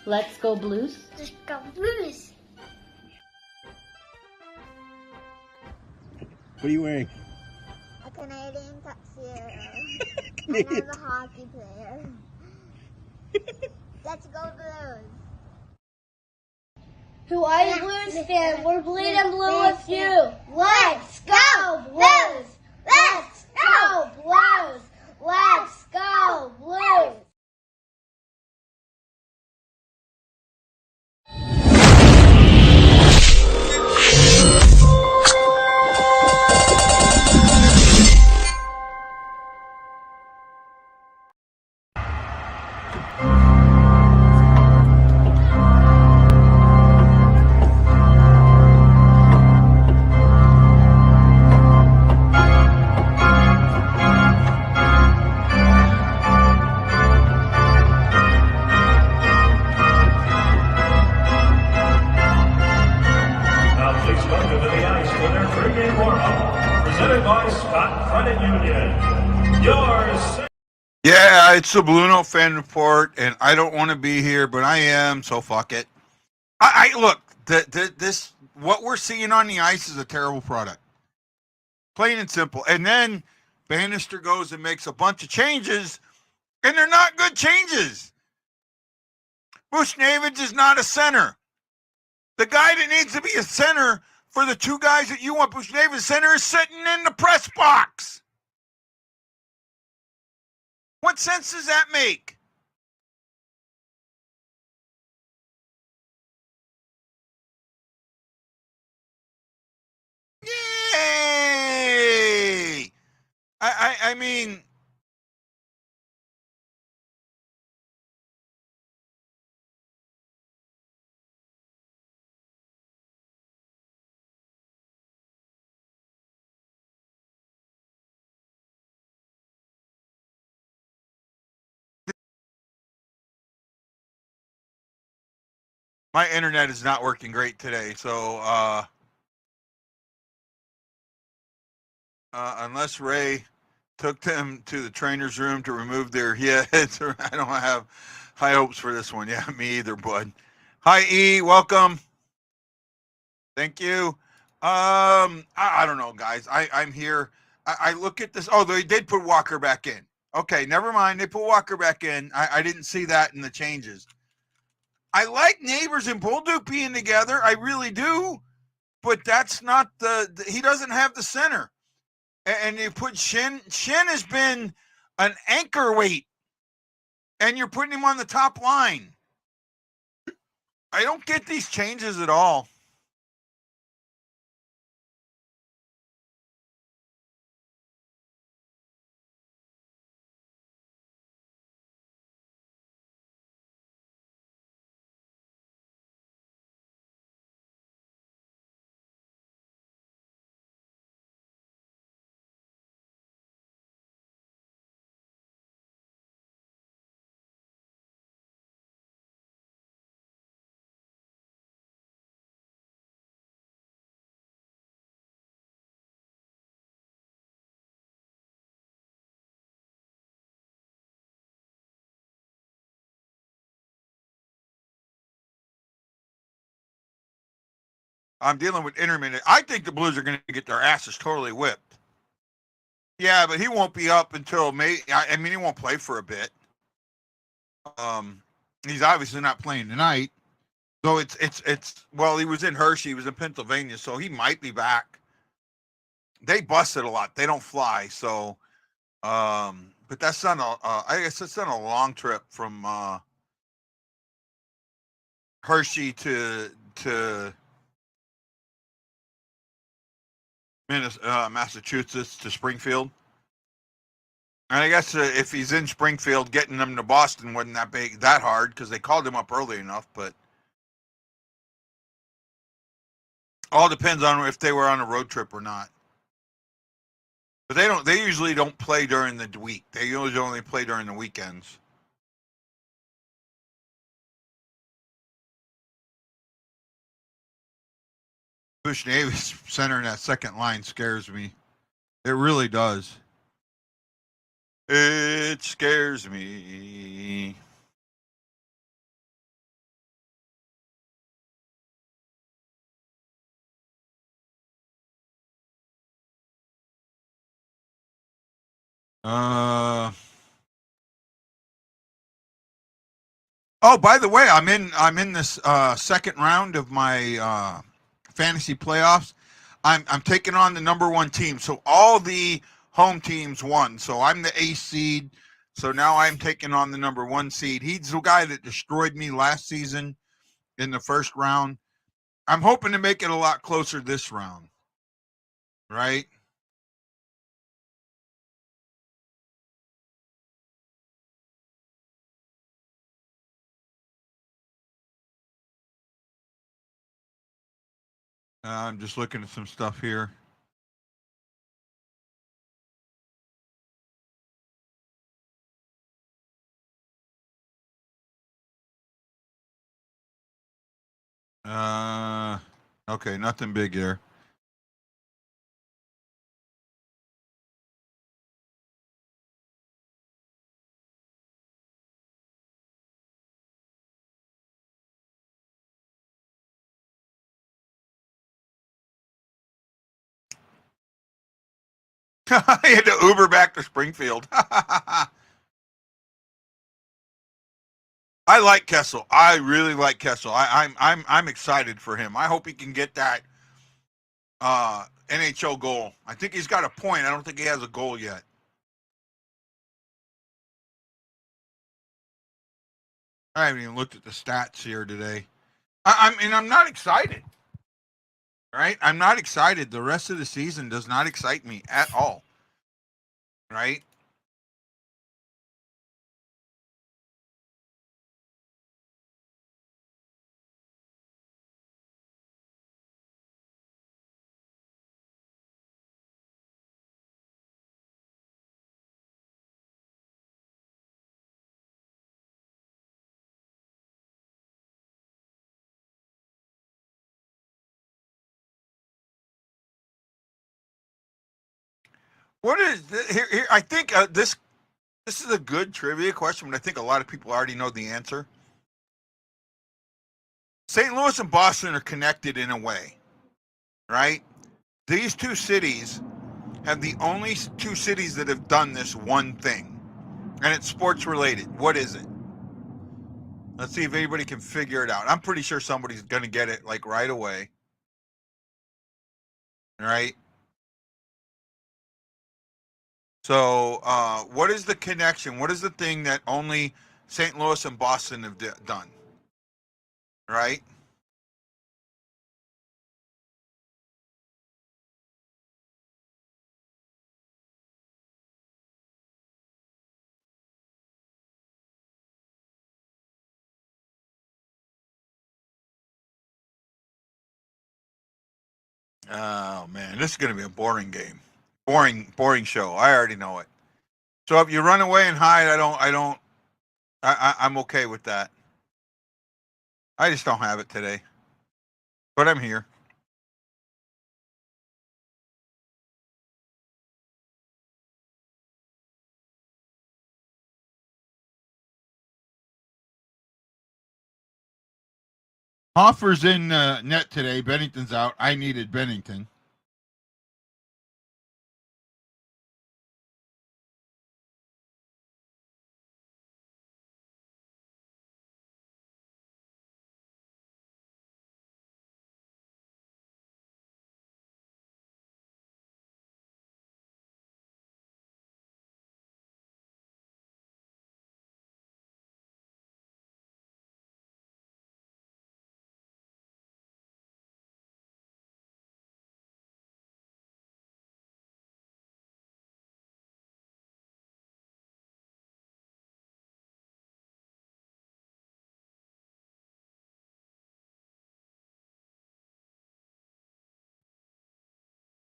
Let's go Blues. Let's go Blues. What are you wearing? A Canadian tuxedo. And I'm a hockey player. Let's go Blues. Who are you, Blues fan? We're bleeding blue with you. Let's go Blues! Let's go Blues! Let's go Blues! Yeah, it's the Blue Note Fan Report, and I don't want to be here, but I am, so fuck it. I look, this what we're seeing on the ice is a terrible product, plain and simple. And then Bannister goes and makes a bunch of changes, and they're not good changes. Bushnevich is not a center. The guy that needs to be a center for the two guys that you want Bushnevich center is sitting in the press box. What sense does that make? Yay! I mean, my internet is not working great today, so unless Ray took them to the trainer's room to remove their heads, I don't have high hopes for this one. Yeah, me either, bud. Hi, E. Welcome. Thank you. I don't know, guys. I'm here. I look at this. Oh, they did put Walker back in. Okay, never mind. They put Walker back in. I didn't see that in the changes. I like Neighbors and Bolduc being together. I really do. But that's not he doesn't have the center. And you put Shin. Shin has been an anchor weight. And you're putting him on the top line. I don't get these changes at all. I'm dealing with intermittent. I think the Blues are going to get their asses totally whipped. Yeah, but he won't be up until May. I mean, he won't play for a bit. He's obviously not playing tonight. So it's well, he was in Hershey, he was in Pennsylvania, so he might be back. They busted a lot. They don't fly, so but that's not I guess it's not a long trip from Hershey to Massachusetts to Springfield. And I guess if he's in Springfield, getting them to Boston wasn't that hard because they called him up early enough. But all depends on if they were on a road trip or not. But they don't. They usually don't play during the week. They usually only play during the weekends. Bushnevich centering that second line scares me. It really does. It scares me. Oh, by the way, I'm in this second round of my fantasy playoffs. I'm taking on the number one team. So all the home teams won. So I'm the ace seed. So now I'm taking on the number one seed. He's the guy that destroyed me last season in the first round. I'm hoping to make it a lot closer this round. Right? I'm just looking at some stuff here. Okay, nothing big here. I had to Uber back to Springfield. I like Kessel. I really like Kessel. I'm excited for him. I hope he can get that NHL goal. I think he's got a point. I don't think he has a goal yet. I haven't even looked at the stats here today. I'm not excited. Right? I'm not excited. The rest of the season does not excite me at all. Right? What is here? I think this is a good trivia question, but I think a lot of people already know the answer. St. Louis and Boston are connected in a way, right? These two cities have the only two cities that have done this one thing, and it's sports related. What is it? Let's see if anybody can figure it out. I'm pretty sure somebody's going to get it like right away. Right? So, what is the connection? What is the thing that only St. Louis and Boston have done? Right? Oh man, this is going to be a boring game. Boring show. I already know it. So if you run away and hide, I'm okay with that. I just don't have it today, but I'm here. Hoffer's in net today. Bennington's out. I needed Bennington.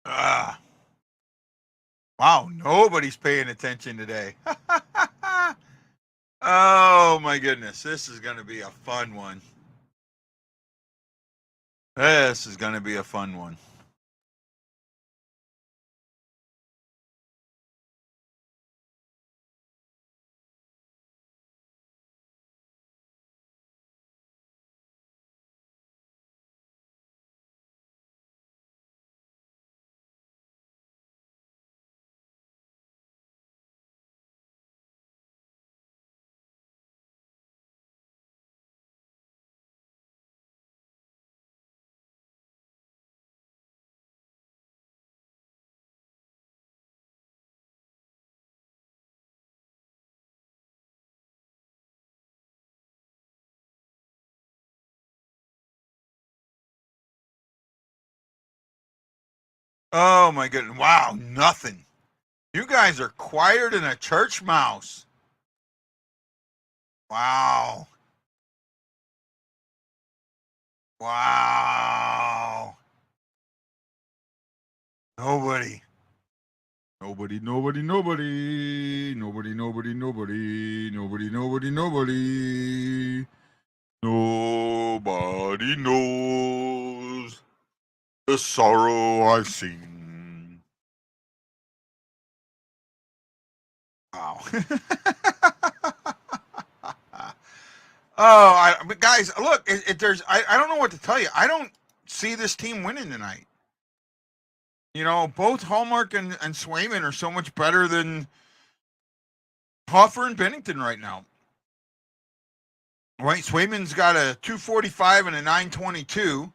Ah, wow, nobody's paying attention today. Oh my goodness, this is going to be a fun one. This is going to be a fun one. Oh my goodness! Wow, nothing. You guys are quieter than a church mouse. Wow. Wow. Nobody. Nobody, nobody, nobody. Nobody, nobody, nobody. Nobody, nobody, nobody. Nobody knows the sorrow I've seen. Wow. But guys, look, I don't know what to tell you. I don't see this team winning tonight. You know, both Hallmark and Swayman are so much better than Hoffer and Bennington right now. Right? Swayman's got a 245 and a 922.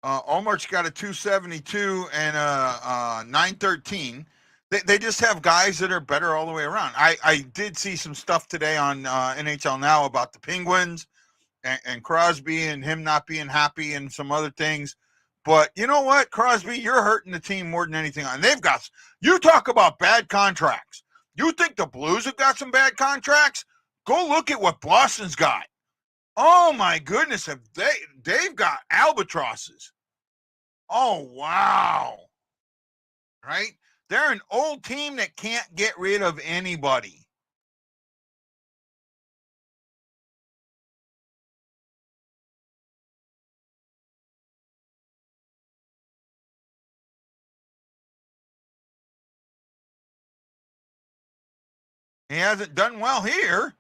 Hallmark's got a 272 and a 913. They just have guys that are better all the way around. I did see some stuff today on NHL Now about the Penguins and Crosby and him not being happy and some other things. But you know what, Crosby, you're hurting the team more than anything. And they've got, you talk about bad contracts. You think the Blues have got some bad contracts? Go look at what Boston's got. Oh my goodness, have they've got albatrosses. Oh wow. Right? They're an old team that can't get rid of anybody. He hasn't done well here.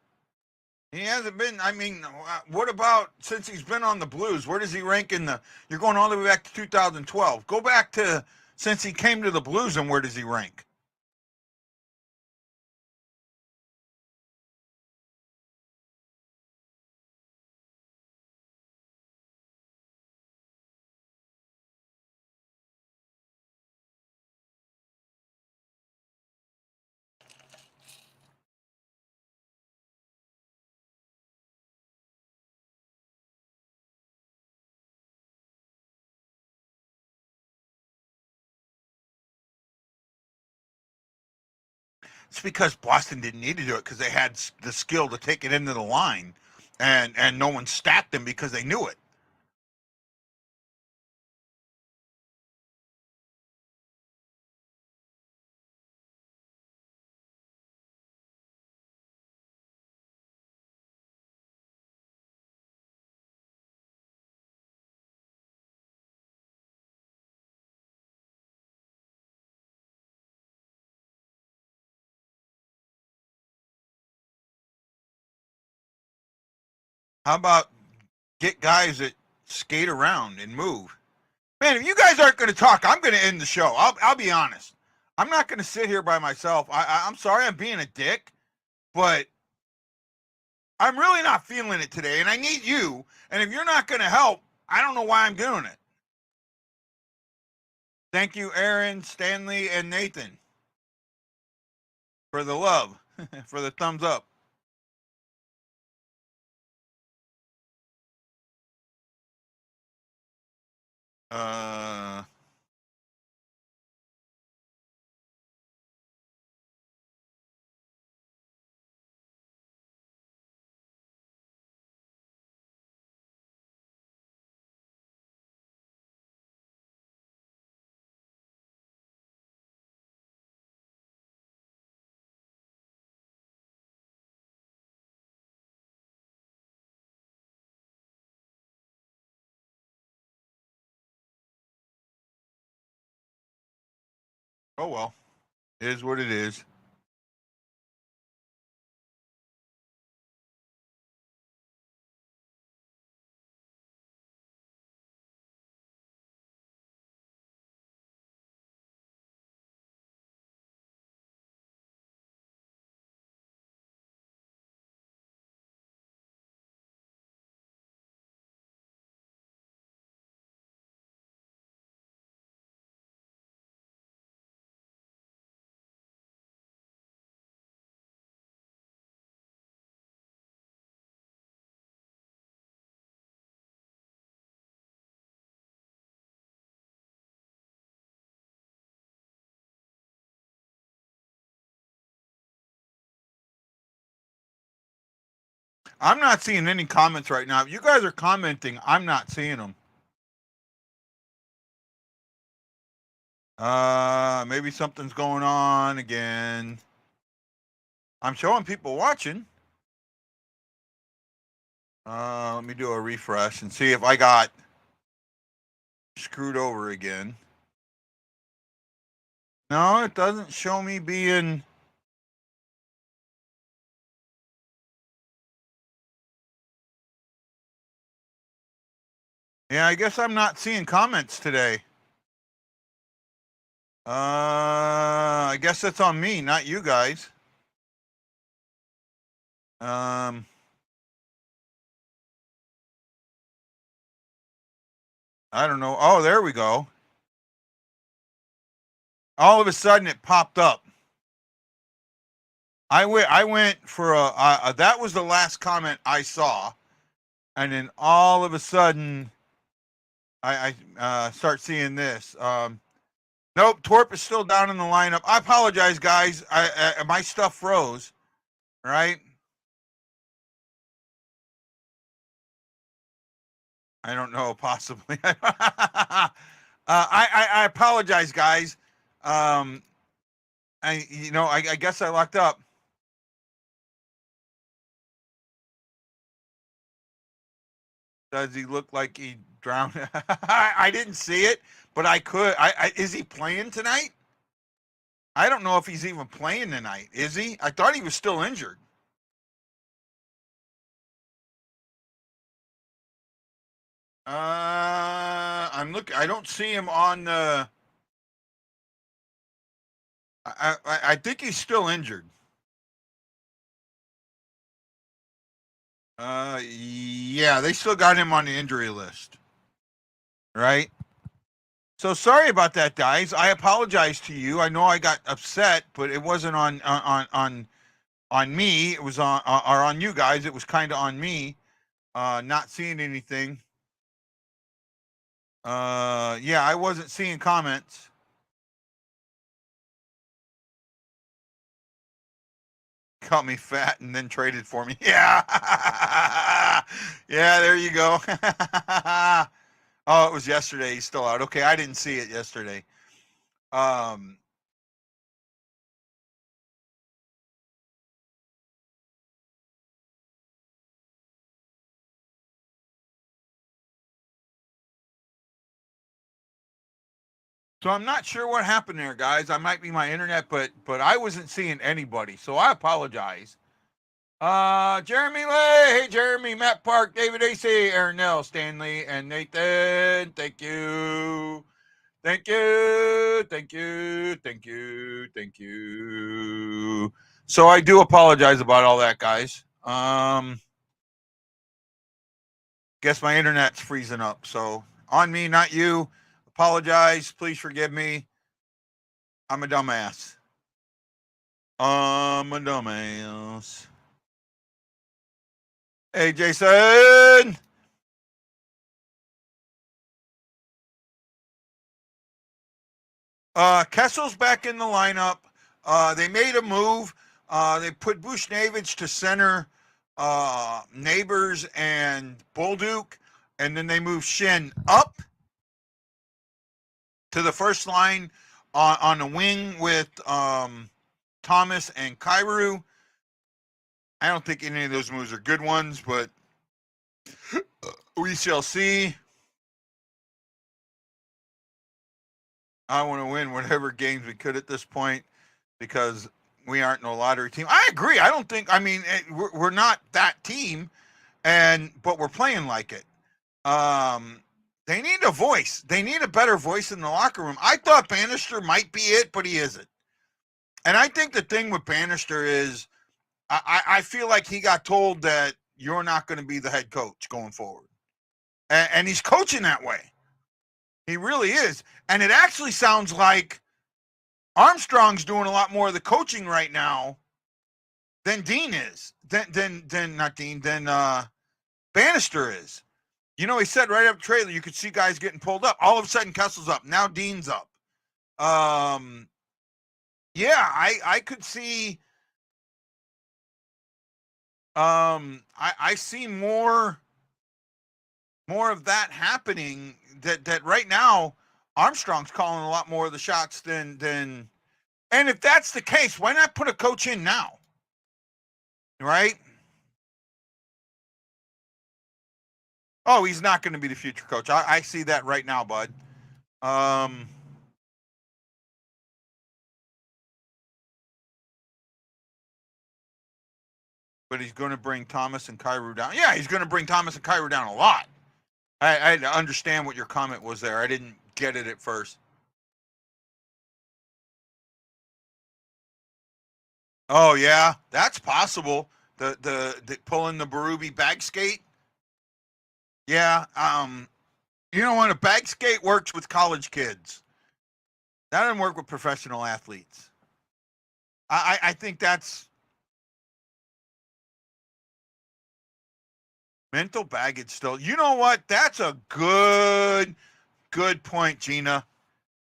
He hasn't been. I mean, what about since he's been on the Blues? Where does he rank in the? You're going all the way back to 2012. Go back to since he came to the Blues, and where does he rank? It's because Boston didn't need to do it because they had the skill to take it into the line, and no one stacked them because they knew it. How about get guys that skate around and move? Man, if you guys aren't going to talk, I'm going to end the show. I'll be honest. I'm not going to sit here by myself. I'm sorry I'm being a dick, but I'm really not feeling it today, and I need you. And if you're not going to help, I don't know why I'm doing it. Thank you, Aaron, Stanley, and Nathan, for the love, for the thumbs up. Uh, oh well, it is what it is. I'm not seeing any comments right now. If you guys are commenting, I'm not seeing them. Maybe something's going on again. I'm showing people watching. Let me do a refresh and see if I got screwed over again. No, it doesn't show me being... Yeah, I guess I'm not seeing comments today. I guess that's on me, not you guys. I don't know. Oh, there we go. All of a sudden it popped up. I went for that was the last comment I saw. And then all of a sudden I start seeing this. Nope, Torp is still down in the lineup. I apologize, guys. My stuff froze, right? I don't know, possibly. I apologize, guys. I guess I locked up. Does he look like he drowned? I didn't see it, but I could. Is he playing tonight? I don't know if he's even playing tonight. Is he? I thought he was still injured. I'm looking. I don't see him on the. I think he's still injured. Yeah, they still got him on the injury list, right? So sorry about that, guys. I apologize to you. I know I got upset, but it wasn't on me. It was on you guys. It was kind of on me, not seeing anything. Yeah, I wasn't seeing comments. Called me fat and then traded for me. Yeah. Yeah, there you go. Oh, it was yesterday. He's still out. Okay, I didn't see it yesterday. So I'm not sure what happened there, guys. I might be my internet, but I wasn't seeing anybody. So I apologize. Jeremy Lay, hey Jeremy, Matt Park, David AC, Aaron Nell, Stanley, and Nathan. Thank you. Thank you. Thank you. Thank you. Thank you. So I do apologize about all that, guys. Guess my internet's freezing up. So on me, not you. Apologize. Please forgive me. I'm a dumbass. I'm a dumbass. Hey, Jason. Kessel's back in the lineup. They made a move. They put Bushnevich to center Neighbors and Bolduc, and then they moved Shin up to the first line on the wing with Thomas and Kairu. I don't think any of those moves are good ones, but we shall see. I want to win whatever games we could at this point because we aren't no lottery team. I agree. I don't think. I mean, we're not that team, but we're playing like it. They need a voice. They need a better voice in the locker room. I thought Bannister might be it, but he isn't. And I think the thing with Bannister is, I feel like he got told that you're not going to be the head coach going forward, and he's coaching that way. He really is. And it actually sounds like Armstrong's doing a lot more of the coaching right now than Dean is. Than Bannister is. You know, he said right up the trailer, you could see guys getting pulled up. All of a sudden, Kessel's up. Now Dean's up. Yeah, I could see I see more of that happening. That right now, Armstrong's calling a lot more of the shots than. And if that's the case, why not put a coach in now? Right? Oh, he's not going to be the future coach. I see that right now, bud. But he's going to bring Thomas and Kyrou down. Yeah, he's going to bring Thomas and Kyrou down a lot. I understand what your comment was there. I didn't get it at first. Oh yeah, that's possible. The pulling the Berube bag skate. Yeah. You know when a bag skate works with college kids, that doesn't work with professional athletes. I think that's mental baggage still. You know what? That's a good point, Gina.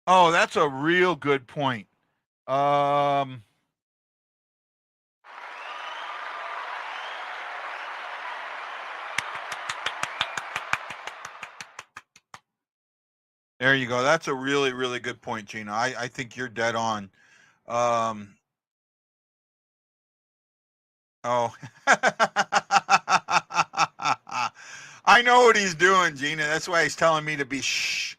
Oh, that's a real good point. There you go. That's a really, really good point, Gina. I think you're dead on. Oh. I know what he's doing, Gina. That's why he's telling me to be shh.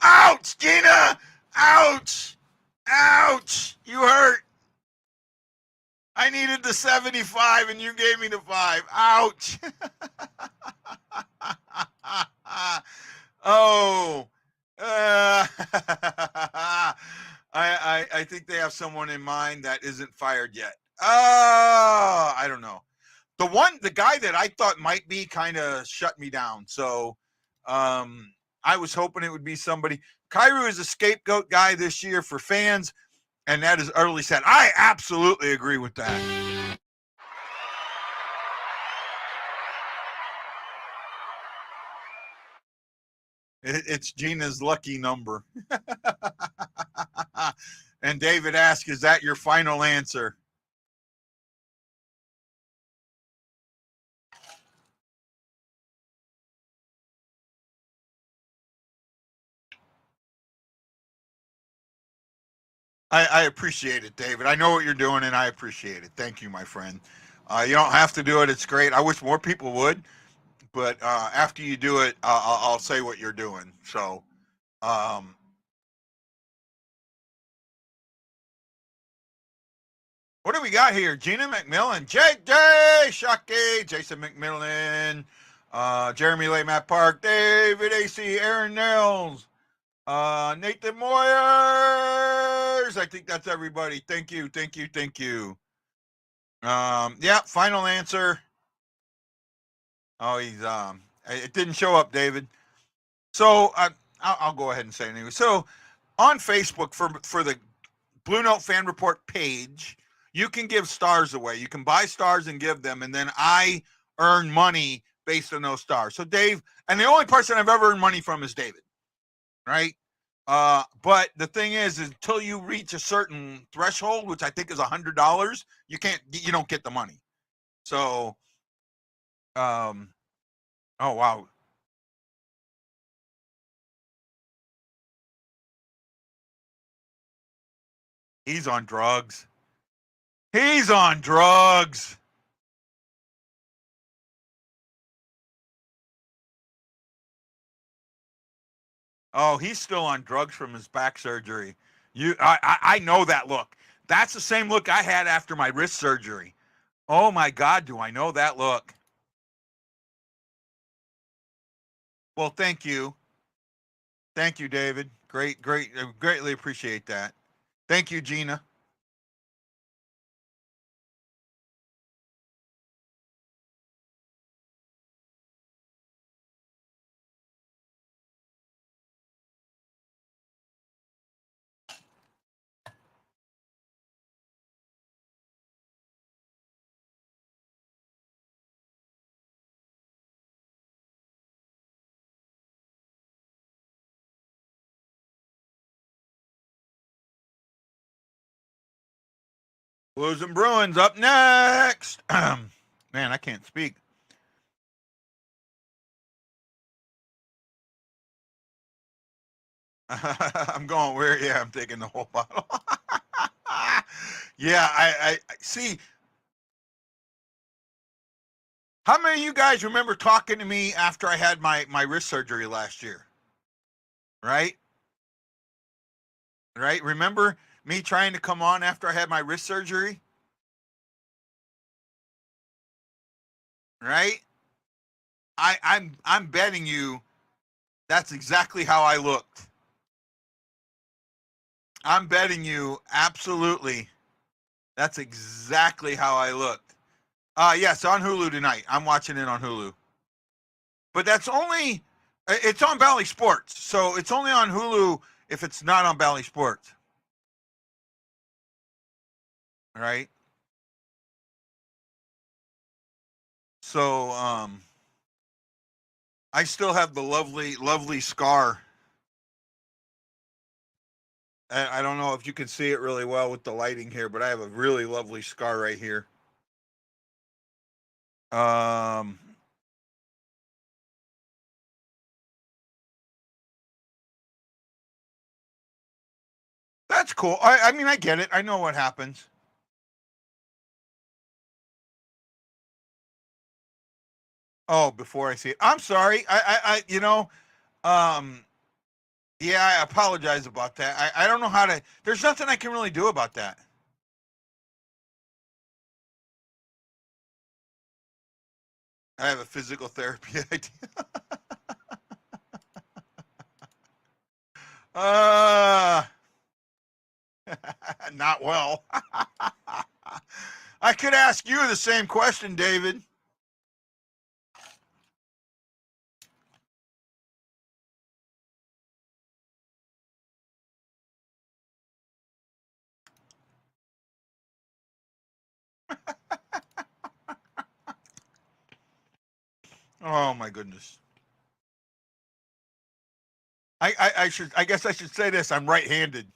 Ouch, Gina! Ouch! Ouch! You hurt. I needed the 75 and you gave me the 5. Ouch! Oh. I think they have someone in mind that isn't fired yet. Oh, I don't know. The guy that I thought might be kind of shut me down. So I was hoping it would be somebody. Kyrou is a scapegoat guy this year for fans, and that is utterly sad. I absolutely agree with that. It's Gina's lucky number. And David asks, is that your final answer? I appreciate it, David. I know what you're doing, and I appreciate it. Thank you, my friend. You don't have to do it. It's great. I wish more people would, but after you do it, I'll say what you're doing. So, what do we got here? Gina McMillan, JJ Shockey, Jason McMillan, Jeremy Lay, Matt Park, David AC, Aaron Nels, Nathan Moyers. I think that's everybody. Thank you. Yeah, final answer. Oh, he's it didn't show up, David. So I'll go ahead and say it anyway. So on Facebook for the Blue Note Fan Report page, you can give stars away. You can buy stars and give them, and then I earn money based on those stars. So Dave, and the only person I've ever earned money from is David, right? But the thing is until you reach a certain threshold, which I think is $100, you don't get the money. So, oh wow, he's on drugs. He's on drugs. Oh, he's still on drugs from his back surgery. I know that look. That's the same look I had after my wrist surgery. Oh my God, do I know that look? Well, thank you, David. Great, greatly appreciate that. Thank you, Gina. Blues and Bruins up next. Man, I can't speak. I'm going where? Yeah, I'm taking the whole bottle. Yeah, I see. How many of you guys remember talking to me after I had my wrist surgery last year? Right? Right? Remember me trying to come on after I had my wrist surgery? Right? I'm betting you that's exactly how I looked. I'm betting you absolutely that's exactly how I looked. Yes, on Hulu tonight. I'm watching it on Hulu. But that's only it's on Bally Sports. So it's only on Hulu if it's not on Bally Sports. All right? So I still have the lovely scar. I don't know if you can see it really well with the lighting here, but I have a really lovely scar right here. That's cool. I mean, I get it. I know what happens. Oh, before I see it, I'm sorry. Um, yeah, I apologize about that. I don't know how to. There's nothing I can really do about that. I have a physical therapy idea. uh, not well. I could ask you the same question, David. Oh my goodness. I should. I guess I should say this. I'm right-handed.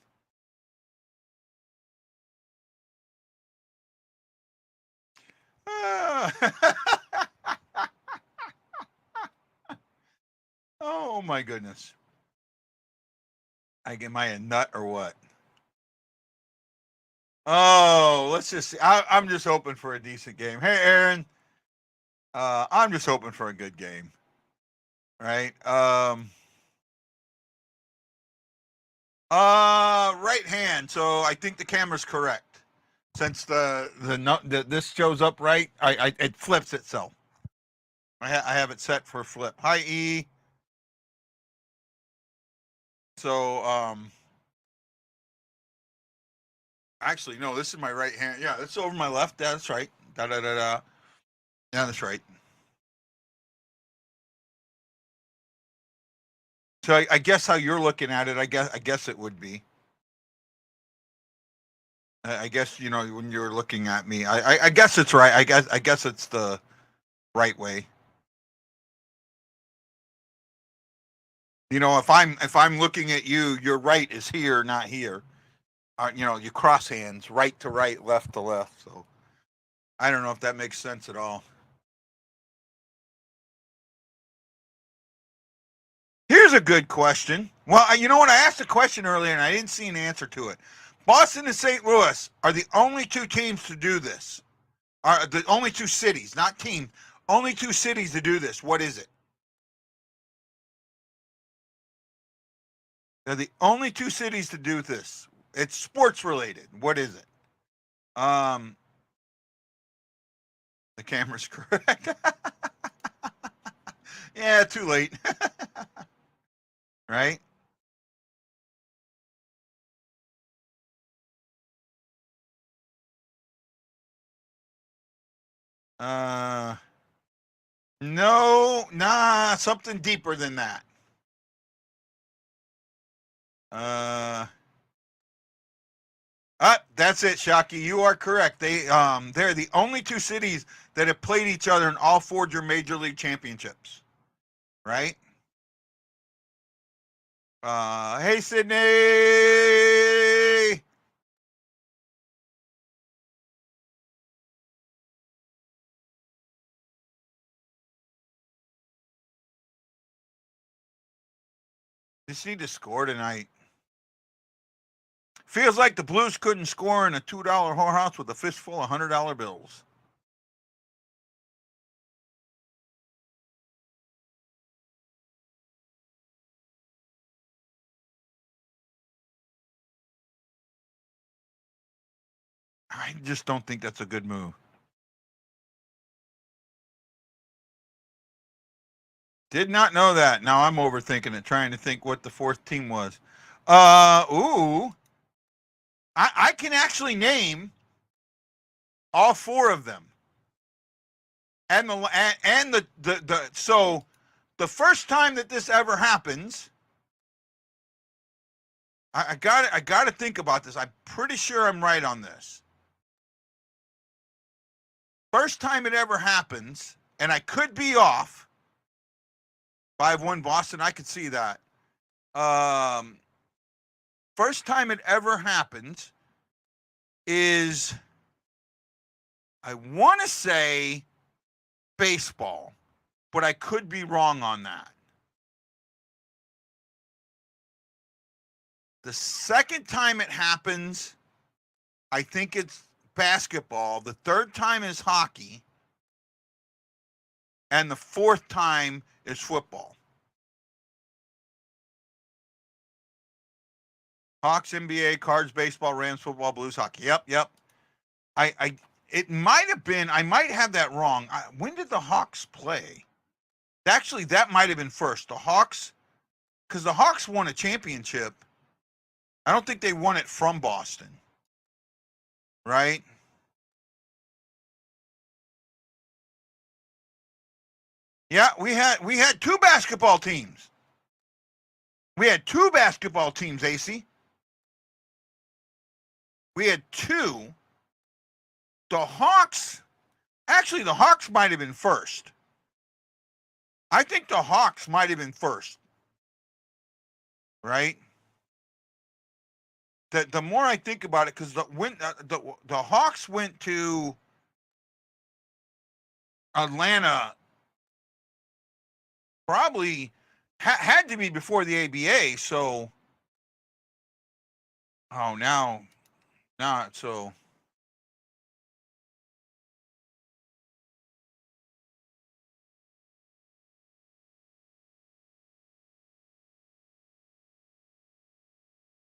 Oh my goodness. Am I a nut or what? Oh, let's just see. I'm just hoping for a decent game. Hey, Aaron. I'm just hoping for a good game. Right? Right hand. So I think the camera's correct. Since this shows up right, it flips itself. I have it set for flip. Hi, E. So actually no, this is my right hand. Yeah, it's over my left. That's right. Da da da da. Yeah, that's right. So I guess how you're looking at it, I guess it would be. I guess when you're looking at me, I guess it's right. I guess it's the right way. If I'm looking at you, your right is here, not here. You cross hands, right to right, left to left. So I don't know if that makes sense at all. Here's a good question. Well, you know what? I asked a question earlier and I didn't see an answer to it. Boston and St. Louis are the only two teams to do this. Are the only two cities, not team, only two cities to do this. What is it? They're the only two cities to do this. It's sports related. What is it? Um, the camera's correct. Yeah, too late. Right? Uh, no, nah, something deeper than that. Uh, that's it, Shockey. You are correct. They're the only two cities that have played each other in all four of your major league championships. Right? Hey, Sydney. Just need to score tonight. Feels like the Blues couldn't score in a $2 whorehouse with a fistful of $100 bills. I just don't think that's a good move. Did not know that. Now I'm overthinking it, trying to think what the fourth team was. I can actually name all four of them. And so the first time that this ever happens, I got to think about this. I'm pretty sure I'm right on this. First time it ever happens, and I could be off. 5-1 Boston, I could see that. First time it ever happens is, I want to say baseball, but I could be wrong on that. The second time it happens, I think it's basketball. The third time is hockey. And the fourth time is football. Hawks, NBA, Cards, baseball, Rams, football, Blues, hockey. Yep. It might have been, I might have that wrong. When did the Hawks play? Actually, that might have been first. The Hawks, because the Hawks won a championship. I don't think they won it from Boston. Right? Yeah, we had two basketball teams. We had two basketball teams, AC. We had two. The Hawks might have been first. I think the Hawks might have been first. Right? The more I think about it, because the Hawks went to Atlanta, probably had to be before the ABA. So, now so.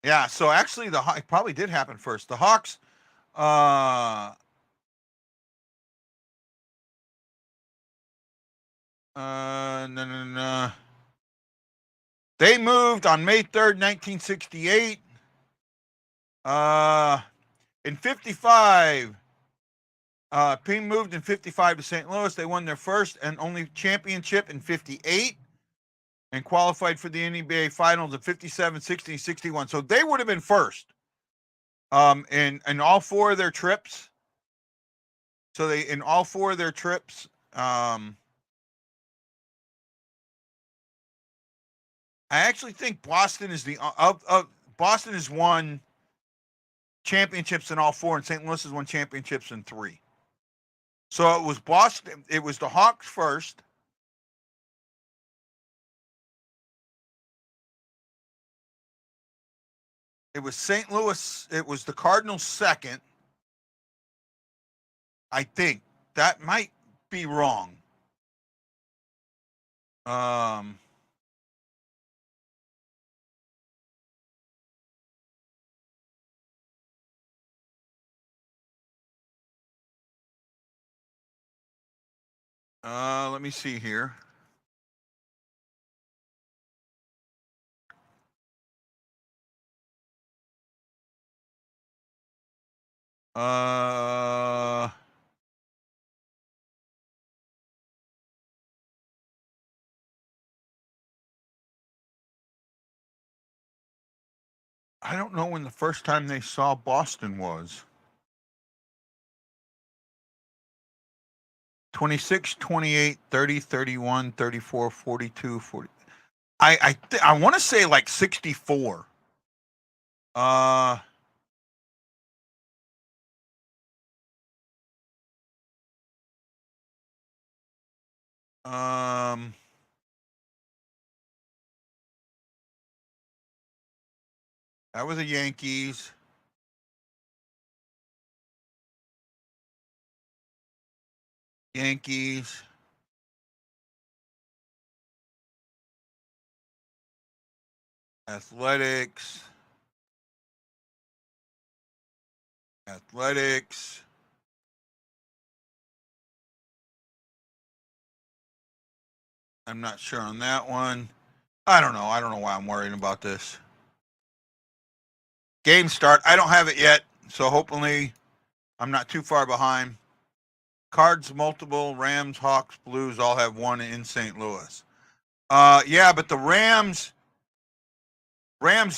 Yeah, so actually it probably did happen first. The Hawks, no. They moved on May 3rd, 1968. In 55, Ping moved in 55 to St. Louis. They won their first and only championship in 58 and qualified for the NBA Finals in 57, 60, 61. So they would have been first in all four of their trips. So in all four of their trips, I actually think Boston is Boston has won championships in all four, and St. Louis has won championships in 3. So it was Boston. It was the Hawks first. It was St. Louis. It was the Cardinals second. I think that might be wrong. Let me see here. I don't know when the first time they saw Boston was. 26, 28, 30, 31, 34, 42, 40. I want to say like 64. That was the Yankees. Yankees. Athletics. Athletics. I'm not sure on that one. I don't know. I don't know why I'm worrying about this. Game start. I don't have it yet, so hopefully I'm not too far behind. Cards multiple. Rams, Hawks, Blues all have one in St. Louis. Yeah, but the Rams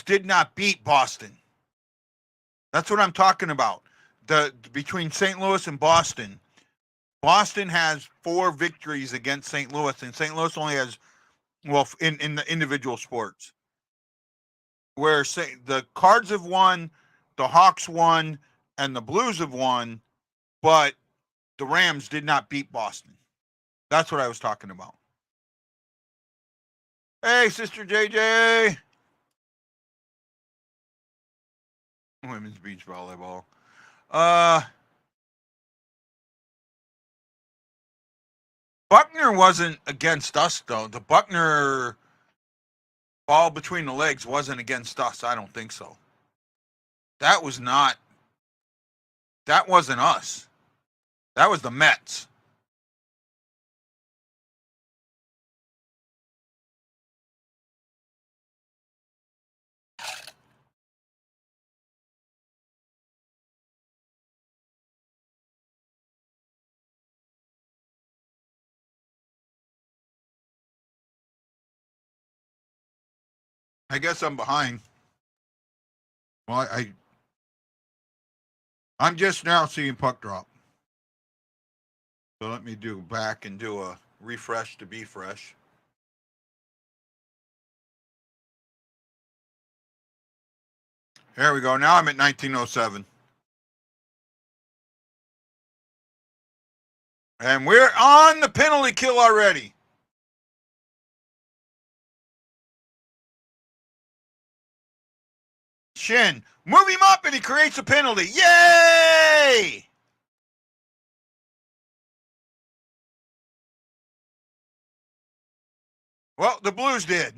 did not beat Boston. That's what I'm talking about. Between St. Louis and Boston, Boston has 4 victories against St. Louis, and St. Louis only has, well, in the individual sports, where the Cards have won, the Hawks won, and the Blues have won, but the Rams did not beat Boston. That's what I was talking about. Hey, Sister JJ. Women's beach volleyball. Buckner wasn't against us, though. The Buckner ball between the legs wasn't against us. I don't think so. That wasn't us. That was the Mets. I guess I'm behind. Well, I'm just now seeing puck drop. So let me do back and do a refresh to be fresh. There we go. Now I'm at 1907. And we're on the penalty kill already. Shin, move him up and he creates a penalty. Yay! Well, the Blues did.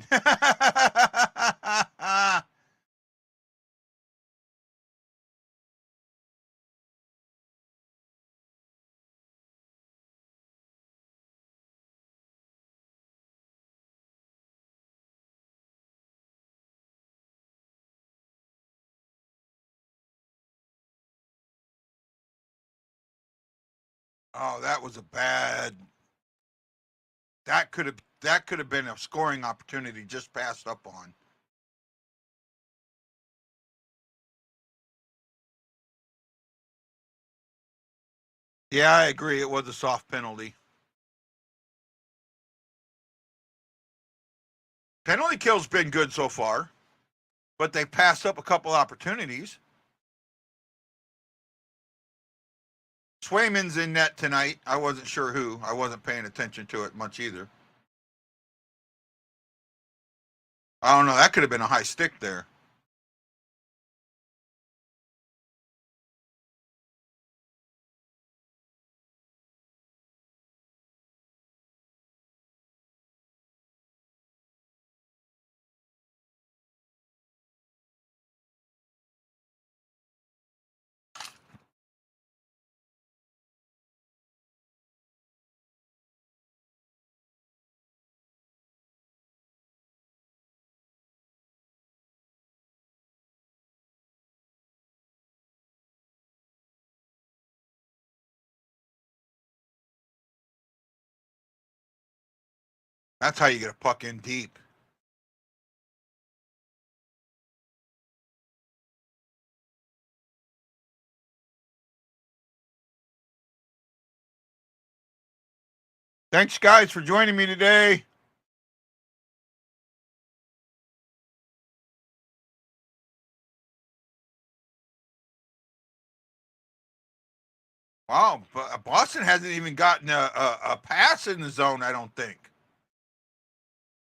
Oh, that was a bad. That could have been a scoring opportunity just passed up on. Yeah, I agree. It was a soft penalty. Penalty kill's been good so far, but they passed up a couple opportunities. Swayman's in net tonight. I wasn't sure who. I wasn't paying attention to it much either. I don't know. That could have been a high stick there. That's how you get a puck in deep. Thanks, guys, for joining me today. Wow, Boston hasn't even gotten a pass in the zone, I don't think.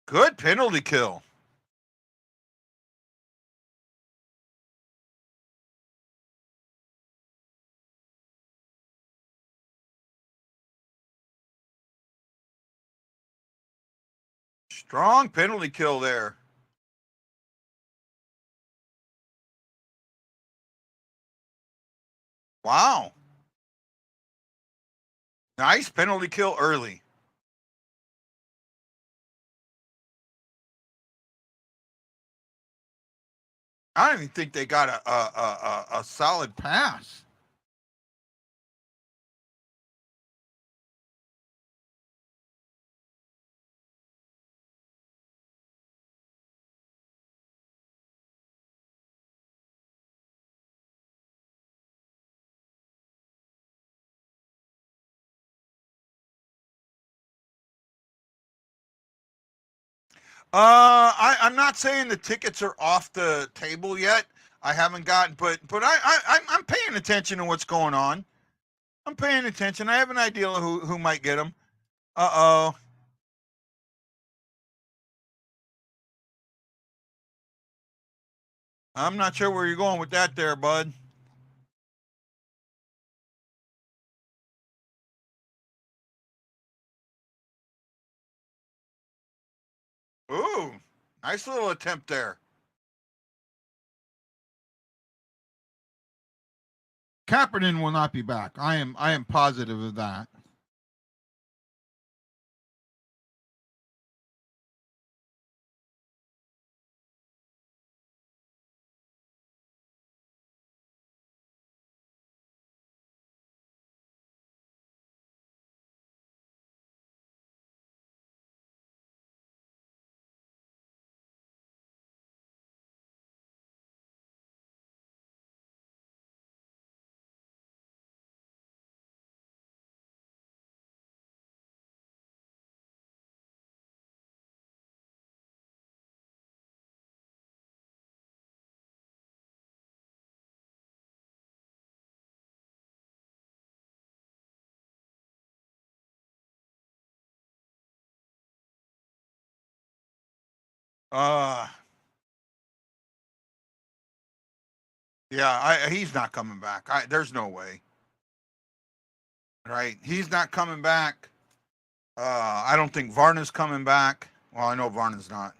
Good penalty kill. Strong penalty kill there. Wow. Nice penalty kill early. I don't even think they got a solid pass. I'm not saying the tickets are off the table yet. I haven't gotten, but I'm paying attention to what's going on. I'm paying attention. I have an idea of who might get them. Uh-oh. I'm not sure where you're going with that there, bud. Ooh, nice little attempt there. Kaepernick will not be back. I am positive of that. Yeah, he's not coming back. There's no way. Right, he's not coming back. I don't think Varna's coming back. Well, I know Varna's not.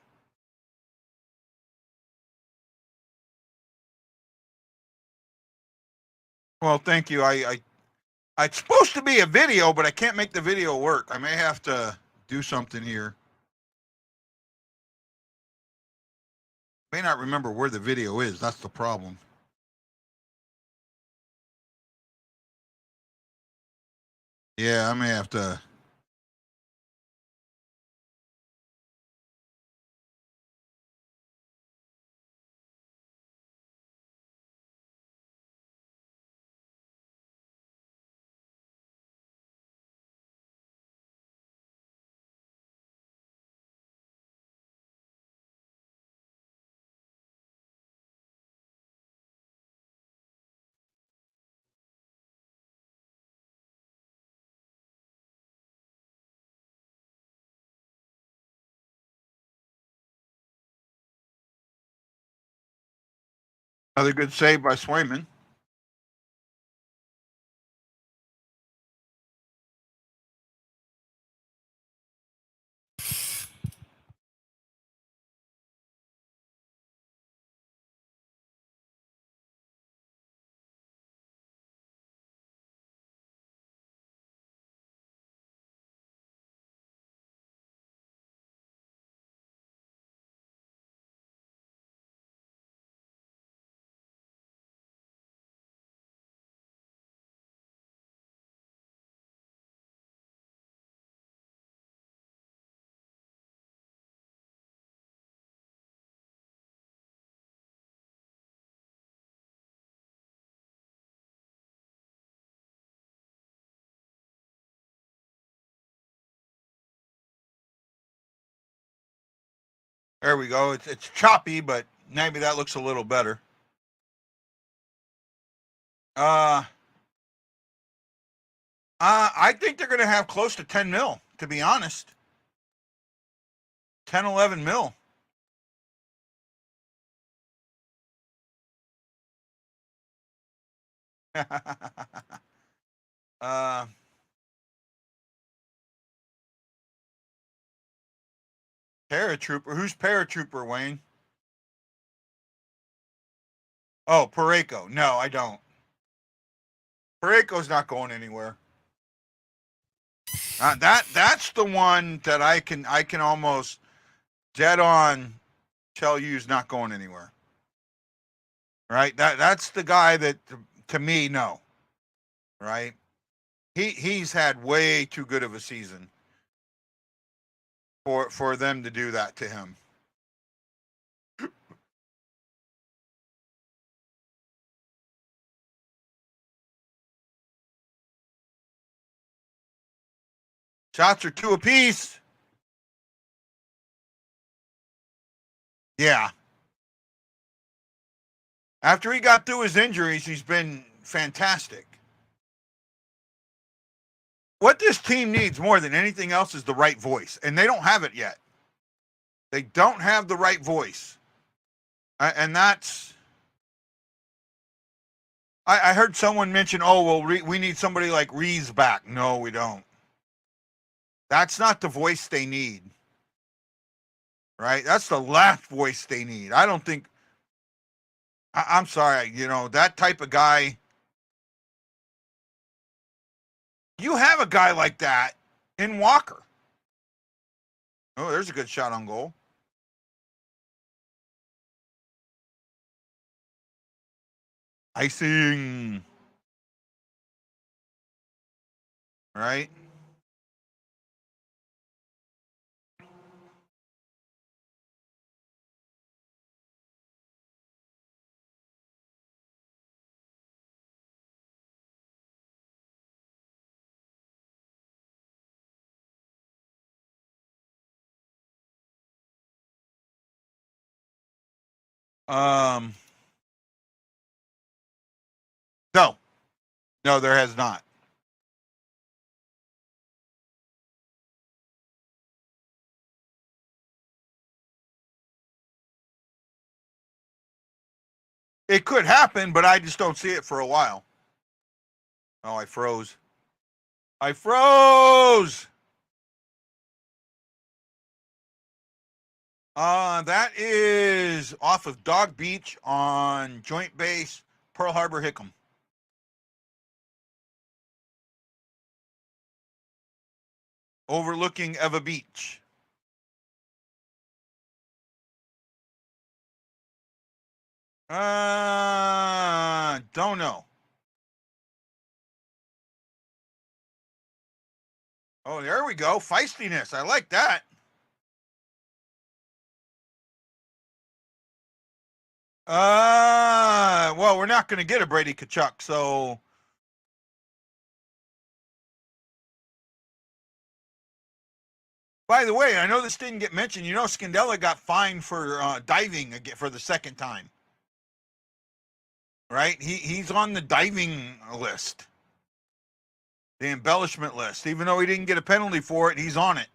Well, thank you. It's supposed to be a video, but I can't make the video work. I may have to do something here. May not remember where the video is. That's the problem. Yeah, I may have to. Another good save by Swayman. There we go. It's choppy, but maybe that looks a little better. I think they're going to have close to 10 mil, to be honest. 10, 11 mil. uh, Paratrooper. Who's paratrooper, Wayne? Oh, Pareko. No, I don't. Pareko's not going anywhere. That's the one that I can almost dead on tell you is not going anywhere. Right? That's the guy that to me, no. Right? He's had way too good of a season for them to do that to him. Shots are 2 apiece. Yeah. After he got through his injuries, he's been fantastic. What this team needs more than anything else is the right voice, and they don't have it yet. They don't have the right voice. And that's... I heard someone mention, oh, well, we need somebody like Reeves back. No, we don't. That's not the voice they need. Right? That's the last voice they need. I don't think... I'm sorry, that type of guy... You have a guy like that in Walker. Oh, there's a good shot on goal. Icing. Right? Um, no. No, there has not. It could happen, but I just don't see it for a while. Oh, I froze. I froze! That is off of Dog Beach on Joint Base, Pearl Harbor, Hickam. Overlooking Eva Beach. Don't know. Oh, there we go. Feistiness. I like that. Well, we're not going to get a Brady Tkachuk, so... By the way, I know this didn't get mentioned. Scandella got fined for diving again for the second time. Right? He's on the diving list. The embellishment list. Even though he didn't get a penalty for it, he's on it.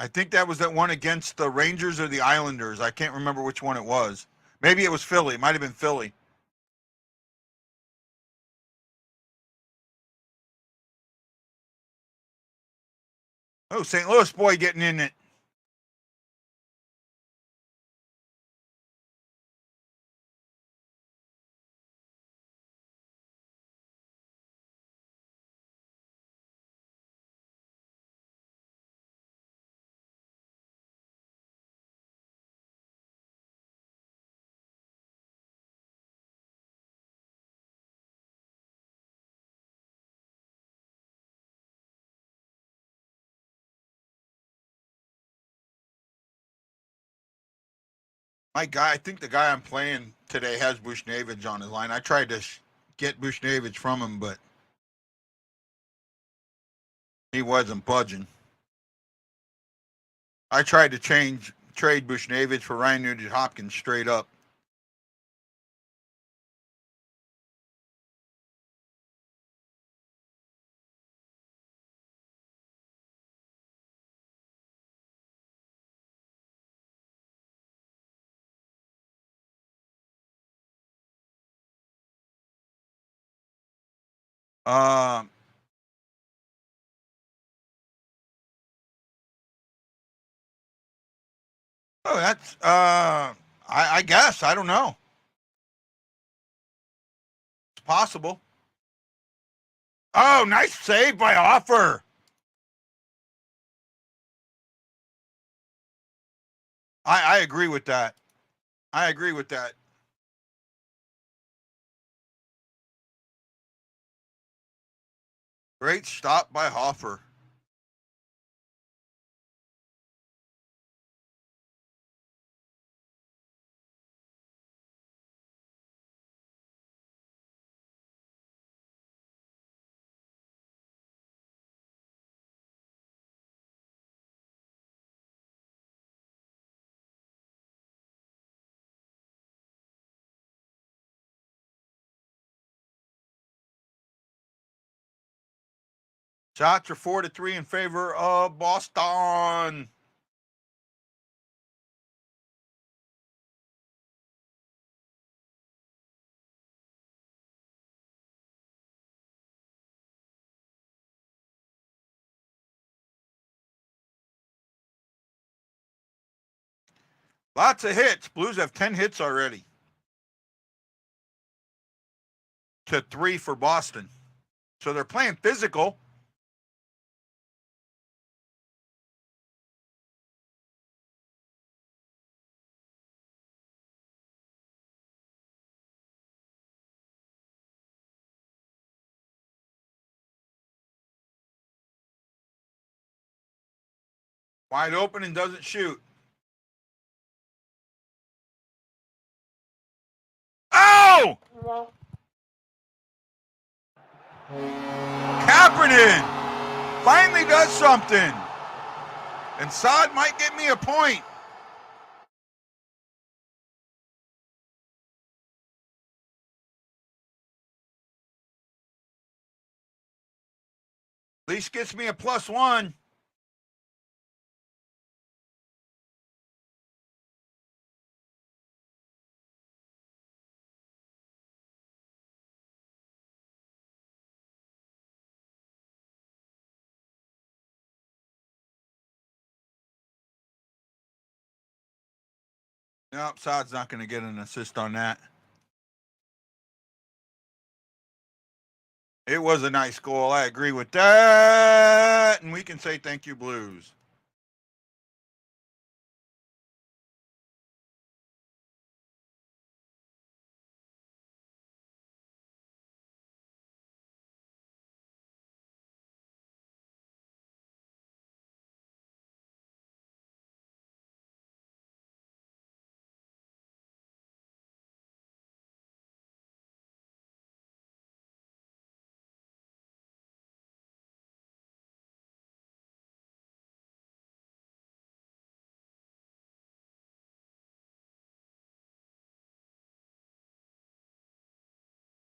I think that was that one against the Rangers or the Islanders. I can't remember which one it was. Maybe it was Philly. It might have been Philly. Oh, St. Louis boy getting in it. My guy, I think the guy I'm playing today has Bushnevich on his line. I tried to get Bushnevich from him, but he wasn't budging. I tried to trade Bushnevich for Ryan Nugent-Hopkins straight up. Oh, that's I guess. I don't know. It's possible. Oh, nice save by Offer. I agree with that. I agree with that. Great stop by Hoffer. Shots are 4-3 in favor of Boston. Lots of hits. Blues have 10 hits already. To 3 for Boston. So they're playing physical. Wide open and doesn't shoot. Oh! Kaepernick finally does something. And Saad might get me a point. At least gets me a +1. Nope, Saad's not going to get an assist on that. It was a nice goal. I agree with that. And we can say thank you, Blues.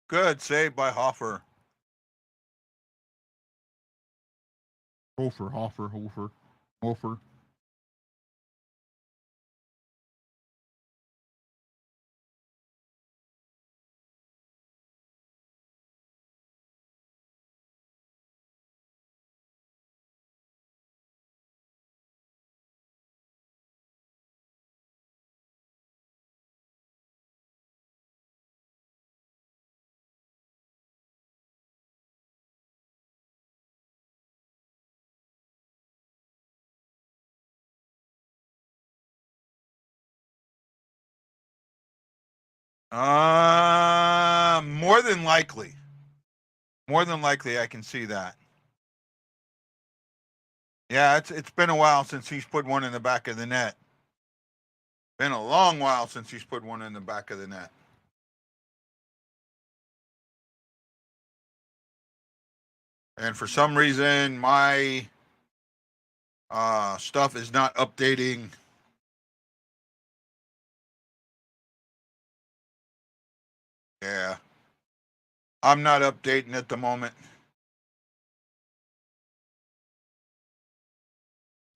Good save by Hoffer. Hofer. More than likely. More than likely, I can see that. Yeah, it's been a while since he's put one in the back of the net. Been a long while since he's put one in the back of the net. And for some reason, my stuff is not updating. Yeah. I'm not updating at the moment.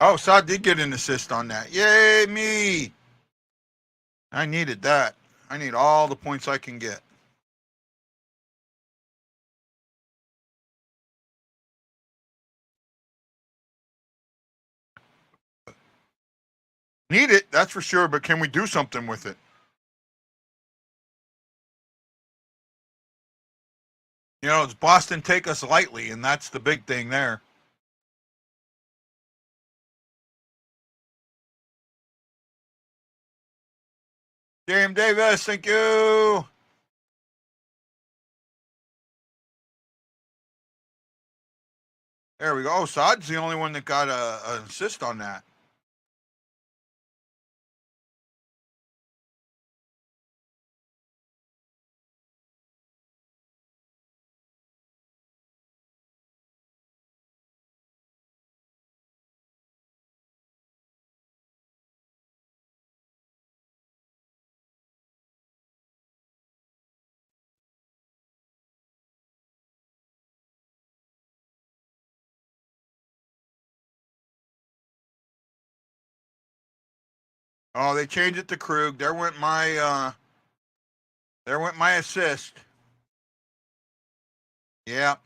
Oh, Saad did get an assist on that. Yay, me. I needed that. I need all the points I can get. Need it, that's for sure, but can we do something with it? You know, does Boston take us lightly, and that's the big thing there. James Davis, thank you. There we go. Oh, Saad's the only one that got an assist on that. Oh, they changed it to Krug. There went my assist. Yeah.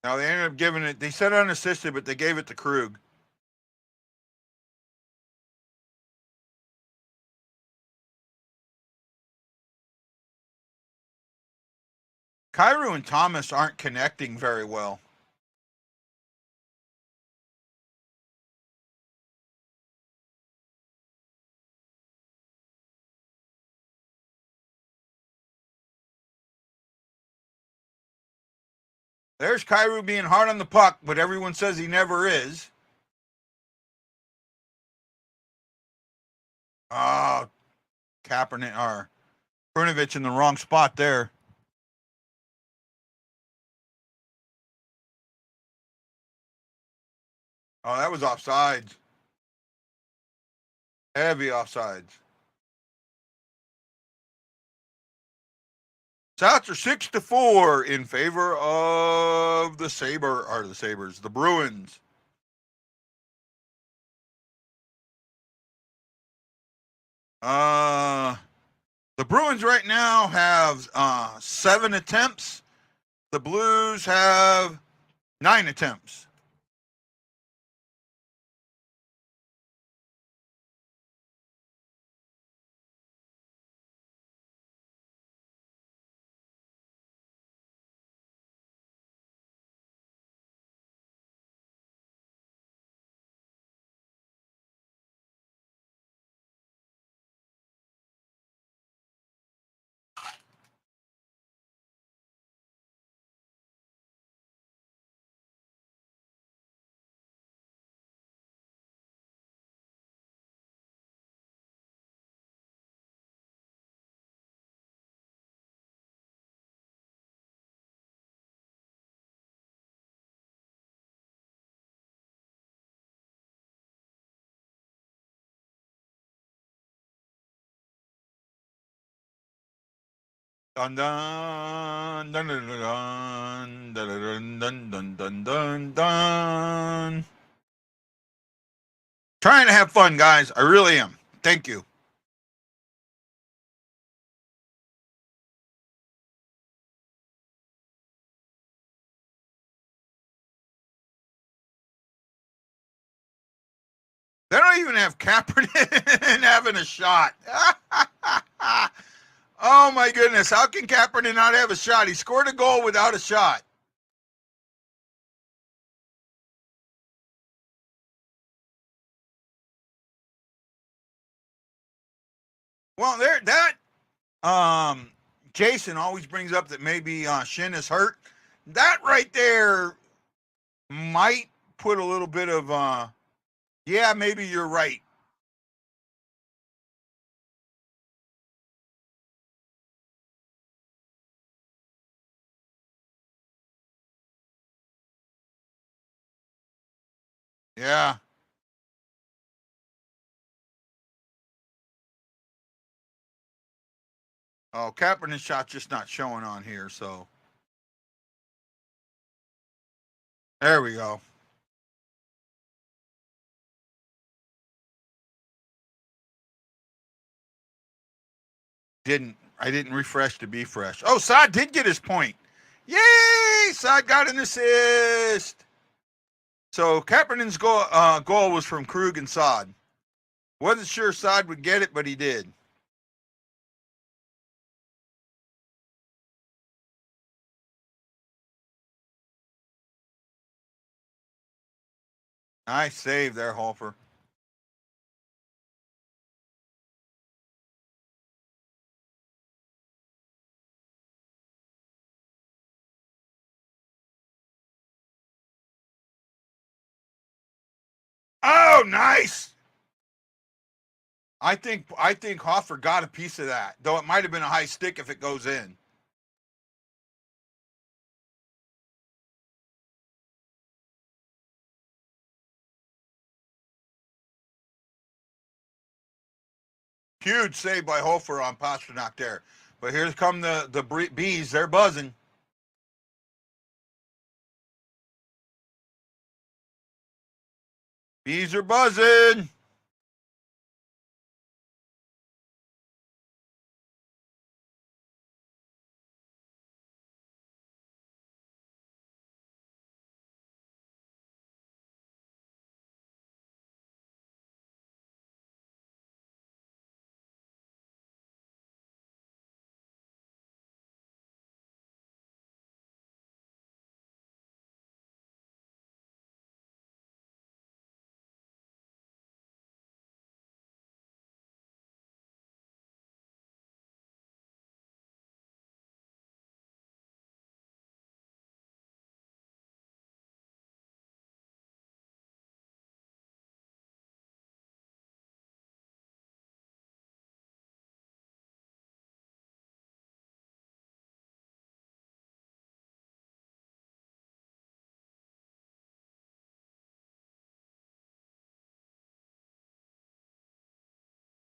Now they ended up giving it. They said unassisted, but they gave it to Krug. Cairo and Thomas aren't connecting very well. There's Cairo being hard on the puck, but everyone says he never is. Oh, Kaepernick or Brunovich in the wrong spot there. Oh, that was offsides. Heavy offsides. Sots are 6-4 in favor of the Sabres, the Bruins. The Bruins right now have 7 attempts. The Blues have 9 attempts. Dun dun dun dun dun dun dun dun dun dun dun dun. Trying to have fun, guys. I really am. Thank you. They don't even have Kaepernick having a shot. Oh my goodness! How can Kaepernick not have a shot? He scored a goal without a shot. Well, there Jason always brings up that maybe Shin is hurt. That right there might put a little bit of yeah, maybe you're right. Yeah. Oh, Kaepernick's shot's just not showing on here, so there we go. I didn't refresh to be fresh. Oh, Saad did get his point. Yay! Saad got an assist. So Kaepernen's goal was from Krug and Saad. Wasn't sure Saad would get it, but he did. Nice save there, Hofer. Oh, nice. I think Hofer got a piece of that, though it might have been a high stick if it goes in. Huge save by Hofer on Pasternak there. But here come the bees. They're buzzing. Bees are buzzing.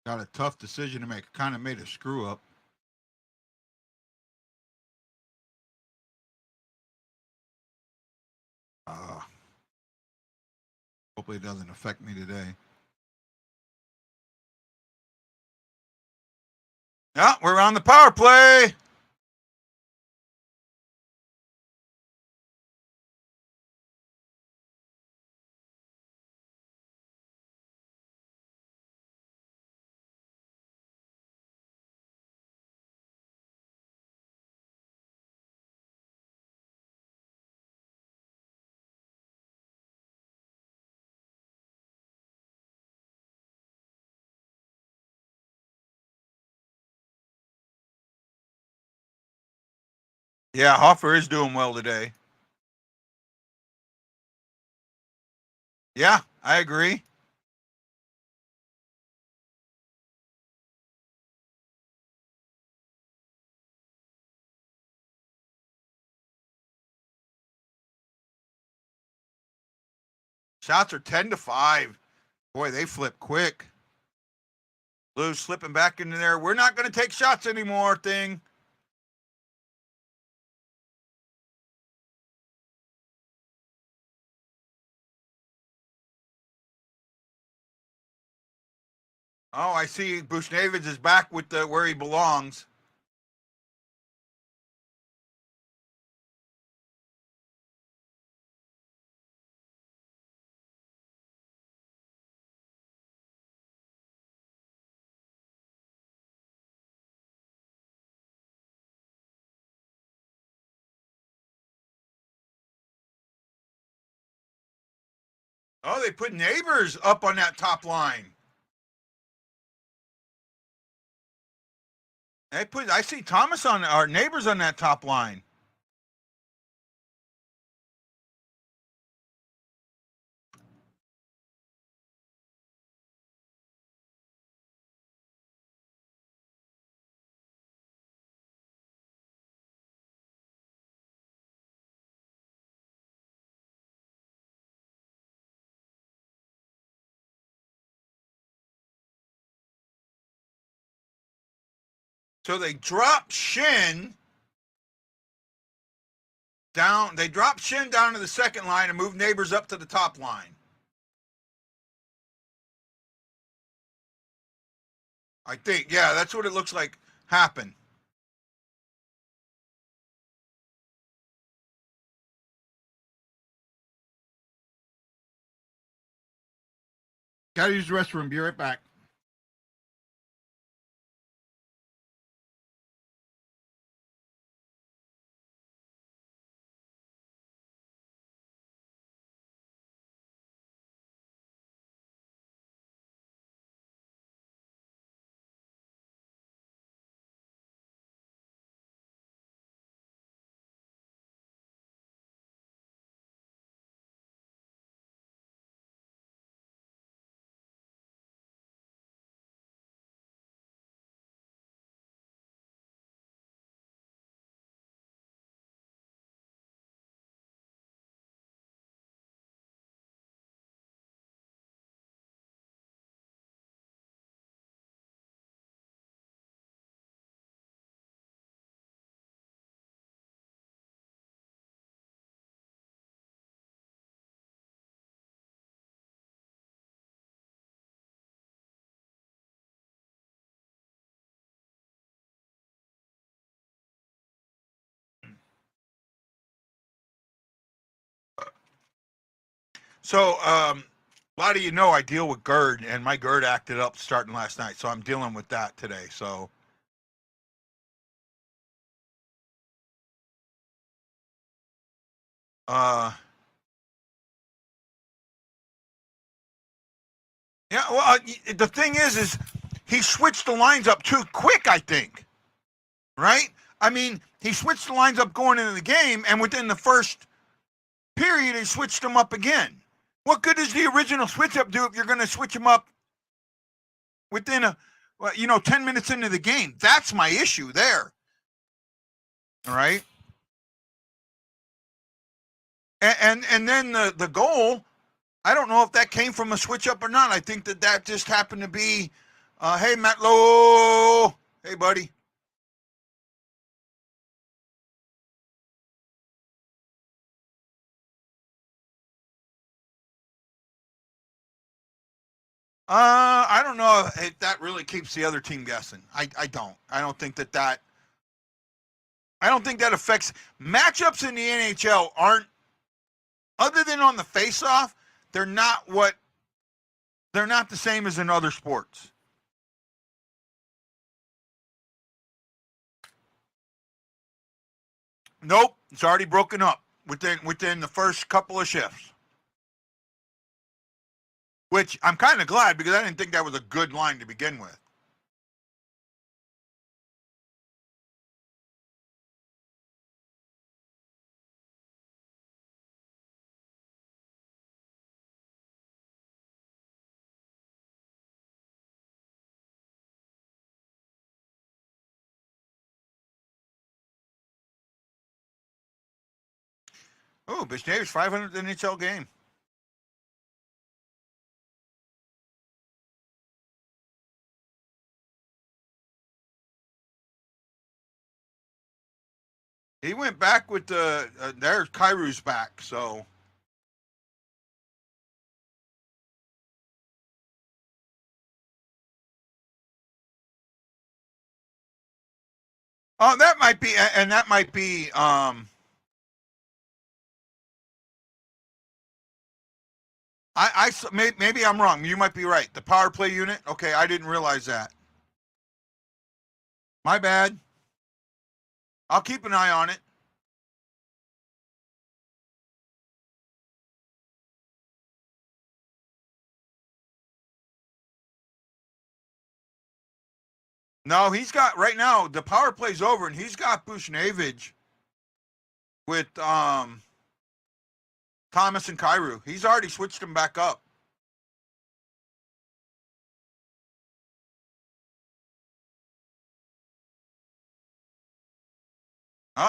Got a tough decision to make. Kind of made a screw up. Hopefully it doesn't affect me today. Yeah, we're on the power play. Yeah, Hoffer is doing well today. Yeah, I agree. Shots are 10-5. Boy, they flip quick. Blues slipping back into there. We're not going to take shots anymore thing. Oh, I see Bushnevich is back with where he belongs. Oh, they put Neighbors up on that top line. I see Thomas on our Neighbors on that top line. So they drop Shin down. They drop Shin down to the second line and move Neighbors up to the top line. I think, yeah, that's what it looks like. happen. Gotta use the restroom. Be right back. So, a lot of you know I deal with GERD, and my GERD acted up starting last night, so I'm dealing with that today. So, yeah. Well, the thing is he switched the lines up too quick. I think, right? I mean, he switched the lines up going into the game, and within the first period, he switched them up again. What good does the original switch up do if you're going to switch them up within 10 minutes into the game? That's my issue there. All right. And then the goal, I don't know if that came from a switch up or not. I think that just happened to be, hey, Matt Lowe. Hey, buddy. I don't know if that really keeps the other team guessing. I don't. I don't think that affects matchups in the NHL. Aren't, other than on the face-off, they're not the same as in other sports. Nope, it's already broken up within the first couple of shifts. Which I'm kind of glad, because I didn't think that was a good line to begin with. Oh, Bish Davis, 500th NHL game. He went back with the, there's Kairu's back, so. Oh, that might be, and that might be, maybe I'm wrong. You might be right. The power play unit? Okay, I didn't realize that. My bad. I'll keep an eye on it. No, he's got, right now, the power play's over, and he's got Bushnevich with Thomas and Kairu. He's already switched them back up.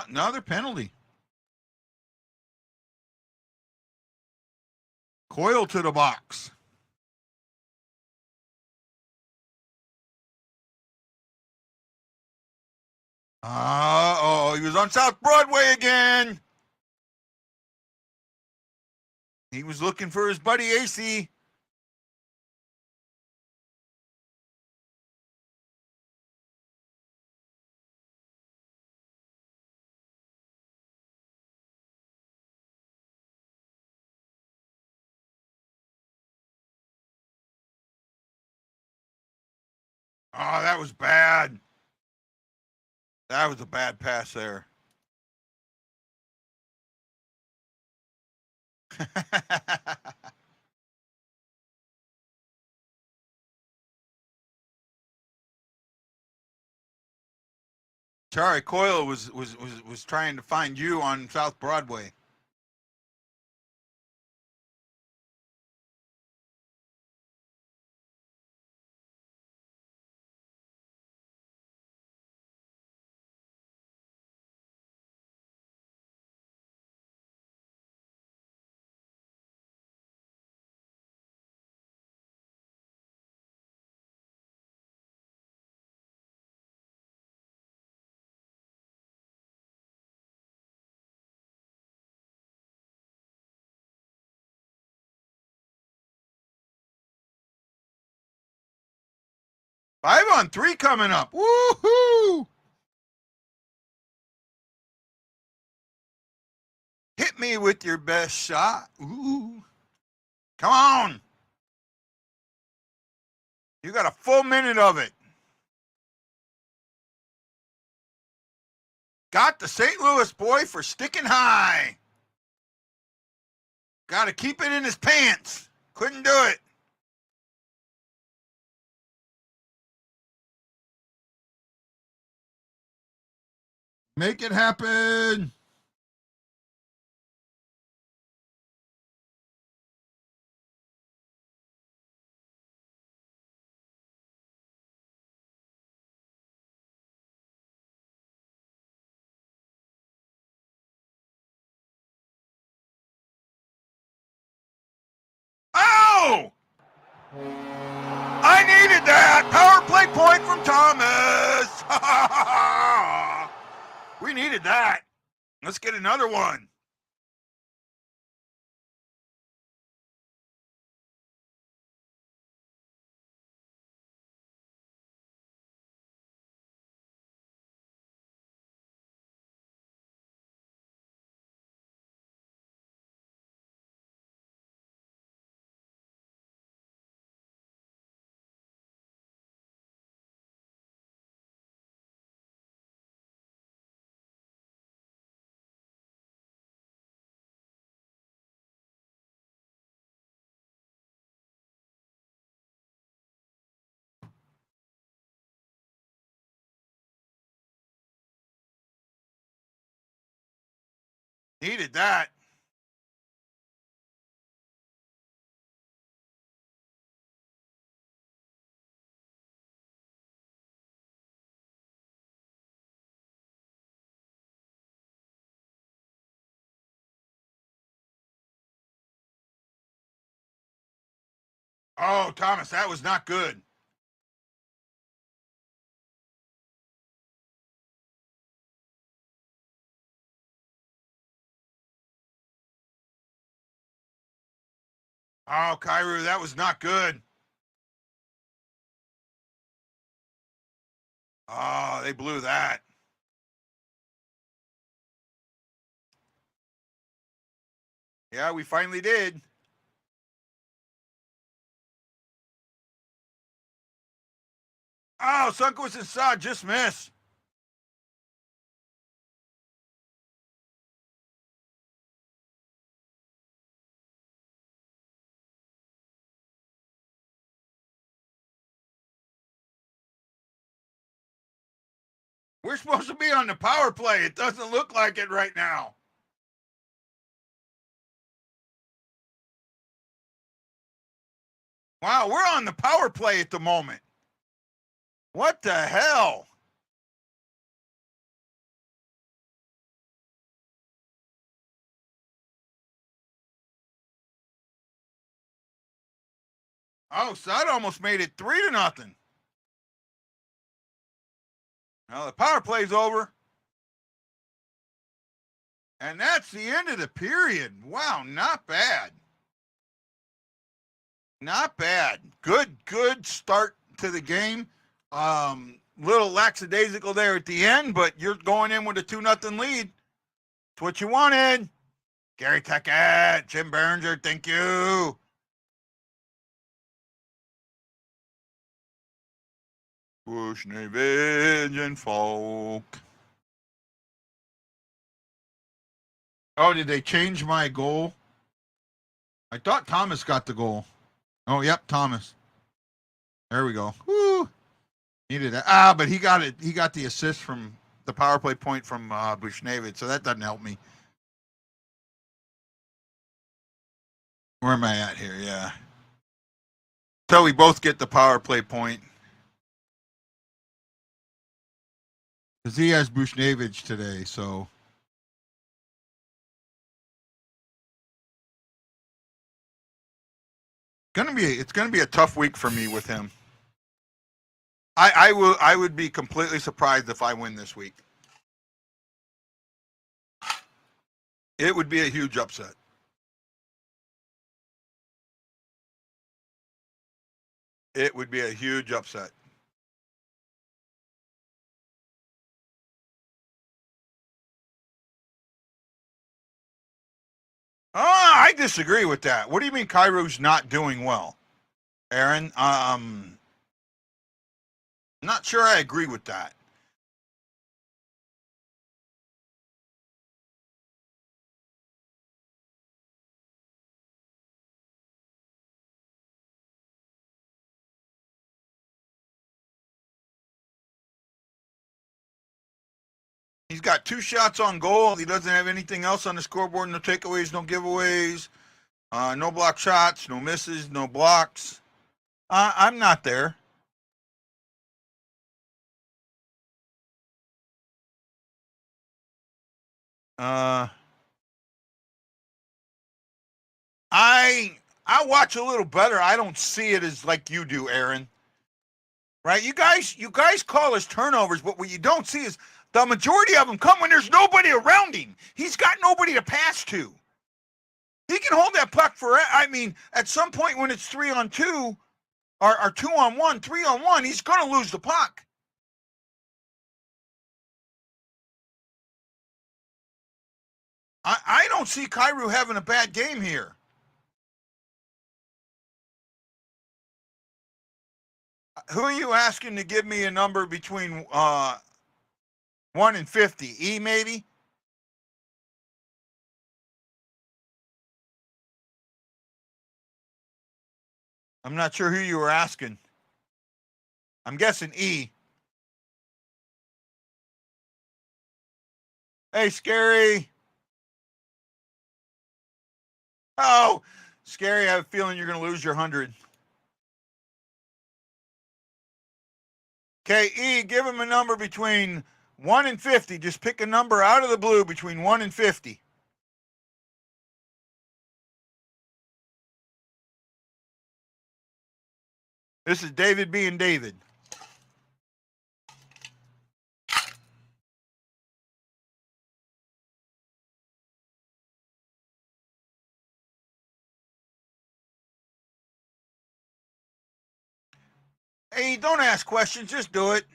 Another penalty. Coyle to the box. He was on South Broadway again. He was looking for his buddy AC. Oh, that was bad. That was a bad pass there. Charlie Coyle was trying to find you on South Broadway. Five on three coming up. Woohoo! Hit me with your best shot. Ooh. Come on. You got a full minute of it. Got the St. Louis boy for sticking high. Got to keep it in his pants. Couldn't do it. Make it happen. Oh! I needed that. Power play point from Thomas. We needed that. Let's get another one. Needed that. Oh, Thomas, that was not good. Oh, Kairu, that was not good. Oh, they blew that. Yeah, we finally did. Oh, Sunquist and Saad just missed. We're supposed to be on the power play. It doesn't look like it right now. Wow, we're on the power play at the moment. What the hell? Oh, Saad almost made it 3-0. Now the power play's over. And that's the end of the period. Wow, not bad. Not bad. Good start to the game. Little lackadaisical there at the end, but you're going in with a 2-0 lead. It's what you wanted. Gary Tackett, Jim Berenger, thank you. Bushnevich and Folk. Oh, did they change my goal? I thought Thomas got the goal. Oh, yep, Thomas. There we go. Woo! Needed that. But he got it. He got the assist from the power play point from Bushnevich, so that doesn't help me. Where am I at here? Yeah. So we both get the power play point. Because he has Bushnevich today, so. It's gonna be a tough week for me with him. I would be completely surprised if I win this week. It would be a huge upset. It would be a huge upset. I disagree with that. What do you mean Kairu's not doing well, Aaron? Not sure I agree with that. He's got 2 shots on goal. He doesn't have anything else on the scoreboard. No takeaways, no giveaways, no block shots, no misses, no blocks. I'm not there. I watch a little better. I don't see it as like you do, Aaron. Right? You guys call us turnovers, but what you don't see is the majority of them come when there's nobody around him. He's got nobody to pass to. He can hold that puck for. I mean, at some point when it's 3-on-2 or 2-on-1, 3-on-1, he's going to lose the puck. I don't see Kairu having a bad game here. Who are you asking to give me a number between 1 and 50? E maybe? I'm not sure who you were asking. I'm guessing E. Hey, Scary. Oh, Scary, I have a feeling you're going to lose your 100. Okay, E, give him a number between 1 and 50. Just pick a number out of the blue between 1 and 50. This is David being David. Hey, don't ask questions, just do it.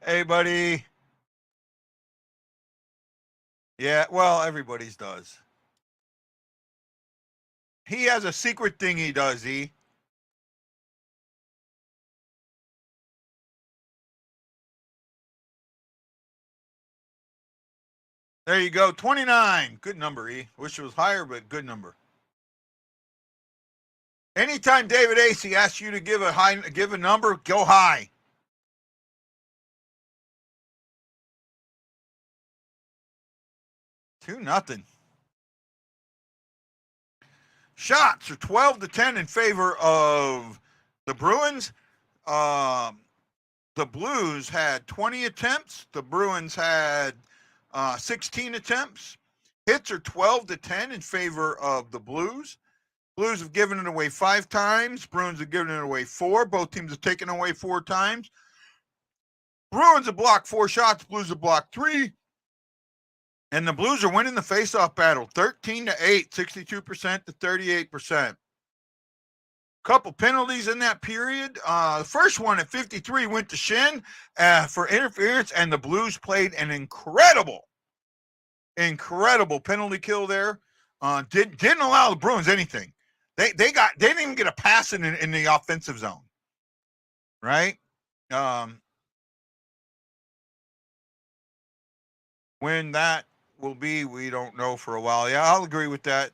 Hey, buddy. Yeah, well, everybody's does. He has a secret thing he does, E. There you go, 29. Good number, E. Wish it was higher, but good number. Anytime David Acey asks you to give a number, go high. Two nothing. Shots are 12-10 in favor of the Bruins. The Blues had 20 attempts. The Bruins had 16 attempts. Hits are 12-10 in favor of the Blues. Blues have given it away 5 times. Bruins have given it away 4. Both teams have taken away 4 times. Bruins have blocked 4 shots. Blues have blocked 3. And the Blues are winning the faceoff battle 13-8, 62% to 38%. Couple penalties in that period. The first one at 53 went to Shin for interference, and the Blues played an incredible penalty kill there. Didn't allow the Bruins anything. They didn't even get a pass in the offensive zone, right? When that will be, we don't know for a while. Yeah, I'll agree with that.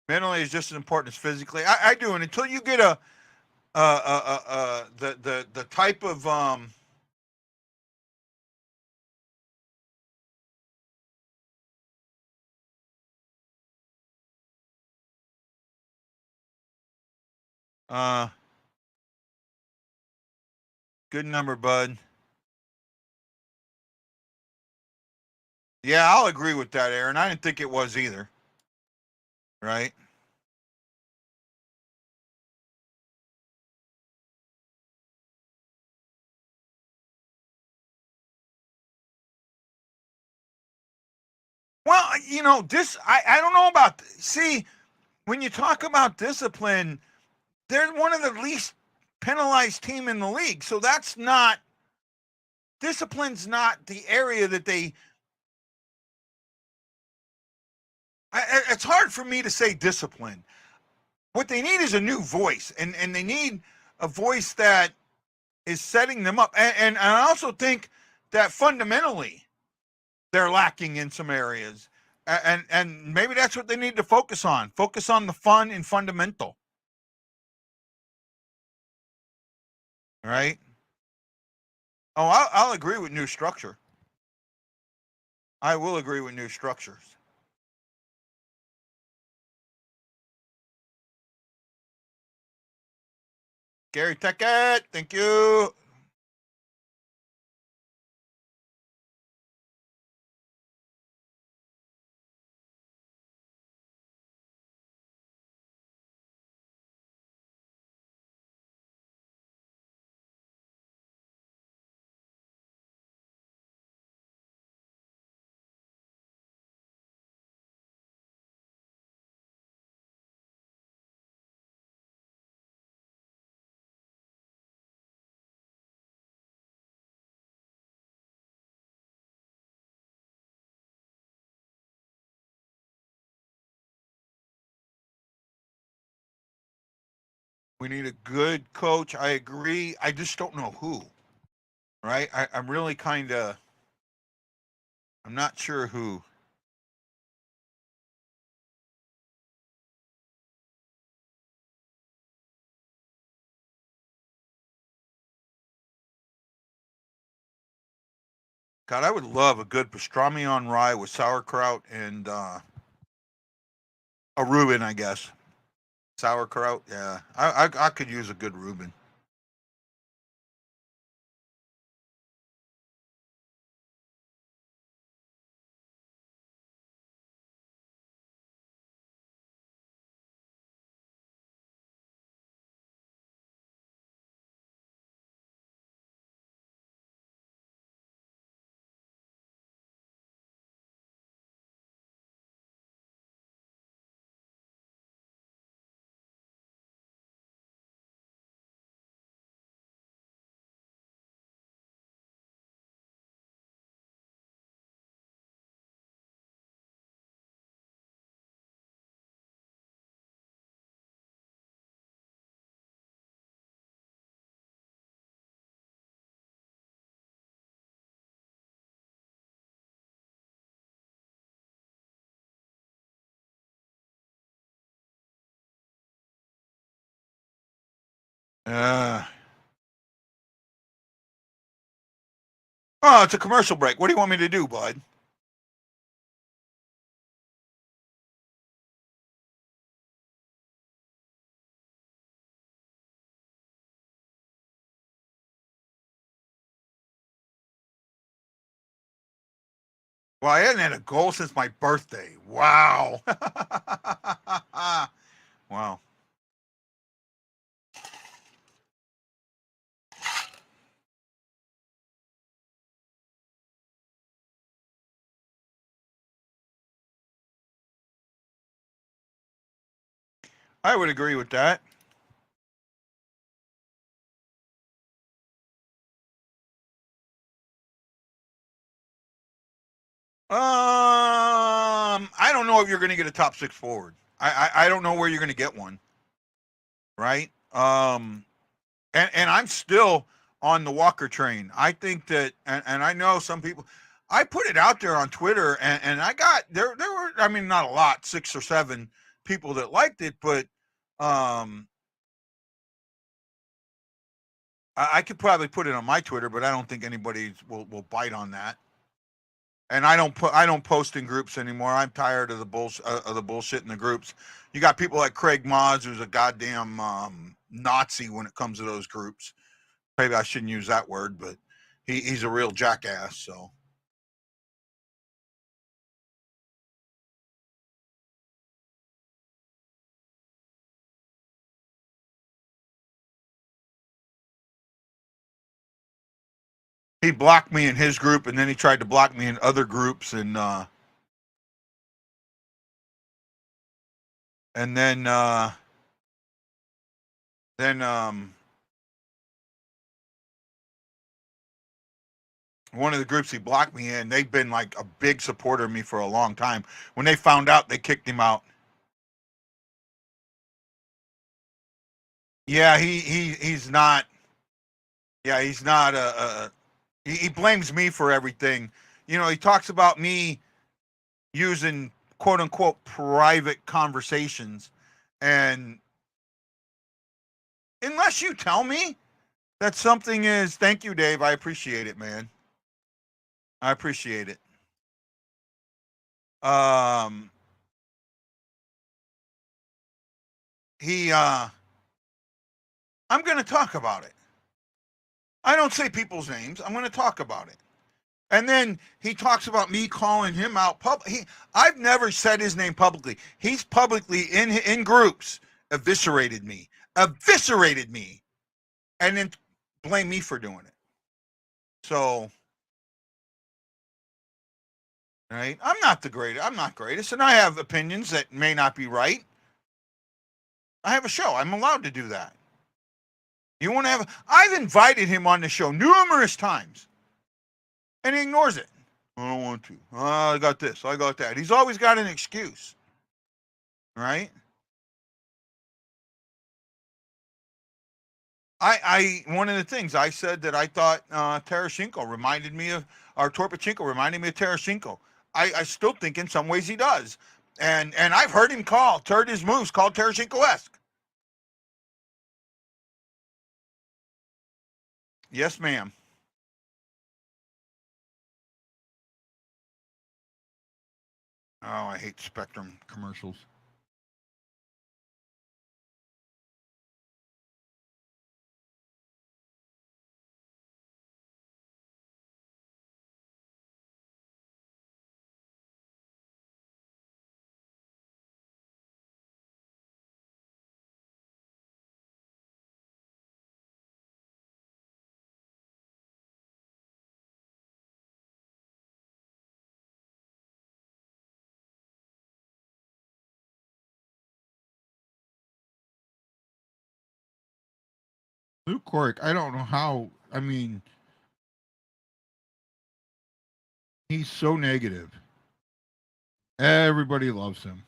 Mentally is just as important as physically. I do, and until you get the type of good number, bud. Yeah, I'll agree with that, Aaron. I didn't think it was either. Right? Well, I don't know about. See, when you talk about discipline, they're one of the least penalized team in the league. So that's not discipline's not the area that they. It's hard for me to say discipline. What they need is a new voice, and they need a voice that is setting them up. And I also think that fundamentally they're lacking in some areas. And maybe that's what they need to focus on. Focus on the fun and fundamental. Right? Oh, I'll agree with new structure. I will agree with new structures. Gary Teckett, thank you. We need a good coach. I agree. I just don't know who. Right? I'm really kind of. I'm not sure who. God, I would love a good pastrami on rye with sauerkraut and a Reuben, I guess. Sauerkraut, yeah. I could use a good Reuben. Uh, oh, it's a commercial break. What do you want me to do, bud? Well, I hadn't had a goal since my birthday. Wow. Wow. I would agree with that. I don't know if you're going to get a top six forward. I don't know where you're going to get one, right? And I'm still on the Walker train. I think that, and I know some people. I put it out there on Twitter, and I got there. There were, I mean, not a lot, 6 or 7 people that liked it, but I could probably put it on my Twitter, but I don't think anybody will bite on that. And I don't post in groups anymore. I'm tired of the bullshit in the groups. You got people like Craig Moz, who's a goddamn Nazi when it comes to those groups. Maybe I shouldn't use that word, but he's a real jackass. So he blocked me in his group, and then he tried to block me in other groups, and then one of the groups he blocked me in, they've been like a big supporter of me for a long time. When they found out, they kicked him out. Yeah, he's not. Yeah, he's not he blames me for everything. You know, he talks about me using quote unquote private conversations, and unless you tell me that something is, thank you, Dave. I appreciate it, man. I appreciate it. I'm going to talk about it. I don't say people's names. I'm going to talk about it. And then he talks about me calling him out public. I've never said his name publicly. He's publicly in groups eviscerated me, and then blame me for doing it. So, right? I'm not greatest, and I have opinions that may not be right. I have a show. I'm allowed to do that. You want to have? I've invited him on the show numerous times, and he ignores it. I don't want to. I got this. I got that. He's always got an excuse, right? I one of the things I said that I thought Tereshchenko reminded me of, or Torpachenko reminded me of Tereshchenko. I still think in some ways he does, and I've heard him heard his moves called Tereshchenko-esque. Yes, ma'am. Oh, I hate Spectrum commercials. Luke Cork, I don't know how. I mean, he's so negative. Everybody loves him.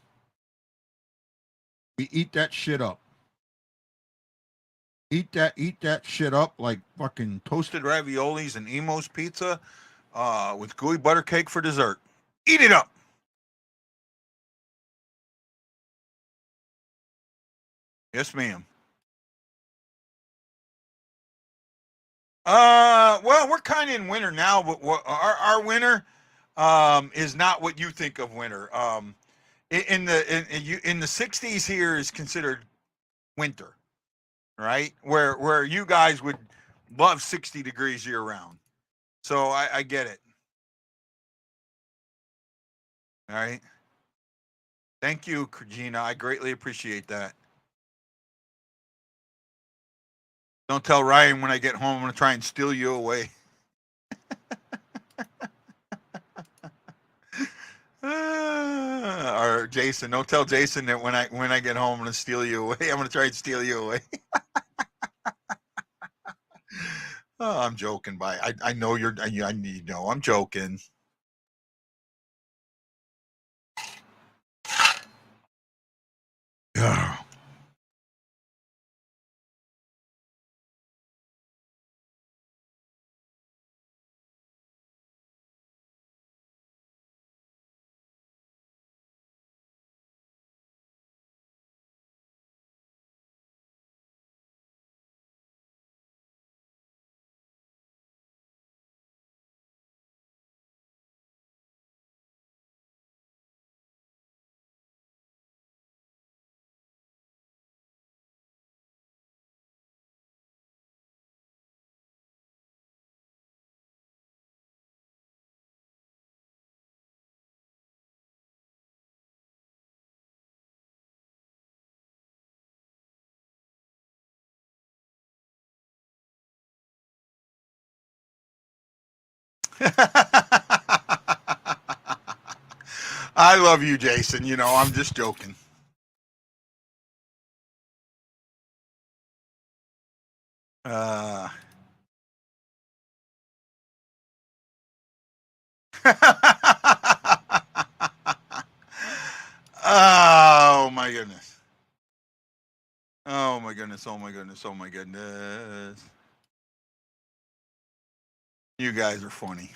We eat that shit up. Eat that shit up like fucking toasted raviolis and Emo's pizza with gooey butter cake for dessert. Eat it up. Yes, ma'am. Well, we're kind of in winter now, but our winter is not what you think of winter. In the 60s here is considered winter, right? Where you guys would love 60 degrees year round. So I get it. All right. Thank you, Gina. I greatly appreciate that. Don't tell Ryan when I get home I'm going to try and steal you away. Or Jason, don't tell Jason that when I get home I'm going to steal you away. I'm going to try and steal you away. Oh, I'm joking, I know I'm joking. I love you, Jason. You know, I'm just joking. Uh, oh my goodness. Oh my goodness. Oh my goodness. Oh my goodness. You guys are funny.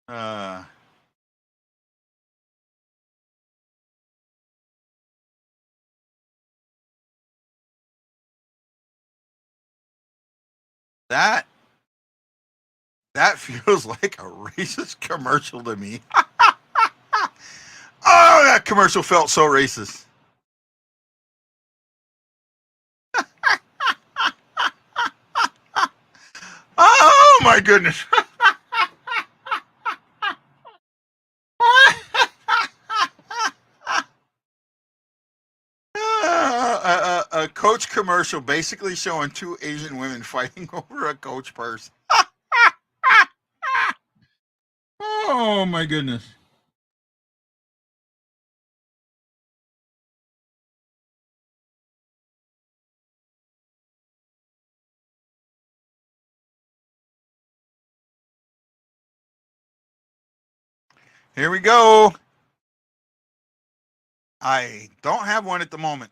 Uh, that that feels like a racist commercial to me. Oh, that commercial felt so racist. Oh my goodness. A Coach commercial basically showing two Asian women fighting over a Coach purse. Oh my goodness. Here we go. I don't have one at the moment.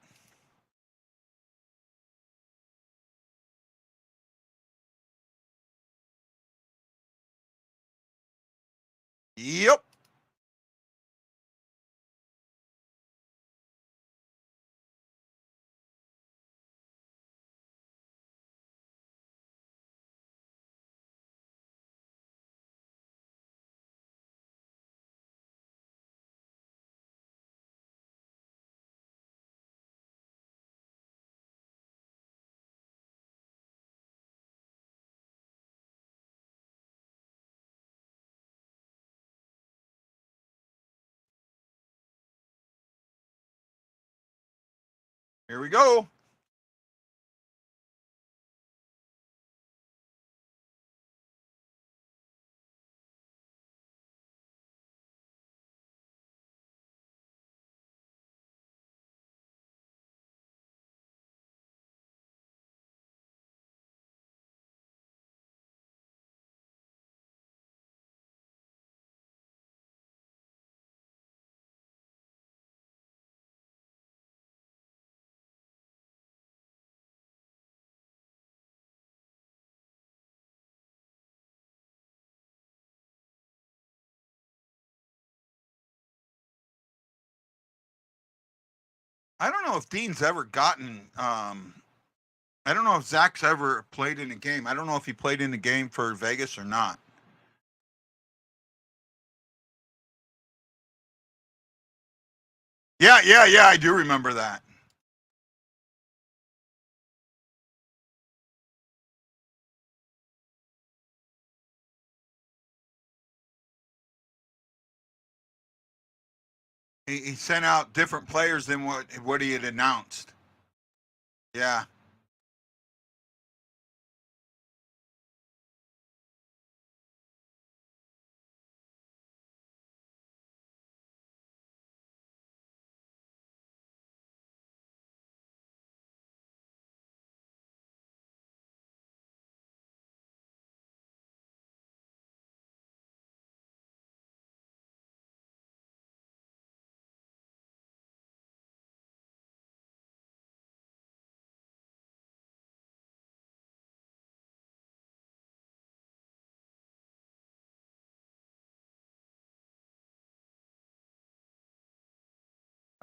Yep. Here we go. I don't know if Dean's ever gotten. I don't know if Zach's ever played in a game. I don't know if he played in a game for Vegas or not. Yeah. I do remember that. He sent out different players than what he had announced. Yeah.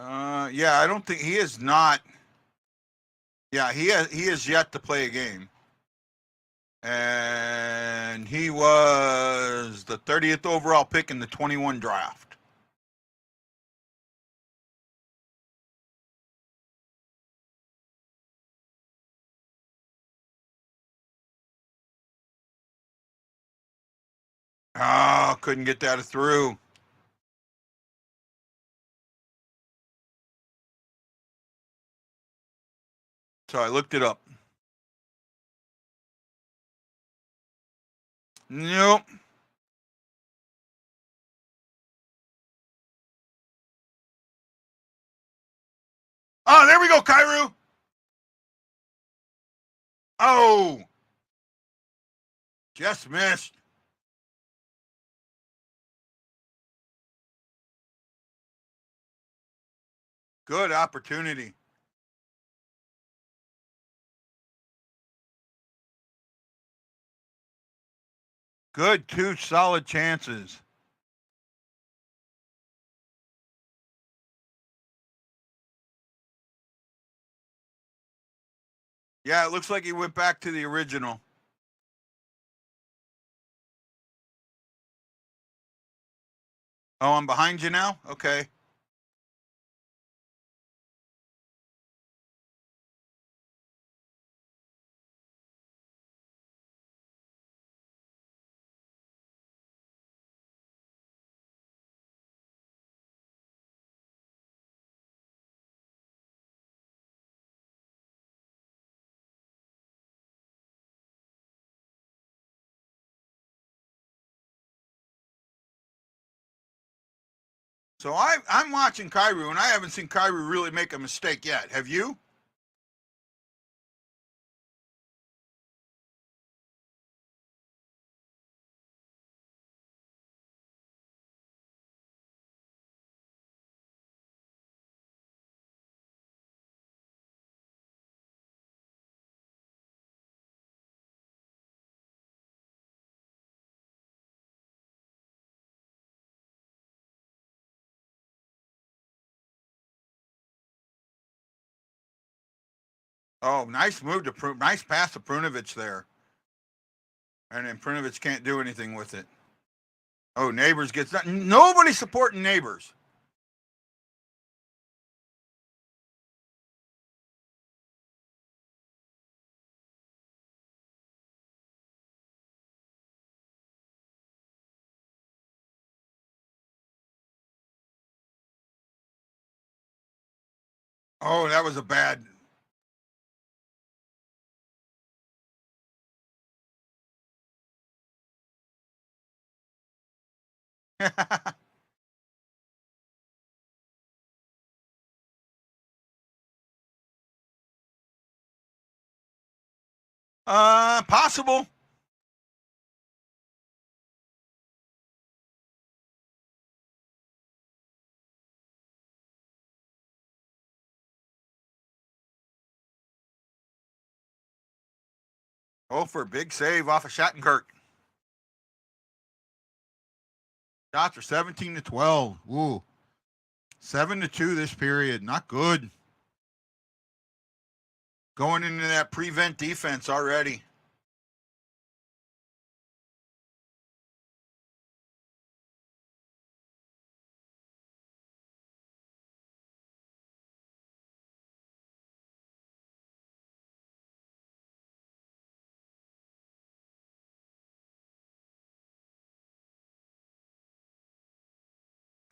Yeah. I don't think he is not. Yeah, he has yet to play a game, and he was the 30th overall pick in the 21 draft. Oh, couldn't get that through. So I looked it up. Nope. Oh, there we go, Kairu. Oh, just missed. Good opportunity. Good, 2 solid chances. Yeah, it looks like he went back to the original. Oh, I'm behind you now? Okay. So I'm watching Kairu, and I haven't seen Kairu really make a mistake yet. Have you? Oh, nice move to nice pass to Prunovich there. And then Prunovich can't do anything with it. Oh, Neighbors gets that. Nobody supporting Neighbors. Oh, that was a bad. Possible. Oh, for a big save off of Shattenkirk. Shots are 17-12. Ooh. 7-2 this period. Not good. Going into that prevent defense already.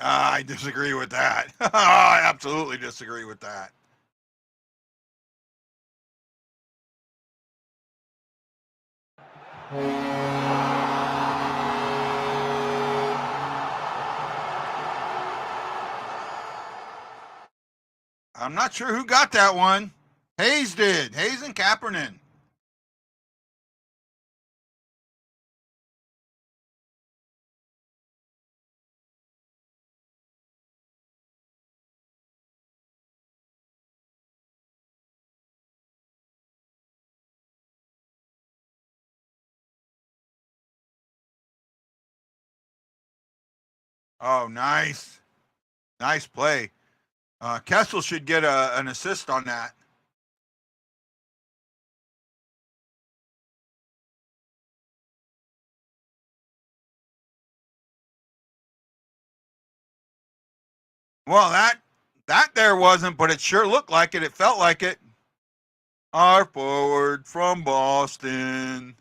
I disagree with that. I absolutely disagree with that. I'm not sure who got that one. Hayes did. Hayes and Kaepernick. Oh, nice. Nice play. Kessel should get an assist on that. Well, that there wasn't, but it sure looked like it. It felt like it. Our forward from Boston.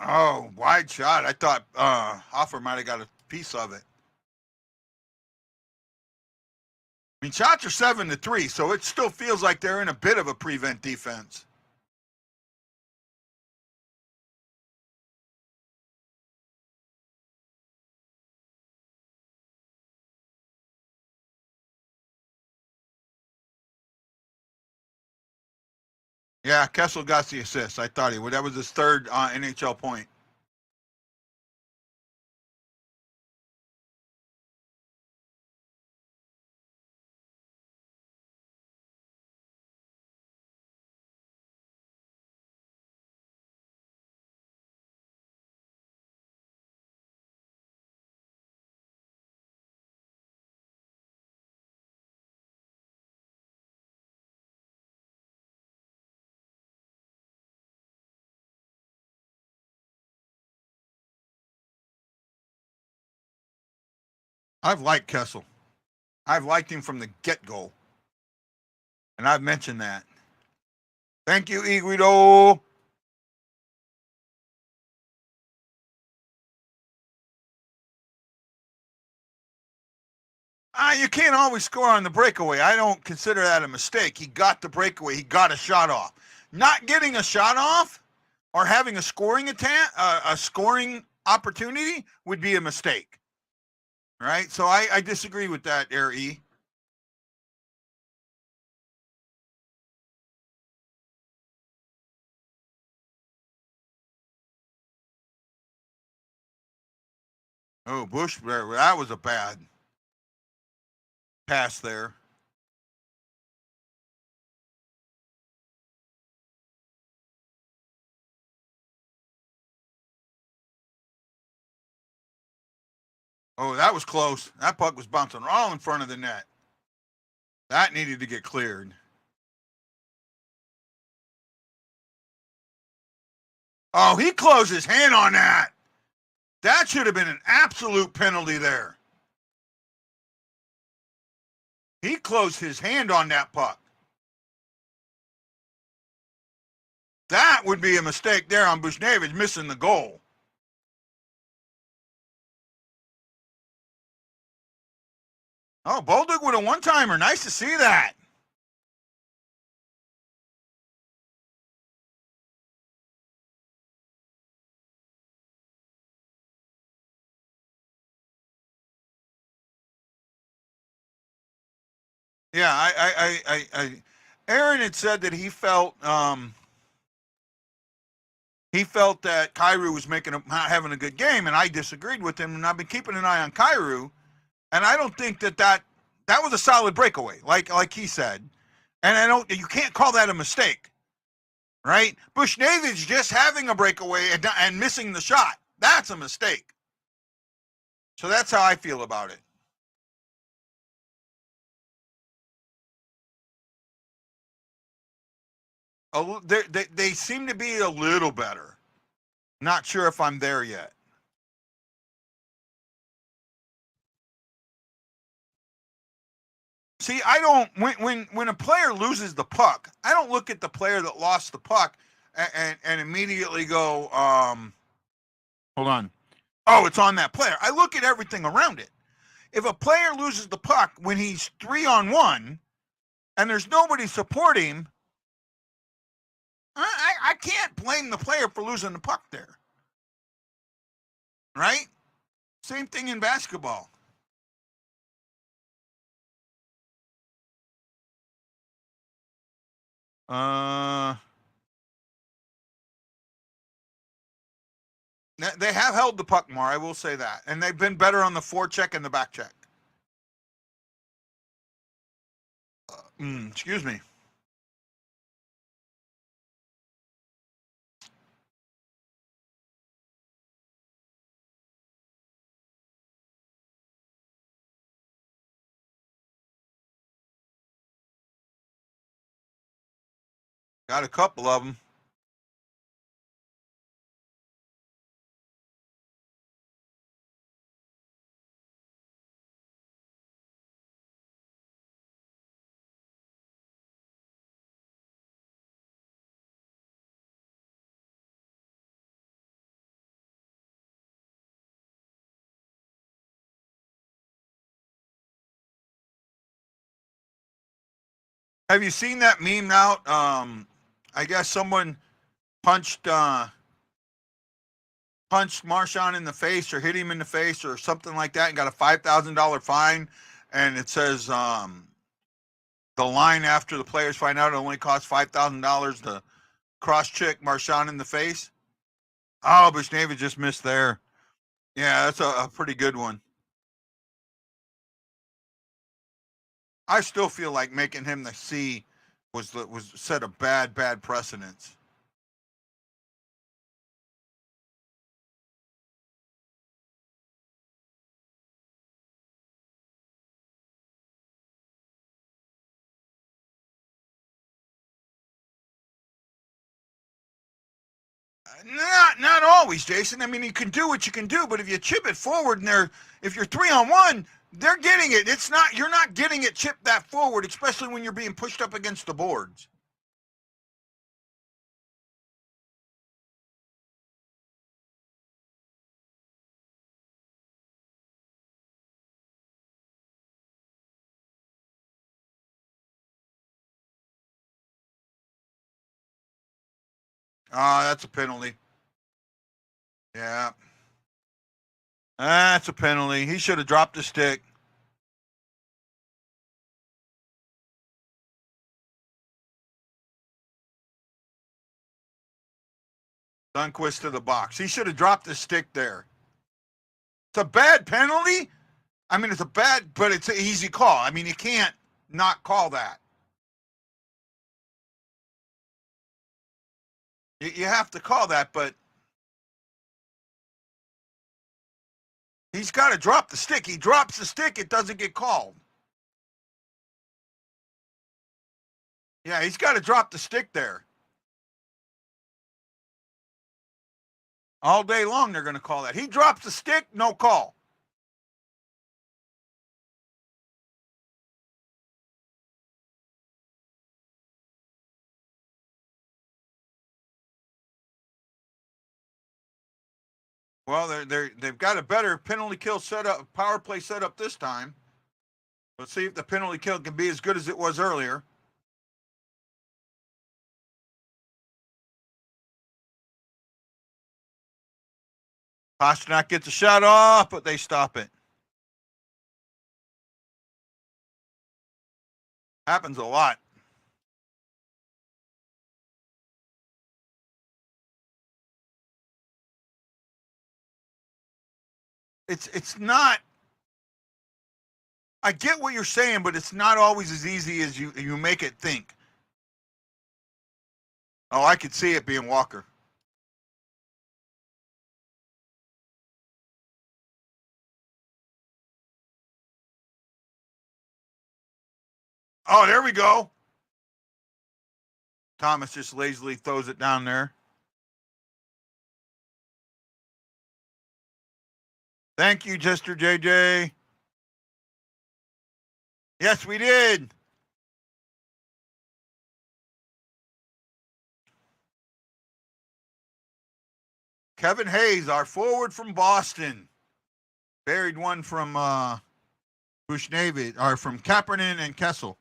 Oh, wide shot. I thought Hoffer might have got a piece of it. I mean, shots are 7-3, so it still feels like they're in a bit of a prevent defense. Yeah, Kessel got the assist. I thought he would. That was his third NHL point. I've liked Kessel. I've liked him from the get-go. And I've mentioned that. Thank you, Iguido. You can't always score on the breakaway. I don't consider that a mistake. He got the breakaway. He got a shot off. Not getting a shot off or having a scoring a scoring opportunity would be a mistake. Right? So I disagree with that, Air E. Oh, Bush, that was a bad pass there. Oh, that was close. That puck was bouncing all in front of the net. That needed to get cleared. Oh, he closed his hand on that. That should have been an absolute penalty there. He closed his hand on that puck. That would be a mistake there on Bushnevich missing the goal. Oh, Bolduc with a one-timer. Nice to see that. Yeah, Aaron had said that he felt that Kyrou was having a good game, and I disagreed with him. And I've been keeping an eye on Kyrou, and I don't think that was a solid breakaway, like he said. And you can't call that a mistake, right? Bushnevich just having a breakaway and missing the shot, that's a mistake. So that's how I feel about it. They seem to be a little better. Not sure if I'm there yet. See, I don't when a player loses the puck, I don't look at the player that lost the puck and immediately go, hold on. Oh, it's on that player. I look at everything around it. If a player loses the puck when he's 3-on-1 and there's nobody supporting him, I can't blame the player for losing the puck there. Right? Same thing in basketball. They have held the puck more, I will say that. And they've been better on the forecheck and the back check. Excuse me. Got a couple of them. Have you seen that meme out? I guess someone punched Marshawn in the face or hit him in the face or something like that and got a $5,000 fine. And it says the line after the players find out it only costs $5,000 to cross-check Marshawn in the face. Oh, Bushnavy just missed there. Yeah, that's a pretty good one. I still feel like making him the C was set a bad precedence. Not always, Jason. I mean, you can do what you can do, but if you chip it forward and if you're 3-on-1, they're getting it. You're not getting it chipped that forward, especially when you're being pushed up against the boards. That's a penalty. Yeah. That's a penalty. He should have dropped the stick. Lundqvist to the box. He should have dropped the stick there. It's a bad penalty. I mean, but it's an easy call. I mean, you can't not call that. You have to call that, but he's got to drop the stick. He drops the stick, it doesn't get called. Yeah, he's got to drop the stick there. All day long, they're going to call that. He drops the stick, no call. Well, they've got a better penalty kill setup, power play setup this time. Let's see if the penalty kill can be as good as it was earlier. Pasternak gets a shot off, but they stop it. Happens a lot. It's not. I get what you're saying, but it's not always as easy as you make it think. Oh, I could see it being Walker. Oh, there we go. Thomas just lazily throws it down there. Thank you, Jester JJ. Yes, we did. Kevin Hayes, our forward from Boston. Buried one from Bushnavy, or from Kapanen and Kessel.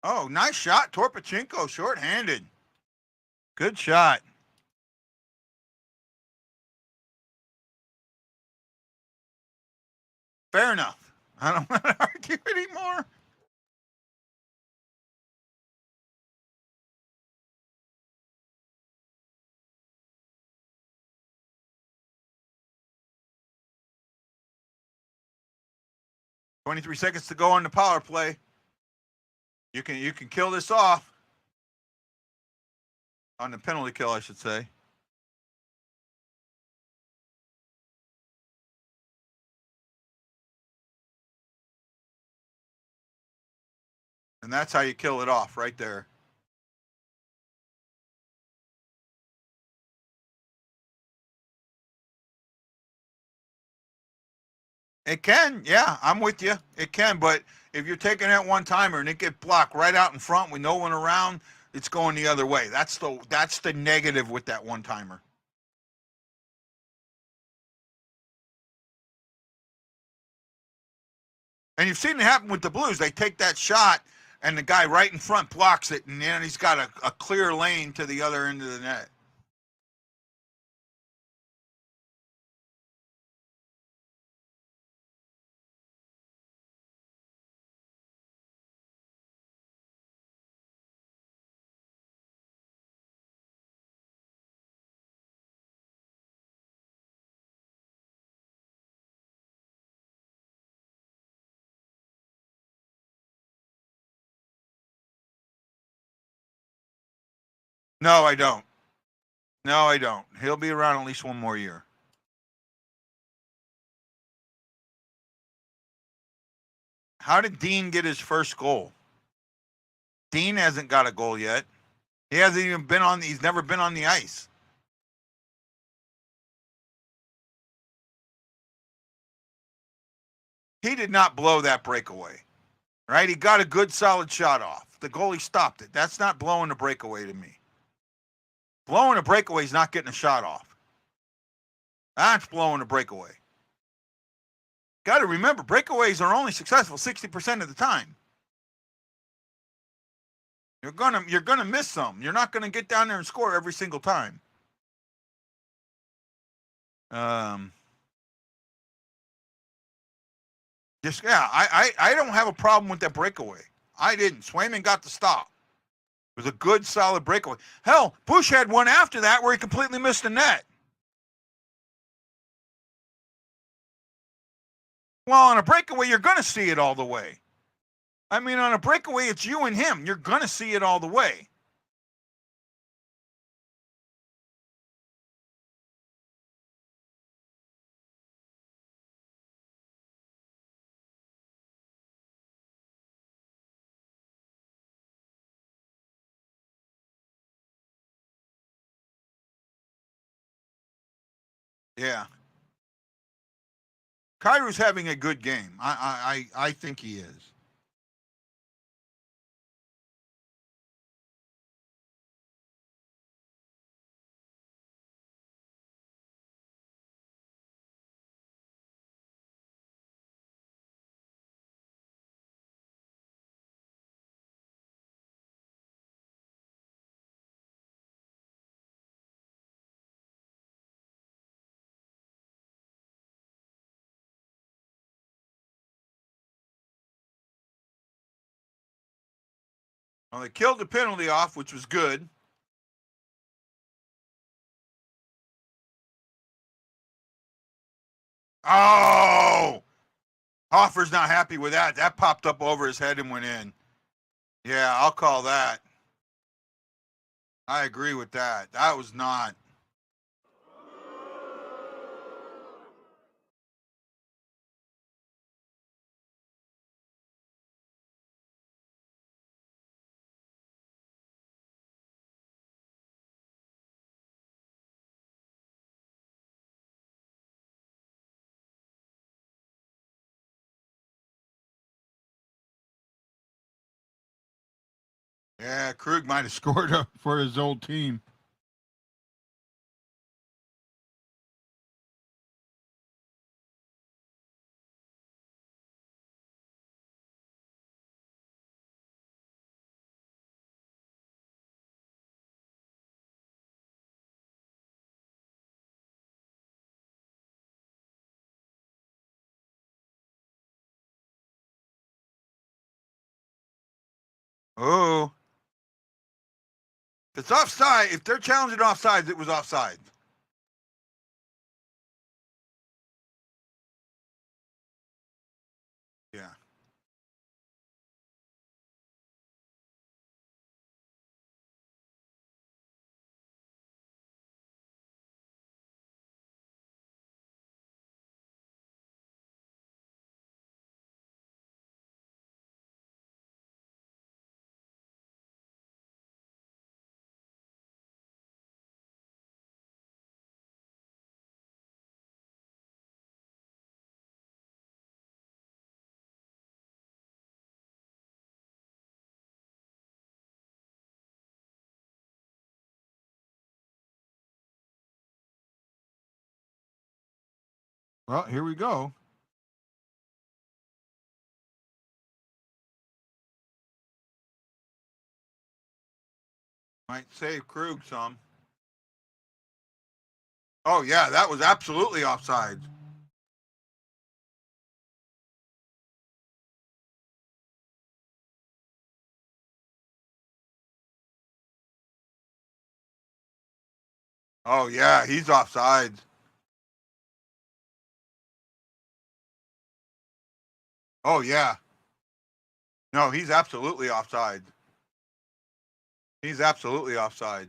Oh, nice shot. Torpachenko, short-handed. Good shot. Fair enough. I don't want to argue anymore. $23 seconds to go on the power play. You can kill this off. On the penalty kill, I should say. And that's how you kill it off, right there. It can, yeah, I'm with you. It can, but if you're taking that one timer and it gets blocked right out in front with no one around, it's going the other way. That's the negative with that one timer. And you've seen it happen with the Blues. They take that shot and the guy right in front blocks it, and then he's got a clear lane to the other end of the net. No, I don't. No, I don't. He'll be around at least one more year. How did Dean get his first goal? Dean hasn't got a goal yet. He hasn't even been on. He's never been on the ice. He did not blow that breakaway, right? He got a good, solid shot off. The goalie stopped it. That's not blowing a breakaway to me. Blowing a breakaway is not getting a shot off. That's blowing a breakaway. Got to remember, breakaways are only successful 60% of the time. You're gonna miss some. You're not gonna get down there and score every single time. Just yeah, I don't have a problem with that breakaway. I didn't. Swayman got the stop. It was a good, solid breakaway. Hell, Bush had one after that where he completely missed the net. Well, on a breakaway, you're gonna see it all the way. I mean, on a breakaway, it's you and him. You're gonna see it all the way. Yeah. Kairu's having a good game. I think he is. Well, they killed the penalty off, which was good. Oh, Hoffer's not happy with that. That popped up over his head and went in. Yeah, I'll call that. I agree with that. That was not. Yeah, Krug might have scored for his old team. Oh. If it's offside, if they're challenging offsides, it was offside. Yeah. Well, here we go. Might save Krug some. Oh, yeah, that was absolutely offside. Oh, yeah, he's offside. Oh, yeah. No, he's absolutely offside. He's absolutely offside.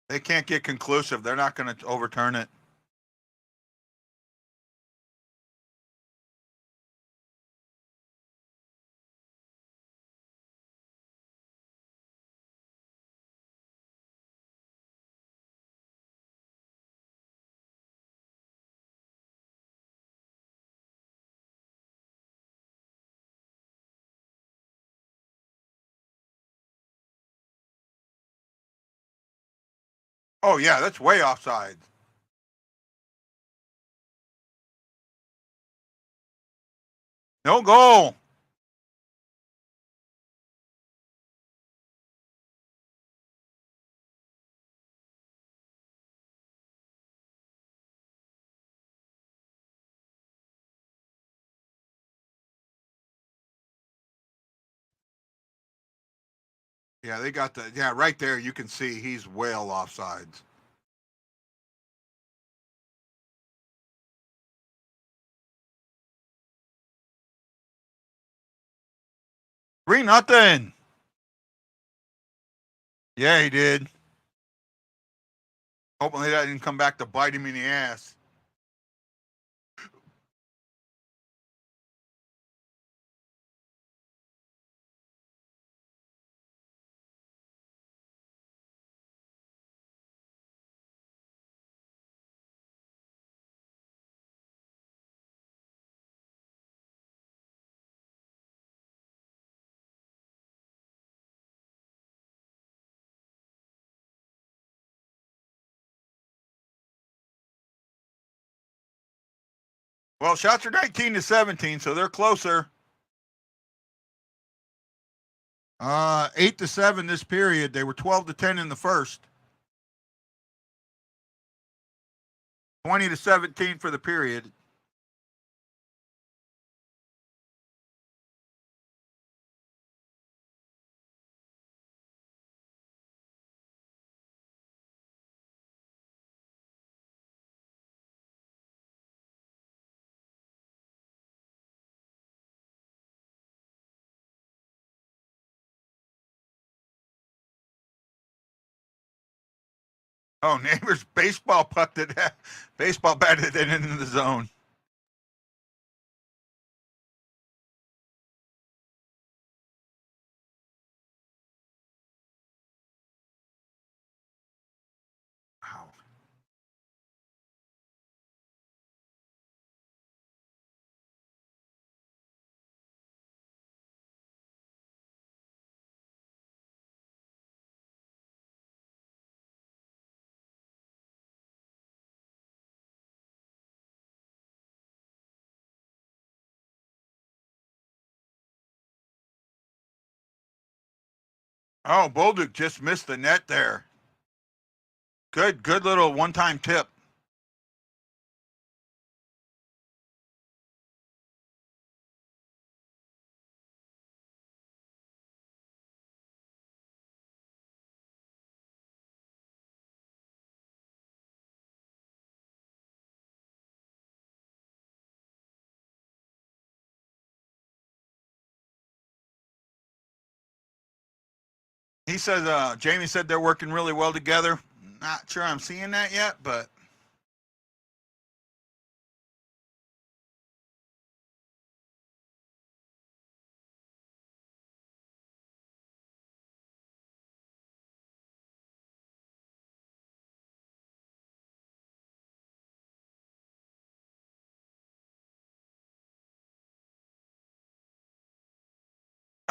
They can't get conclusive. They're not going to overturn it. Oh, yeah, that's way offside. No goal. Yeah, they got the, yeah, right there. You can see he's well offsides. 3-0. Yeah, he did. Hopefully that didn't come back to bite him in the ass. Well, shots are 19-17, so they're closer. 8-7 this period. They were 12-10 in the first. 20-17 for the period. Oh, neighbors baseball pucked it, baseball batted it into the zone. Wow. Oh, Bolduc just missed the net there. Good little one-time tip. He says, Jamie said they're working really well together. Not sure I'm seeing that yet, but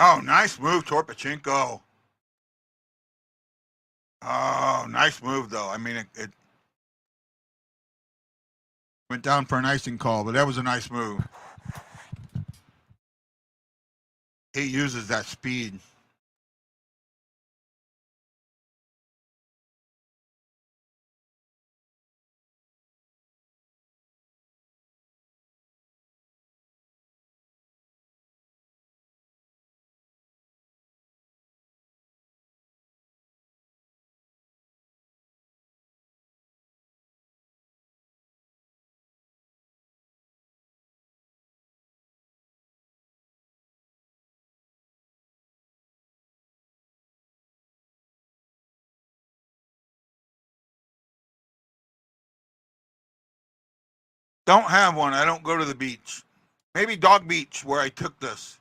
Oh, nice move, Torpachenko. Oh, nice move, though. I mean, it went down for an icing call, but that was a nice move. He uses that speed. Don't have one. I don't go to the beach. Maybe Dog Beach, where I took this.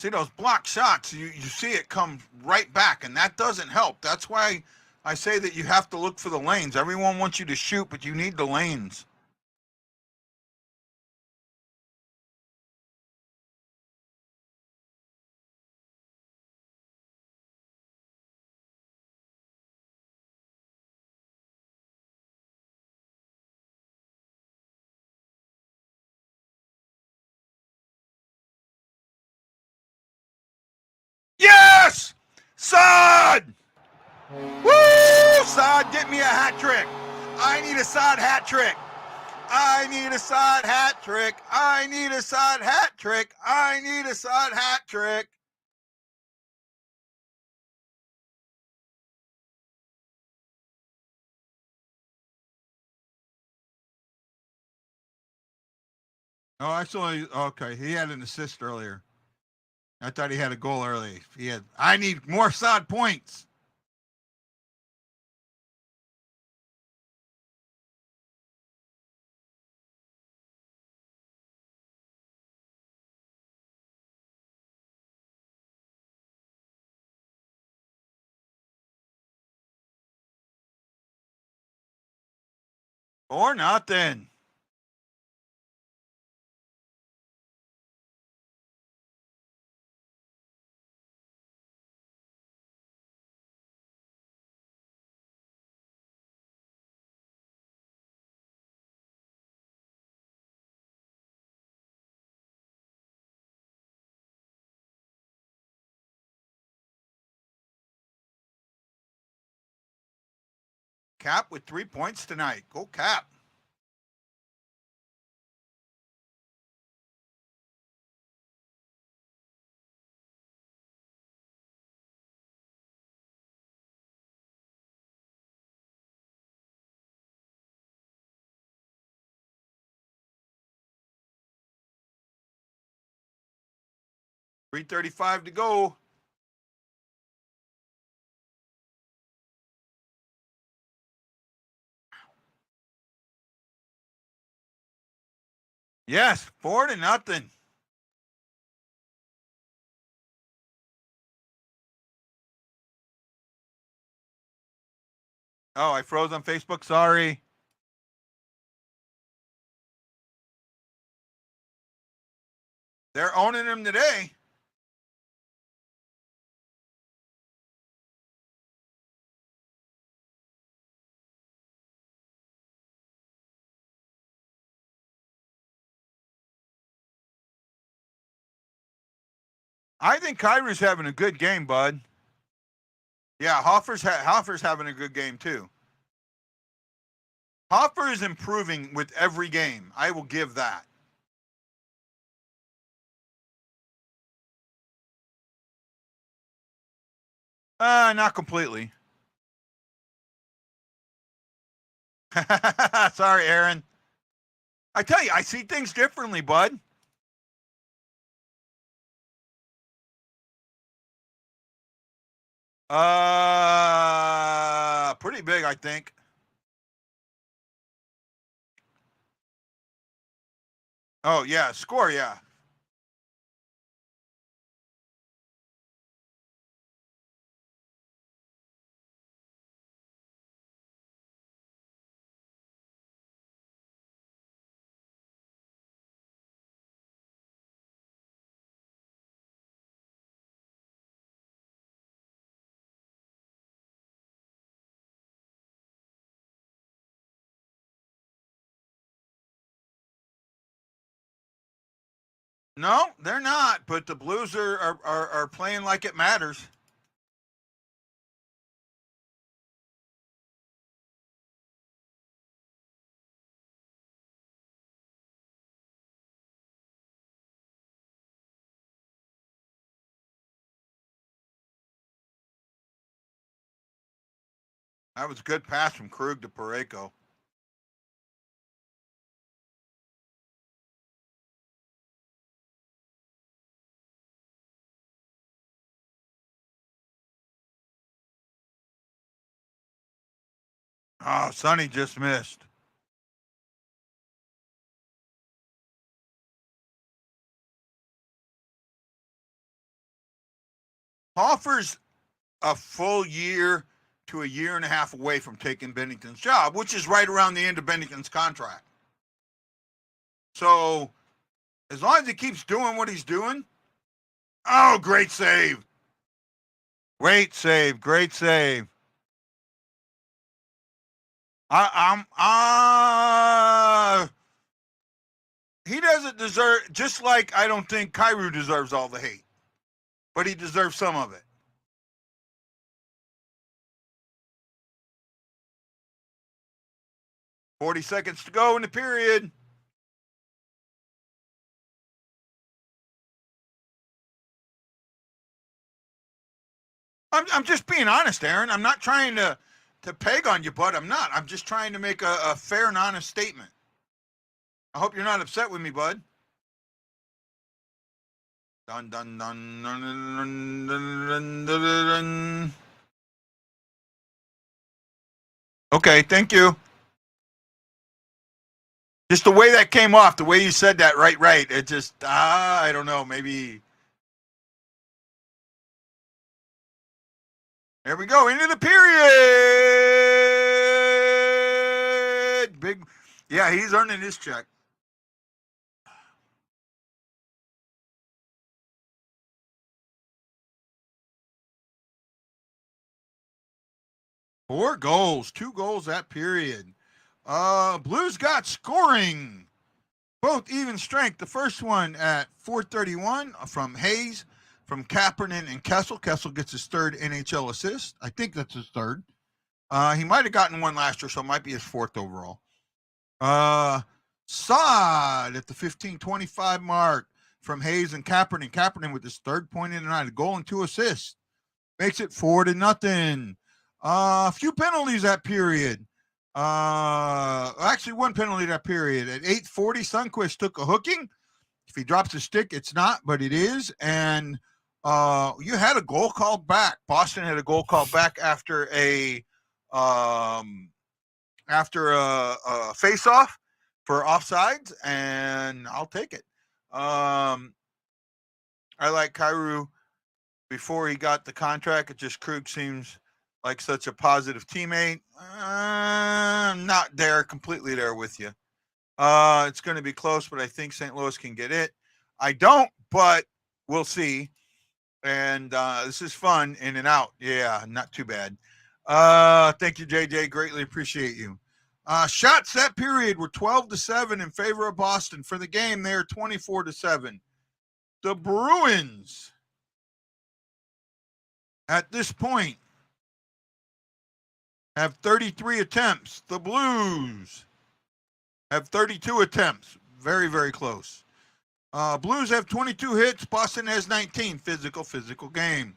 See those block shots, you see it come right back, and that doesn't help. That's why I say that you have to look for the lanes. Everyone wants you to shoot, but you need the lanes. Yes! Sod! Woo! Sod, get me a hat trick. I need a Sod hat trick. I need a Sod hat trick. I need a Sod hat trick. I need a Sod hat trick. Oh, actually, okay. He had an assist earlier. I thought he had a goal early. I need more Sod points. Or nothing. Cap with 3 points tonight. Go Cap. .335 to go. Yes, 4-0. Oh, I froze on Facebook. Sorry. They're owning him today. I think Kyrie's having a good game, bud. Yeah, Hoffer's having a good game too. Hoffer is improving with every game. I will give that. Not completely. Sorry, Aaron. I tell you, I see things differently, bud. pretty big, I think. Oh, yeah, score, yeah. No, they're not, but the Blues are playing like it matters. That was a good pass from Krug to Parayko. Oh, Sonny just missed. Hoffer's a full year to a year and a half away from taking Bennington's job, which is right around the end of Bennington's contract. So as long as he keeps doing what he's doing, oh, great save. Great save. Great save. He doesn't deserve, just like I don't think Kyrou deserves all the hate, but he deserves some of it. $40 seconds to go in the period. I'm just being honest, Aaron. I'm not trying to peg on you, bud. I'm not. I'm just trying to make a fair and honest statement. I hope you're not upset with me, bud. Dun, dun, dun, dun, dun, dun, dun, dun, dun. Okay, thank you. Just the way that came off, the way you said that, right. It just, I don't know, maybe. There we go, into the period. Big, yeah, he's earning his check. Four goals, 2 goals that period. Blues got scoring. Both even strength. The first one at 4:31 from Hayes, from Kapanen and Kessel. Kessel gets his third NHL assist. I think that's his third. He might have gotten one last year, so it might be his fourth overall. Saad at the 15:25 mark from Hayes and Kapanen. Kapanen with his third point in the night, a goal and 2 assists. Makes it 4-0. A few penalties that period. Actually, one penalty that period. At 8:40, Sundqvist took a hooking. If he drops a stick, it's not, but it is. And you had a goal called back. Boston had a goal called back after a face-off for offsides, and I'll take it. I like Kyrou before he got the contract. It just Krug seems like such a positive teammate. I'm not there, completely there with you. It's going to be close, but I think St. Louis can get it. I don't, but we'll see. And this is fun, in and out. Yeah, not too bad. Thank you, JJ. Greatly appreciate you. Shots that period were 12-7 in favor of Boston. For the game, they are 24-7. The Bruins, at this point, have 33 attempts. The Blues have 32 attempts. Very, very close. Blues have 22 hits. Boston has 19. Physical game.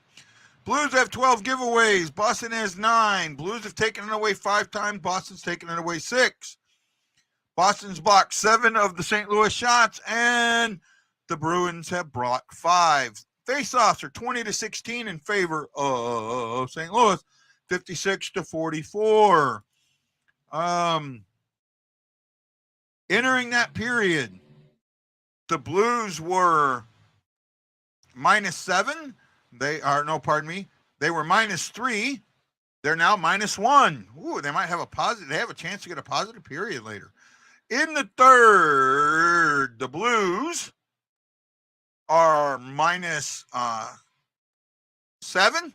Blues have 12 giveaways. Boston has 9. Blues have taken it away 5 times. Boston's taken it away 6. Boston's blocked 7 of the St. Louis shots, and the Bruins have blocked 5. Faceoffs are 20-16 in favor of St. Louis. 56-44. Entering that period, the Blues were -7. They are, no, pardon me. They were -3. They're now -1. Ooh, they might have a positive. They have a chance to get a positive period later. In the third, the Blues are -7,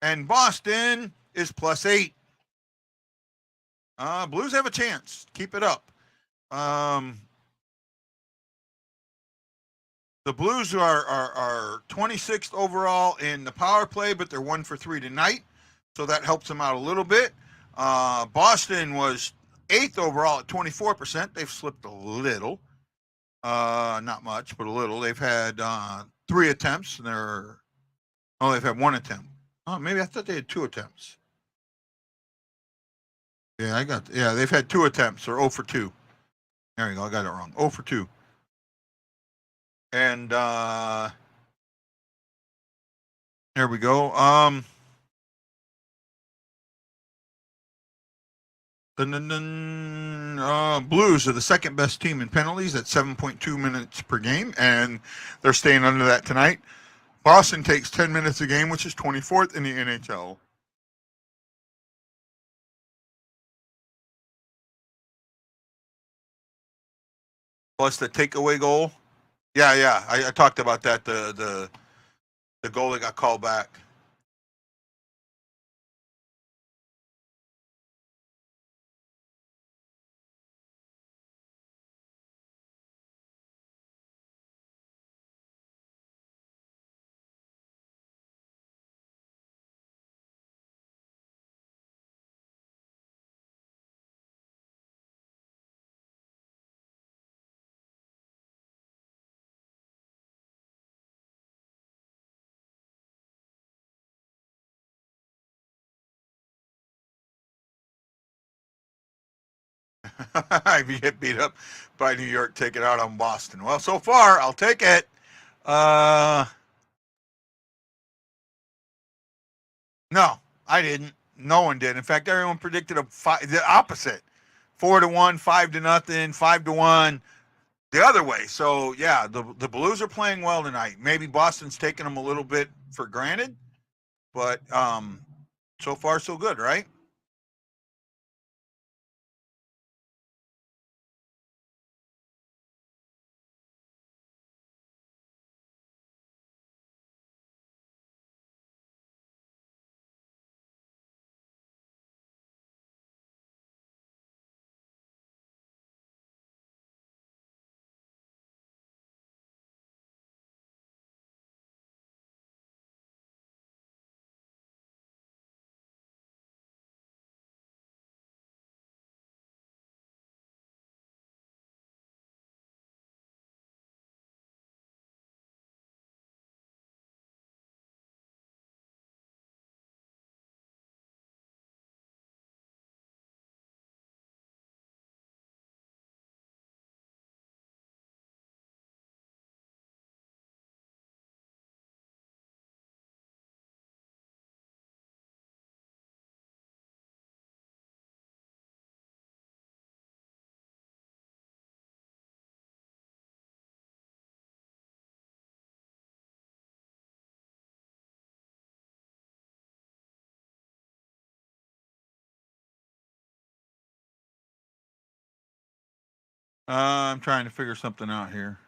and Boston is +8. Blues have a chance. Keep it up. The Blues are 26th overall in the power play, but they're 1 for 3 tonight, so that helps them out a little bit. Boston was 8th overall at 24%. They've slipped a little, not much, but a little. They've had 3 attempts, and they've had 1 attempt. Oh, maybe I thought they had 2 attempts. Yeah, they've had 2 attempts. They're 0 for 2. There you go. I got it wrong. 0 for 2. And there we go. Blues are the second best team in penalties at 7.2 minutes per game, and they're staying under that tonight. Boston takes 10 minutes a game, which is 24th in the NHL. Plus the takeaway goal. Yeah. I talked about that. The goal that got called back. If you get beat up by New York, take it out on Boston. Well, so far, I'll take it. No, I didn't. No one did. In fact, everyone predicted the opposite: 4-1, 5-0, 5-1, the other way. So yeah, the Blues are playing well tonight. Maybe Boston's taking them a little bit for granted, but so far so good, right? I'm trying to figure something out here.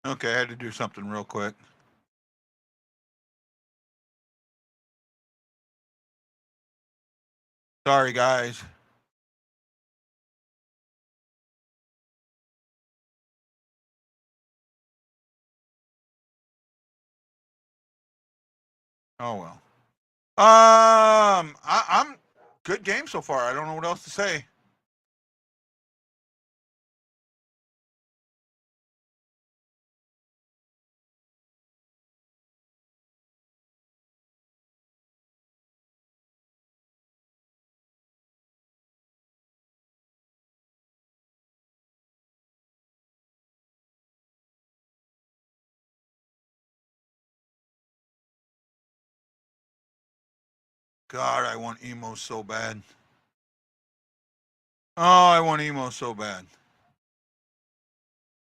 Okay, I had to do something real quick. Sorry, guys. Oh well. I'm good game so far. I don't know what else to say. God, I want emo so bad. Oh, I want emo so bad.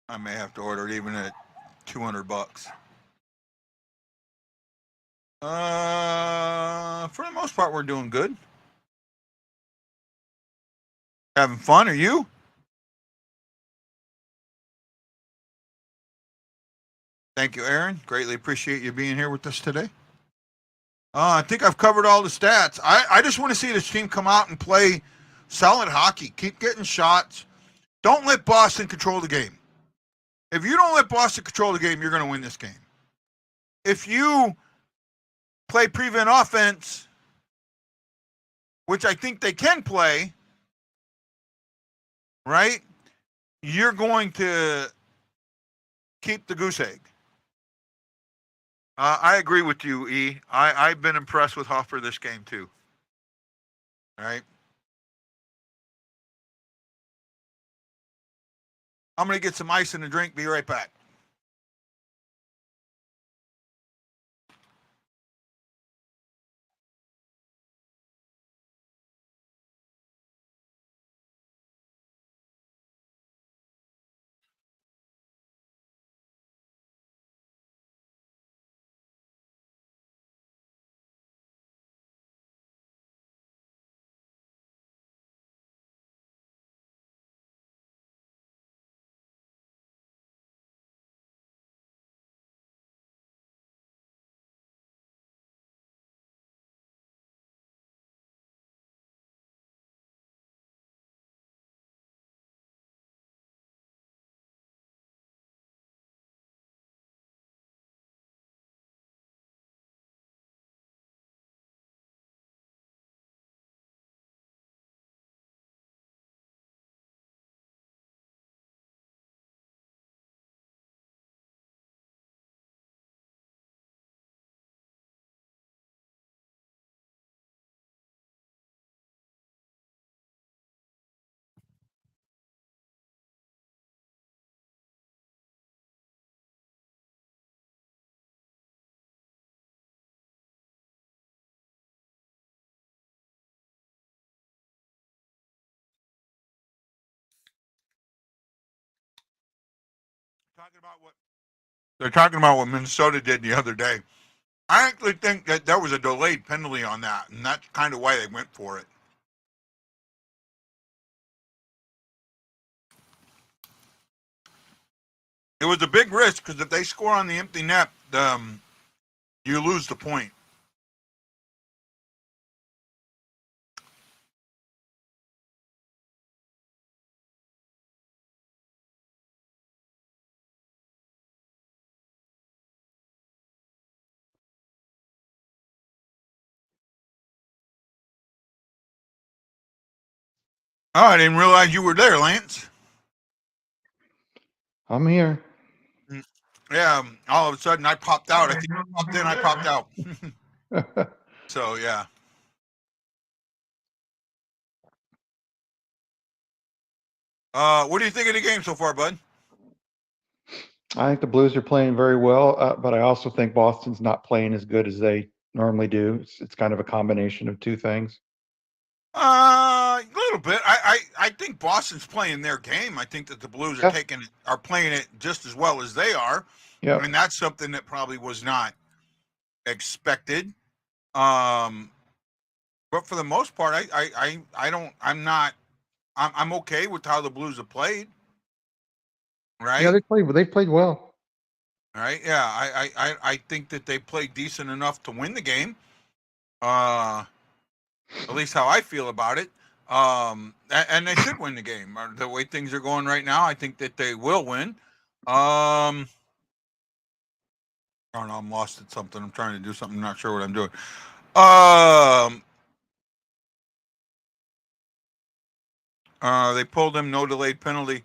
I may have to order it even at $200. For the most part, we're doing good. Having fun? Are you? Thank you, Aaron. Greatly appreciate you being here with us today. I think I've covered all the stats. I just want to see this team come out and play solid hockey. Keep getting shots. Don't let Boston control the game. If you don't let Boston control the game, you're going to win this game. If you play prevent offense, which I think they can play, right, you're going to keep the goose egg. I agree with you, E. I've been impressed with Hoffer this game, too. All right. I'm going to get some ice and a drink. Be right back. They're talking about what Minnesota did the other day. I actually think that there was a delayed penalty on that, and that's kind of why they went for it. It was a big risk because if they score on the empty net, you lose the point. Oh, I didn't realize you were there, Lance. I'm here. Yeah, all of a sudden I popped out. I think you popped in, I popped out. So, yeah. What do you think of the game so far, bud? I think the Blues are playing very well, but I also think Boston's not playing as good as they normally do. It's kind of a combination of two things. A little bit. I think Boston's playing their game. I think that the Blues are playing it just as well as they are. Yeah. I mean, that's something that probably was not expected. But for the most part, I'm okay with how the Blues have played. Right? Yeah, they played well. All right. Yeah, I think that they played decent enough to win the game. At least how I feel about it. And they should win the game. The way things are going right now, I think that they will win. I don't know. I'm lost at something. I'm trying to do something. I'm not sure what I'm doing. They pulled him, no delayed penalty.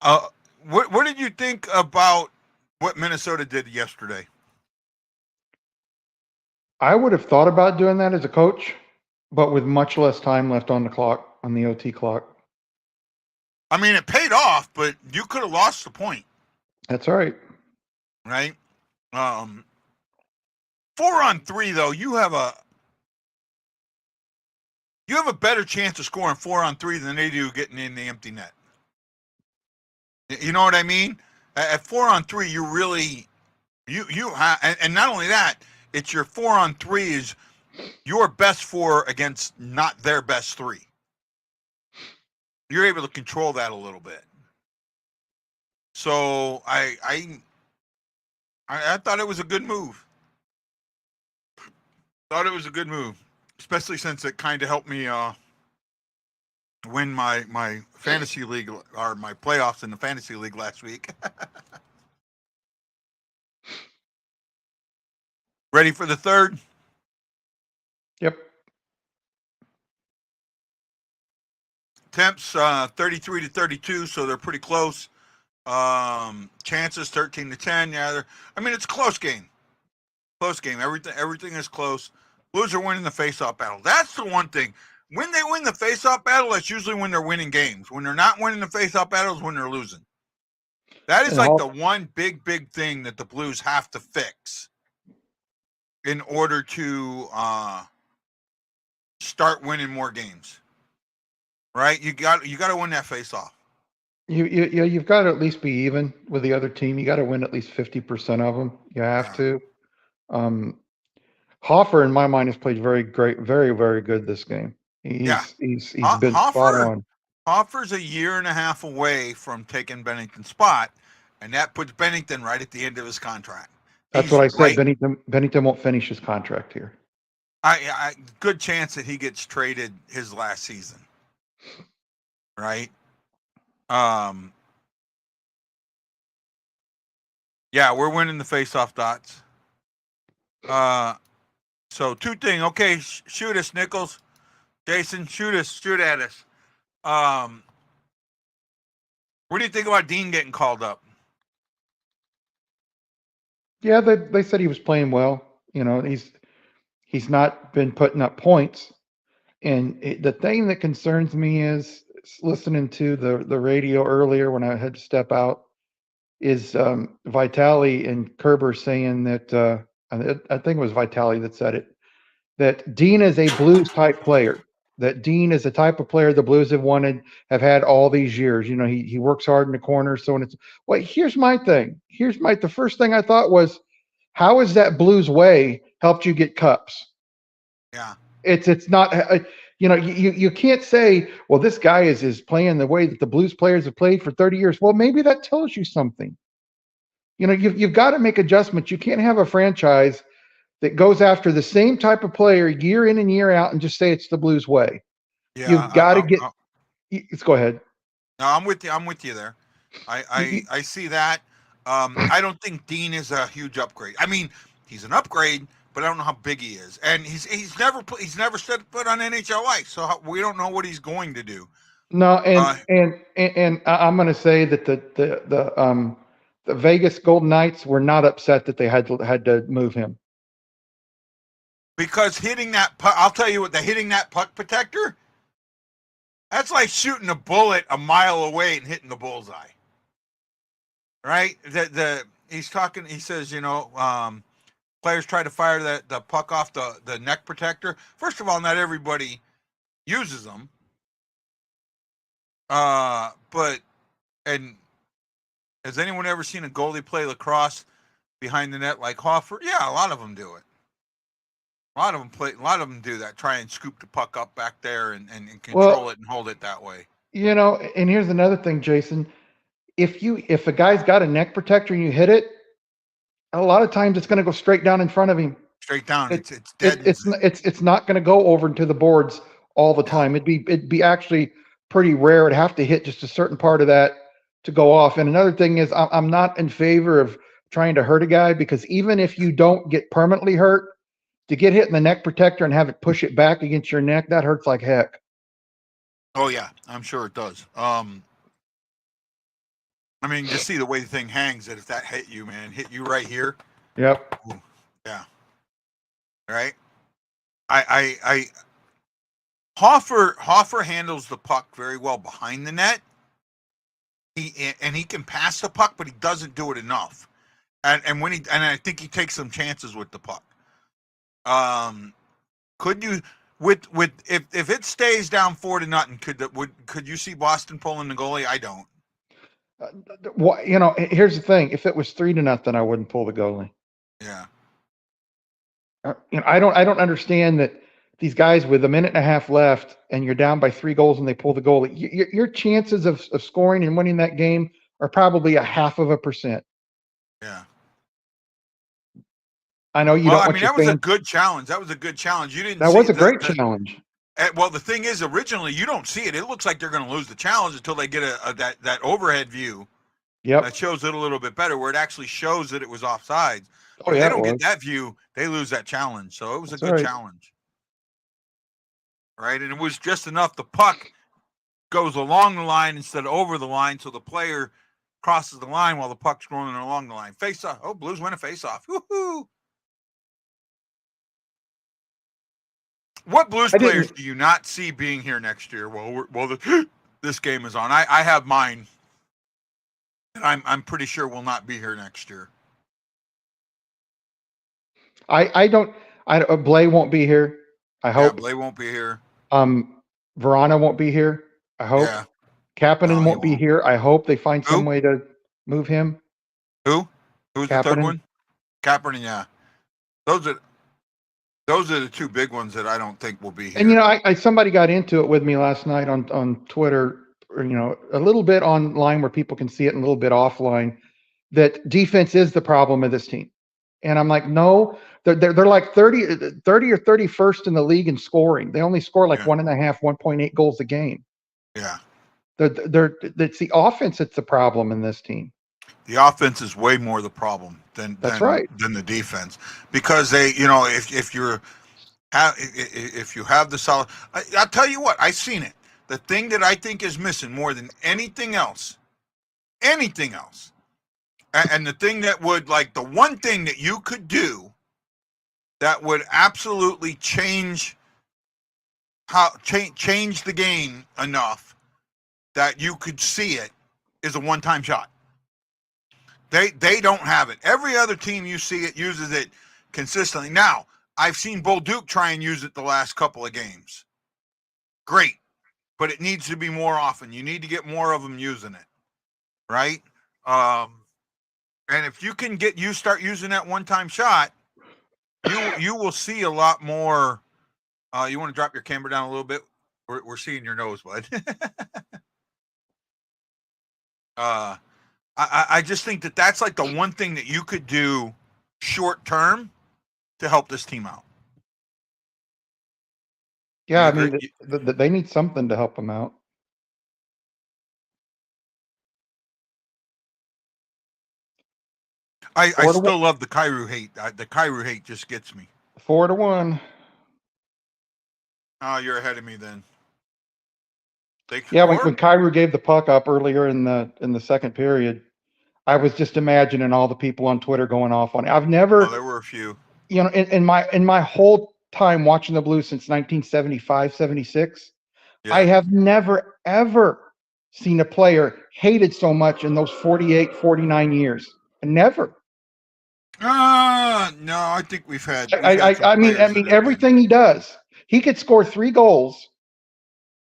What did you think about what Minnesota did yesterday? I would have thought about doing that as a coach, but with much less time left on the clock, on the OT clock. I mean, it paid off, but you could have lost the point. That's right. Right? 4-on-3 though, you have a better chance of scoring 4-on-3 than they do getting in the empty net. You know what I mean? At 4-on-3, you really and not only that, it's your 4-on-3 is your best 4 against not their best 3. You're able to control that a little bit. So I thought it was a good move. Especially since it kind of helped me win my fantasy league or my playoffs in the fantasy league last week. Ready for the third? Yep. Temps 33-32, so they're pretty close. Chances 13-10. Yeah, it's a close game. Everything is close. Blues are winning the face-off battle. That's the one thing. When they win the face-off battle, that's usually when they're winning games. When they're not winning the face-off battle is when they're losing. That is like the one big thing that the Blues have to fix in order to start winning more games. Right? You got to win that face-off. You've got to at least be even with the other team. You got to win at least 50% of them. You have to. Hoffer, in my mind, has played very good this game. He's been spot on. Hoffer's a year and a half away from taking Bennington's spot, and that puts Bennington right at the end of his contract. That's what I said. Bennington won't finish his contract here. Good chance that he gets traded his last season. Right? Yeah, we're winning the face-off dots. So two things. Okay, shoot us, Nichols. Jason, shoot at us. What do you think about Dean getting called up? Yeah, they said he was playing well. He's not been putting up points. And the thing that concerns me is listening to the radio earlier when I had to step out is Vitale and Kerber saying that I think it was Vitale that said it, that Dean is a Blues type player. That Dean is the type of player the Blues have had all these years. He works hard in the corner. So when here's my thing. The first thing I thought was, how has that Blues way helped you get cups? Yeah. It's not, you can't say, well, this guy is playing the way that the Blues players have played for 30 years. Well, maybe that tells you something. You've got to make adjustments. You can't have a franchise that goes after the same type of player year in and year out and just say it's the Blues way. Yeah, You've got to get. Let's go ahead. No, I'm with you there. I see that. I don't think Dean is a huge upgrade. I mean, he's an upgrade, but I don't know how big he is. And he's never set foot on NHL ice, so we don't know what he's going to do. No, and I'm going to say that the Vegas Golden Knights were not upset that they had to move him. Because hitting that puck, I'll tell you what, hitting that puck protector, that's like shooting a bullet a mile away and hitting the bullseye. Right? He's talking, he says, players try to fire the puck off the neck protector. First of all, not everybody uses them. But has anyone ever seen a goalie play lacrosse behind the net like Hoffer? Yeah, a lot of them do it. A lot of them do that. Try and scoop the puck up back there and control it and hold it that way. And here's another thing, Jason. if a guy's got a neck protector and you hit it, a lot of times it's going to go straight down in front of him. Straight down. It, It's dead. it's not going to go over into the boards all the time. It'd be actually pretty rare. It'd have to hit just a certain part of that to go off. And another thing is, I'm not in favor of trying to hurt a guy, because even if you don't get permanently hurt, to get hit in the neck protector and have it push it back against your neck, that hurts like heck. Oh yeah, I'm sure it does. I mean, just see the way the thing hangs. That if that hit you, man, hit you right here. Yep. Ooh, yeah. Right. I Hoffer handles the puck very well behind the net. He can pass the puck, but he doesn't do it enough. And I think he takes some chances with the puck. Could you if it stays down 4-0, could you see Boston pulling the goalie? I don't. Well, here's the thing: if it was 3-0, I wouldn't pull the goalie. Yeah. I don't understand that these guys with a minute and a half left and you're down by 3 goals and they pull the goalie. Your chances of scoring and winning that game are probably 0.5%. Yeah. I know you don't. I mean, that was a good challenge. That was a good challenge. You didn't. That was a great challenge. Well, the thing is, originally you don't see it. It looks like they're going to lose the challenge until they get that overhead view. Yep. That shows it a little bit better, where it actually shows that it was offside. Oh, yeah, if they don't get that view, they lose that challenge. So it was a good challenge. Right? And it was just enough. The puck goes along the line instead of over the line, so the player crosses the line while the puck's rolling along the line. Face off. Oh, Blues win a face off. Woohoo! What Blues players do you not see being here next year? This game is on. I have mine, and I'm pretty sure will not be here next year. I don't. Blay won't be here. I hope. Yeah, Blay won't be here. Verona won't be here. I hope. Yeah. Kapanen won't be here. I hope they find some way to move him. Who? Who's the third one? Kapanen. Yeah. Those are the two big ones that I don't think will be here. And I somebody got into it with me last night on Twitter, or, a little bit online where people can see it and a little bit offline, that defense is the problem of this team. And I'm like, no, they're like 30 or 31st in the league in scoring. They only score like 1.8 goals a game. Yeah. It's the offense that's the problem in this team. The offense is way more the problem than the defense, because they, if you have the solid, I'll tell you what, I've seen it. The thing that I think is missing more than anything else, and the thing that would, like, the one thing that you could do that would absolutely change the game enough that you could see it, is a one-time shot. They don't have it. Every other team you see it uses it consistently. Now, I've seen Bolduc try and use it the last couple of games. Great. But it needs to be more often. You need to get more of them using it. Right? And if you can start using that one-time shot, you will see a lot more. You want to drop your camera down a little bit? We're seeing your nose, bud. I just think that's like the one thing that you could do short term to help this team out. Yeah, I mean, they need something to help them out. I still love the Kyrou hate. The Kyrou hate just gets me. 4-1. Oh, you're ahead of me then. Yeah, when Kyrou gave the puck up earlier in the second period, I was just imagining all the people on Twitter going off on it. I've never. There were a few. In my whole time watching the Blues since 1975, 76, I have never ever seen a player hated so much in those 48, 49 years. Never. No, I think we've had. I mean, everything he does, he could score 3 goals.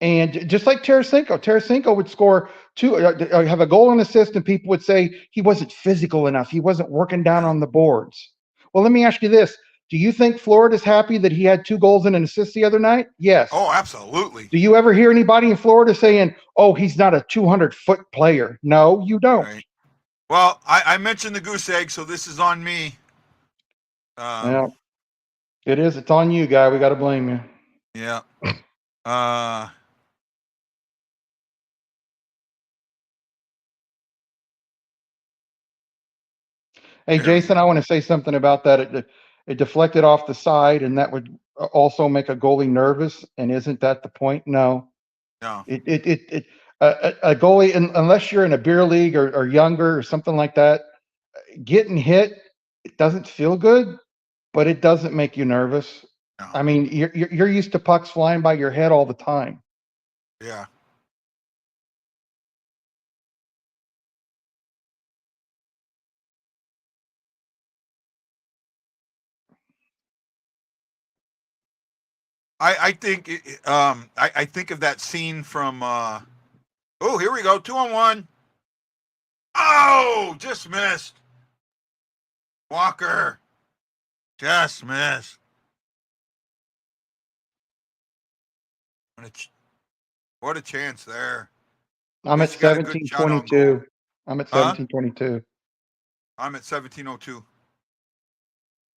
And just like Tarasenko would score 2, have a goal and assist, and people would say he wasn't physical enough. He wasn't working down on the boards. Well, let me ask you this. Do you think Florida's happy that he had 2 goals and an assist the other night? Yes. Oh, absolutely. Do you ever hear anybody in Florida saying, "Oh, he's not a 200-foot player"? No, you don't. Right. Well, I mentioned the goose egg, so this is on me. Well, it is. It's on you, guy. We got to blame you. Yeah. Hey, There we Jason, I want to say something about that. It deflected off the side, and that would also make a goalie nervous. And isn't that the point? No. No. A goalie, unless you're in a beer league or younger or something like that, getting hit, it doesn't feel good, but it doesn't make you nervous. No. I mean, you're used to pucks flying by your head all the time. Yeah. I think I think of that scene from oh, here we go, 2-on-1. Oh, just missed. Walker just missed. What a chance there. I'm at He's got a good shot on 1722. goal. I'm at Huh? 1722. I'm at 1702.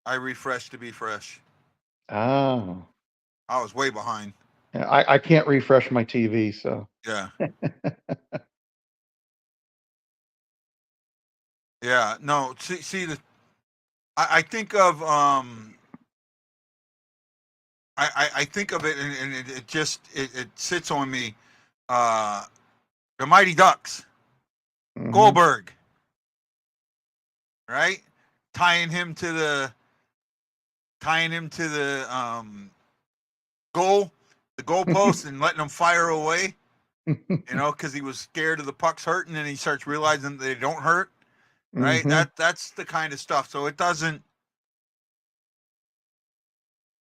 I refreshed to be fresh. Oh. I was way behind. Yeah, I can't refresh my TV, so. Yeah. Yeah. No. See I think of I think of it and it just it sits on me. The Mighty Ducks. Mhm. Goldberg. Right? Tying him to the goalpost and letting him fire away. You know, because he was scared of the pucks hurting, and he starts realizing that they don't hurt. Right? Mhm. That's the kind of stuff. So it doesn't.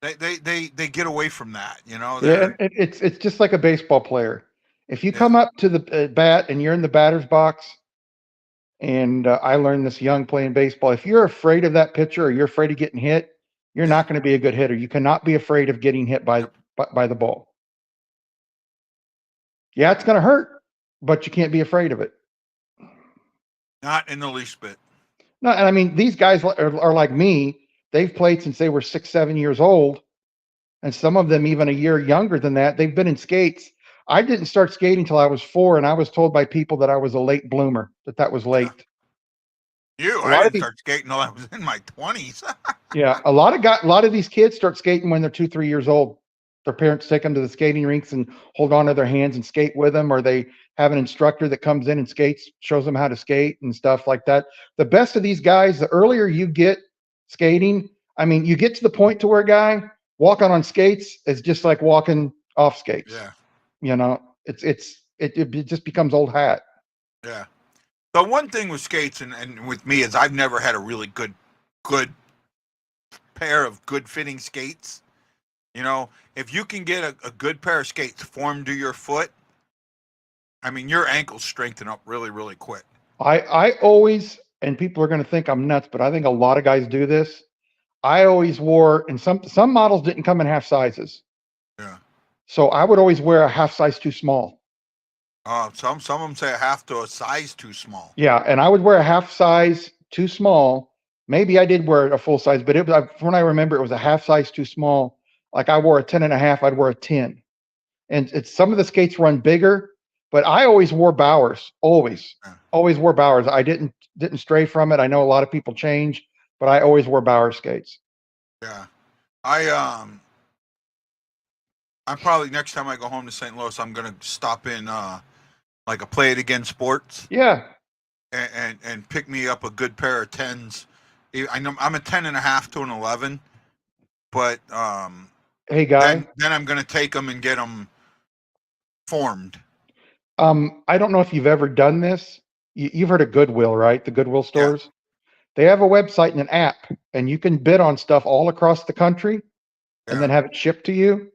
They get away from that. You know. Yeah, it's just like a baseball player. If you Yeah. come up to the bat and you're in the batter's box, and I learned this young playing baseball, if you're afraid of that pitcher or you're afraid of getting hit, you're not going to be a good hitter. You cannot be afraid of getting hit by the ball. Yeah, it's going to hurt, but you can't be afraid of it. Not in the least bit. No, and I mean, these guys are like me. They've played since they were 6, 7 years old, and some of them even a year younger than that. They've been in skates. I didn't start skating until I was 4, and I was told by people that I was a late bloomer, that was late. I didn't start skating until I was in my 20s. Yeah, a lot of these kids start skating when they're 2, 3 years old. Their parents take them to the skating rinks and hold on to their hands and skate with them, or they have an instructor that comes in and skates, shows them how to skate and stuff like that. The best of these guys, the earlier you get skating, I mean, you get to the point to where a guy walking on skates is just like walking off skates. Yeah. You know, it just becomes old hat. Yeah. The one thing with skates and with me is I've never had a really good pair of good fitting skates. You know, if you can get a good pair of skates formed to your foot, I mean, your ankles strengthen up really, really quick. I always, and people are going to think I'm nuts, but I think a lot of guys do this. I always wore, and some models didn't come in half sizes. Yeah. So I would always wear a half size too small. Some of them say a half to a size too small. Yeah, and I would wear a half size too small. Maybe I did wear a full size, but it was, when I remember, it was a half size too small. Like I wore a 10.5, I'd wear a 10. And it's some of the skates run bigger, but I always wore Bowers. Always wore Bowers. I didn't stray from it. I know a lot of people change, but I always wore Bauer skates. Yeah. I'm probably, next time I go home to St. Louis, I'm gonna stop in like a Play It Again Sports. Yeah. And pick me up a good pair of 10s. I know I'm a 10.5 to an 11, but hey guy, then I'm gonna take them and get them formed. I don't know if you've ever done this. You've heard of Goodwill, right? The Goodwill stores. Yeah. They have a website and an app, and you can bid on stuff all across the country, and then have it shipped to you.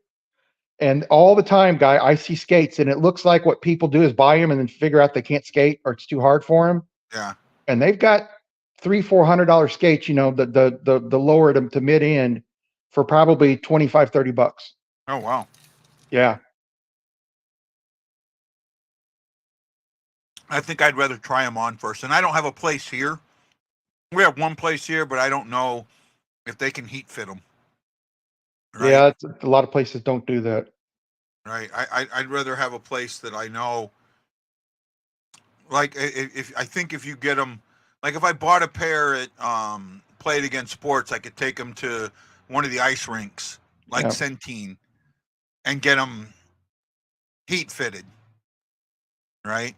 And all the time, guy, I see skates, and it looks like what people do is buy them and then figure out they can't skate or it's too hard for them. Yeah. And they've got $300-400 skates, the lower to mid end for probably $25-30. Oh, wow. Yeah. I think I'd rather try them on first. And I don't have a place here. We have one place here, but I don't know if they can heat fit them. Right? Yeah, a lot of places don't do that. Right. I'd rather have a place that I know. Like if I think if you get them, like if I bought a pair at Play It Again Sports, I could take them to one of the ice rinks like Yeah. Centene and get them heat fitted. Right.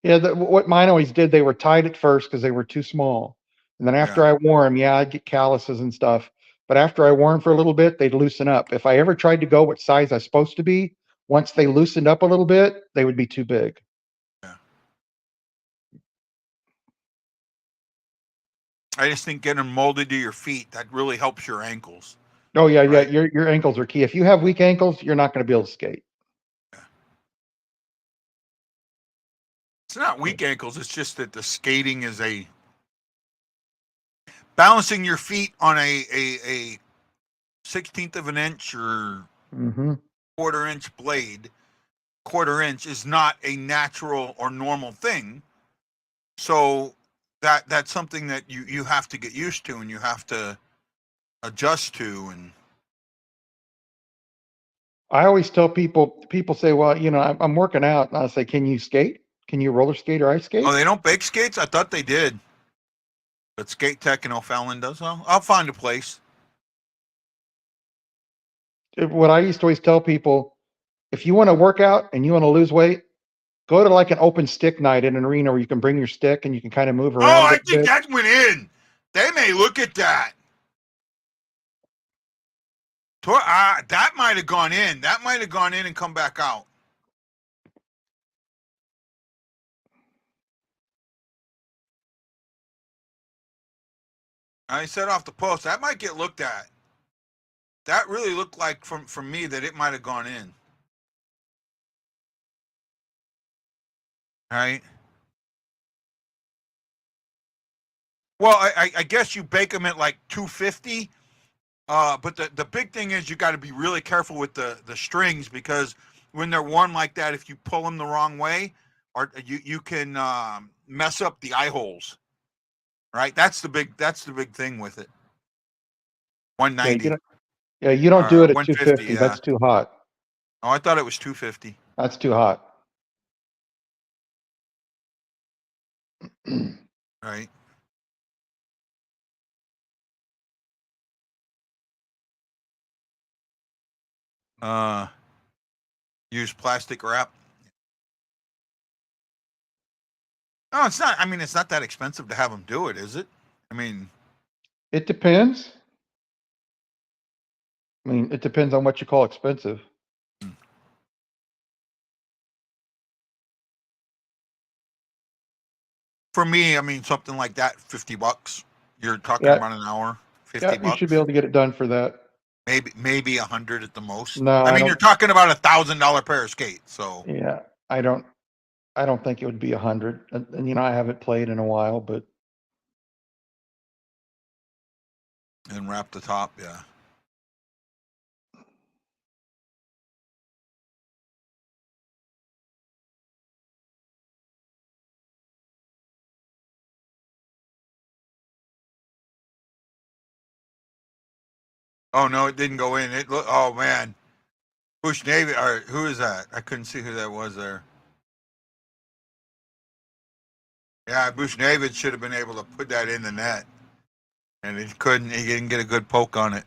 Yeah, what mine always did, they were tight at first because they were too small. And then after Yeah. I wore them, yeah, I'd get calluses and stuff. But after I wore them for a little bit, they'd loosen up. If I ever tried to go what size I was supposed to be, once they loosened up a little bit, they would be too big. Yeah. I just think getting them molded to your feet, that really helps your ankles. Oh yeah, yeah. Right. Your ankles are key. If you have weak ankles, you're not going to be able to skate. Yeah. It's not weak ankles. It's just that the skating is balancing your feet on a 16th of an inch or Mm-hmm. quarter-inch blade. Quarter-inch is not a natural or normal thing. So that's something that you have to get used to and you have to adjust to. And I always tell people say, well, I'm working out. And I say, can you skate? Can you roller skate or ice skate? oh, they don't bake skates? I thought they did. But Skate Tech in O'Fallon does. I'll find a place. What I used to always tell people, if you want to work out and you want to lose weight, go to like an open stick night in an arena where you can bring your stick and you can kind of move Oh, around a I little think bit. that went in. They may look at that. That might have gone in. That might have gone in and come back out. I set off the post. That might get looked at. That really looked like from me that it might have gone in. Right. Well, I guess you bake them at like 250. But the big thing is you got to be really careful with the strings because when they're worn like that, if you pull them the wrong way, or you can mess up the eye holes. Right. That's the big thing with it. Yeah, 190. you don't do it at 150. 250. Yeah. That's too hot. Oh, I thought it was 250. That's too hot. Right. Use plastic wrap. No, it's not. I mean, it's not that expensive to have them do it, is it? I mean, It depends. I mean, it depends on what you call expensive. for me, I mean, something like that, $50. You're talking Yeah, about an hour, 50 yeah, you should be bucks, able to get it done for that. maybe 100 at the most. No, I I mean, you're don't. talking about $1,000 pair of skates, so Yeah, I don't. I don't think it would be 100. And I haven't played in a while, but and wrap the top, yeah. Oh no, it didn't go in. It look. Oh man, Bush Navy. Or who is that? I couldn't see who that was there. Yeah, Bush David should have been able to put that in the net, and he couldn't. He didn't get a good poke on it.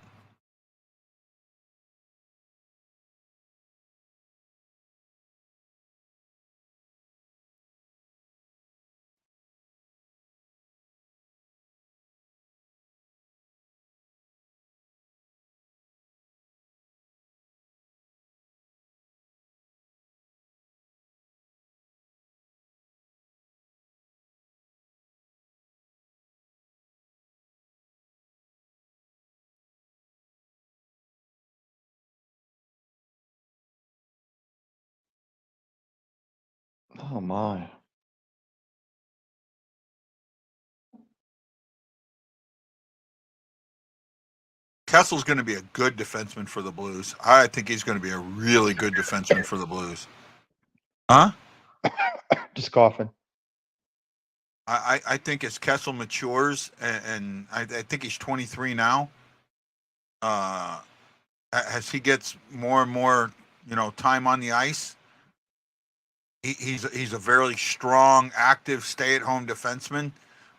oh my. Kessel's going to be a good defenseman for the Blues. I think he's going to be a really good defenseman for the Blues. Huh? Just coughing. I think as Kessel matures, and I think he's 23 now, as he gets more and more, time on the ice, he's a very strong, active, stay-at-home defenseman,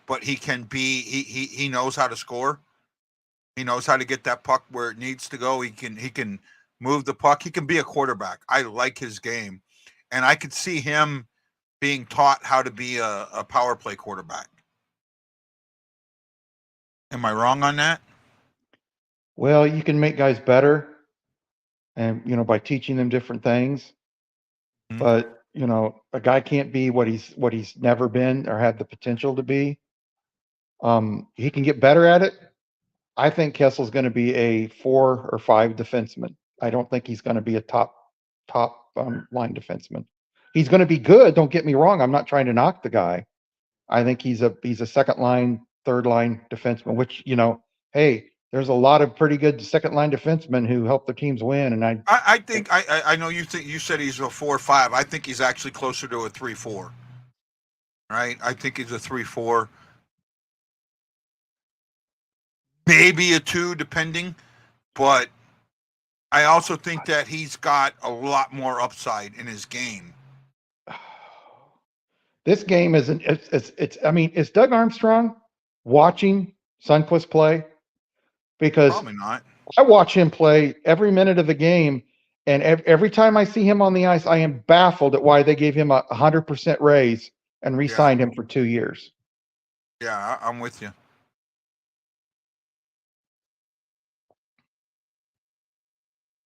but he knows how to score. He knows how to get that puck where it needs to go. He can move the puck. He can be a quarterback. I like his game, and I could see him being taught how to be a power play quarterback. Am I wrong on that? Well, you can make guys better, and by teaching them different things. Mhm. But a guy can't be what he's never been or had the potential to be. He can get better at it. I think Kessel's going to be a 4 or 5 defenseman. I don't think he's going to be a top line defenseman. He's going to be good. Don't get me wrong. I'm not trying to knock the guy. I think he's a second line, third line defenseman. Which hey, there's a lot of pretty good second line defensemen who help their teams win. And I think I know you said he's a 4-5. I think he's actually closer to a 3-4. Right? I think he's a 3-4. Maybe a 2, depending. But I also think that he's got a lot more upside in his game. This game isn't. It's. I mean, is Doug Armstrong watching Sundqvist play? Because Probably not. I watch him play every minute of the game, and every time I see him on the ice, I am baffled at why they gave him a 100% raise and re-signed him for 2 years. Yeah, I'm with you.